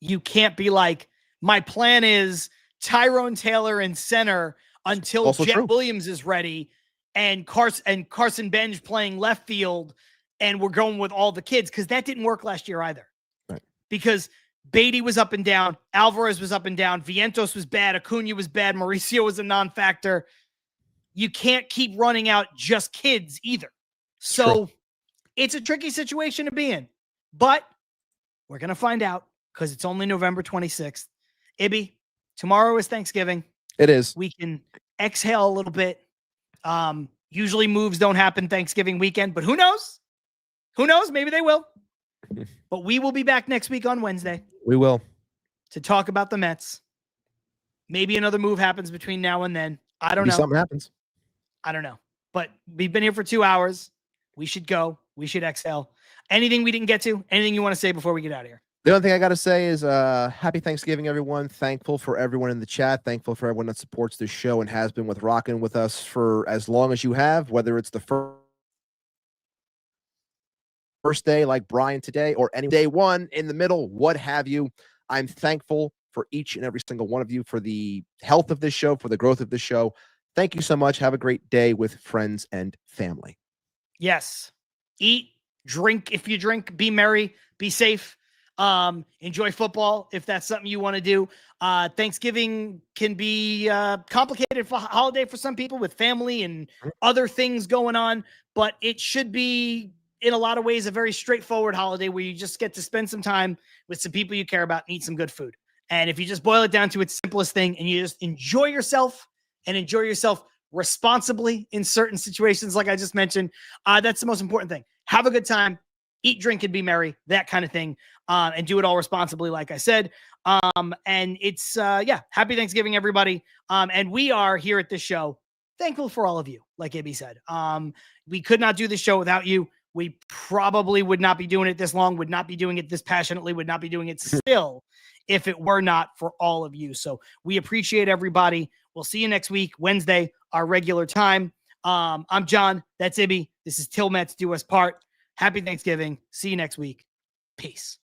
you can't be like, my plan is Tyrone Taylor in center until Jet Williams is ready, and Carson Benj playing left field, and we're going with all the kids, because that didn't work last year either. Right. Because Beatty was up and down, Alvarez was up and down, Vientos was bad, Acuna was bad, Mauricio was a non-factor. You can't keep running out just kids either. So It's a tricky situation to be in. But we're going to find out, because it's only November 26th. Ibby, tomorrow is Thanksgiving. It is. We can exhale a little bit. Usually moves don't happen Thanksgiving weekend, but who knows? Who knows? Maybe they will. But we will be back next week on Wednesday. We will. To talk about the Mets. Maybe another move happens between now and then. I don't know. Something happens. I don't know. But we've been here for 2 hours. We should go. We should exhale. Anything we didn't get to? Anything you want to say before we get out of here? The only thing I got to say is happy Thanksgiving, everyone. Thankful for everyone in the chat. Thankful for everyone that supports this show and has been rocking with us for as long as you have, whether it's the first day like Brian today or any day one in the middle, what have you. I'm thankful for each and every single one of you, for the health of this show, for the growth of this show. Thank you so much. Have a great day with friends and family. Yes. Eat, drink if you drink, be merry, be safe. Enjoy football if that's something you want to do. Thanksgiving can be complicated for holiday for some people with family and other things going on, but it should be in a lot of ways a very straightforward holiday where you just get to spend some time with some people you care about and eat some good food. And if you just boil it down to its simplest thing and you just enjoy yourself and enjoy yourself responsibly in certain situations, like I just mentioned, that's the most important thing. Have a good time. Eat, drink, and be merry, that kind of thing, and do it all responsibly, like I said. And it's, happy Thanksgiving, everybody. And we are here at this show thankful for all of you, like Ibby said. We could not do this show without you. We probably would not be doing it this long, would not be doing it this passionately, would not be doing it still if it were not for all of you. So we appreciate everybody. We'll see you next week, Wednesday, our regular time. I'm John. That's Ibby. This is Til Mets Do Us Part. Happy Thanksgiving. See you next week. Peace.